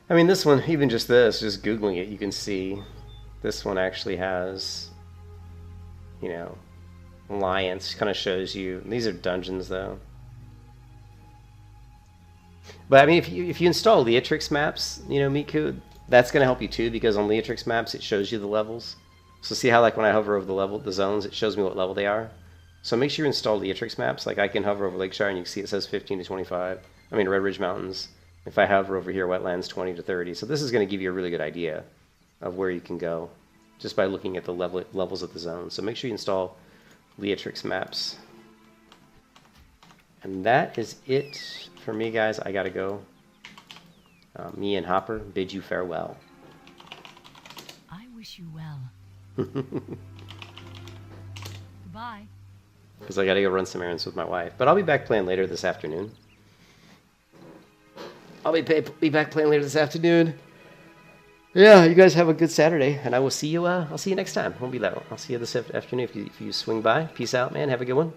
I mean, this one, even just Googling it, you can see this one actually has, alliance. Kind of shows you. These are dungeons, though. But I mean, if you install Leatrix maps, Miku, That's going to help you too, because on Leatrix maps it shows you the levels. So see how like when I hover over the zones, it shows me what level they are. So make sure you install Leatrix maps. Like I can hover over Lakeshire and you can see it says 15 to 25. I mean Red Ridge Mountains. If I hover over here, Wetlands 20 to 30. So this is going to give you a really good idea of where you can go just by looking at the levels of the zone. So make sure you install Leatrix maps. And that is it for me, guys. I gotta go. Me and Hopper bid you farewell. I wish you well. Goodbye. Because I gotta go run some errands with my wife. But I'll be back playing later this afternoon. I'll be back playing later this afternoon. Yeah, you guys have a good Saturday, and I will see you. I'll see you next time. Won't be that long. I'll see you this afternoon if you swing by. Peace out, man. Have a good one.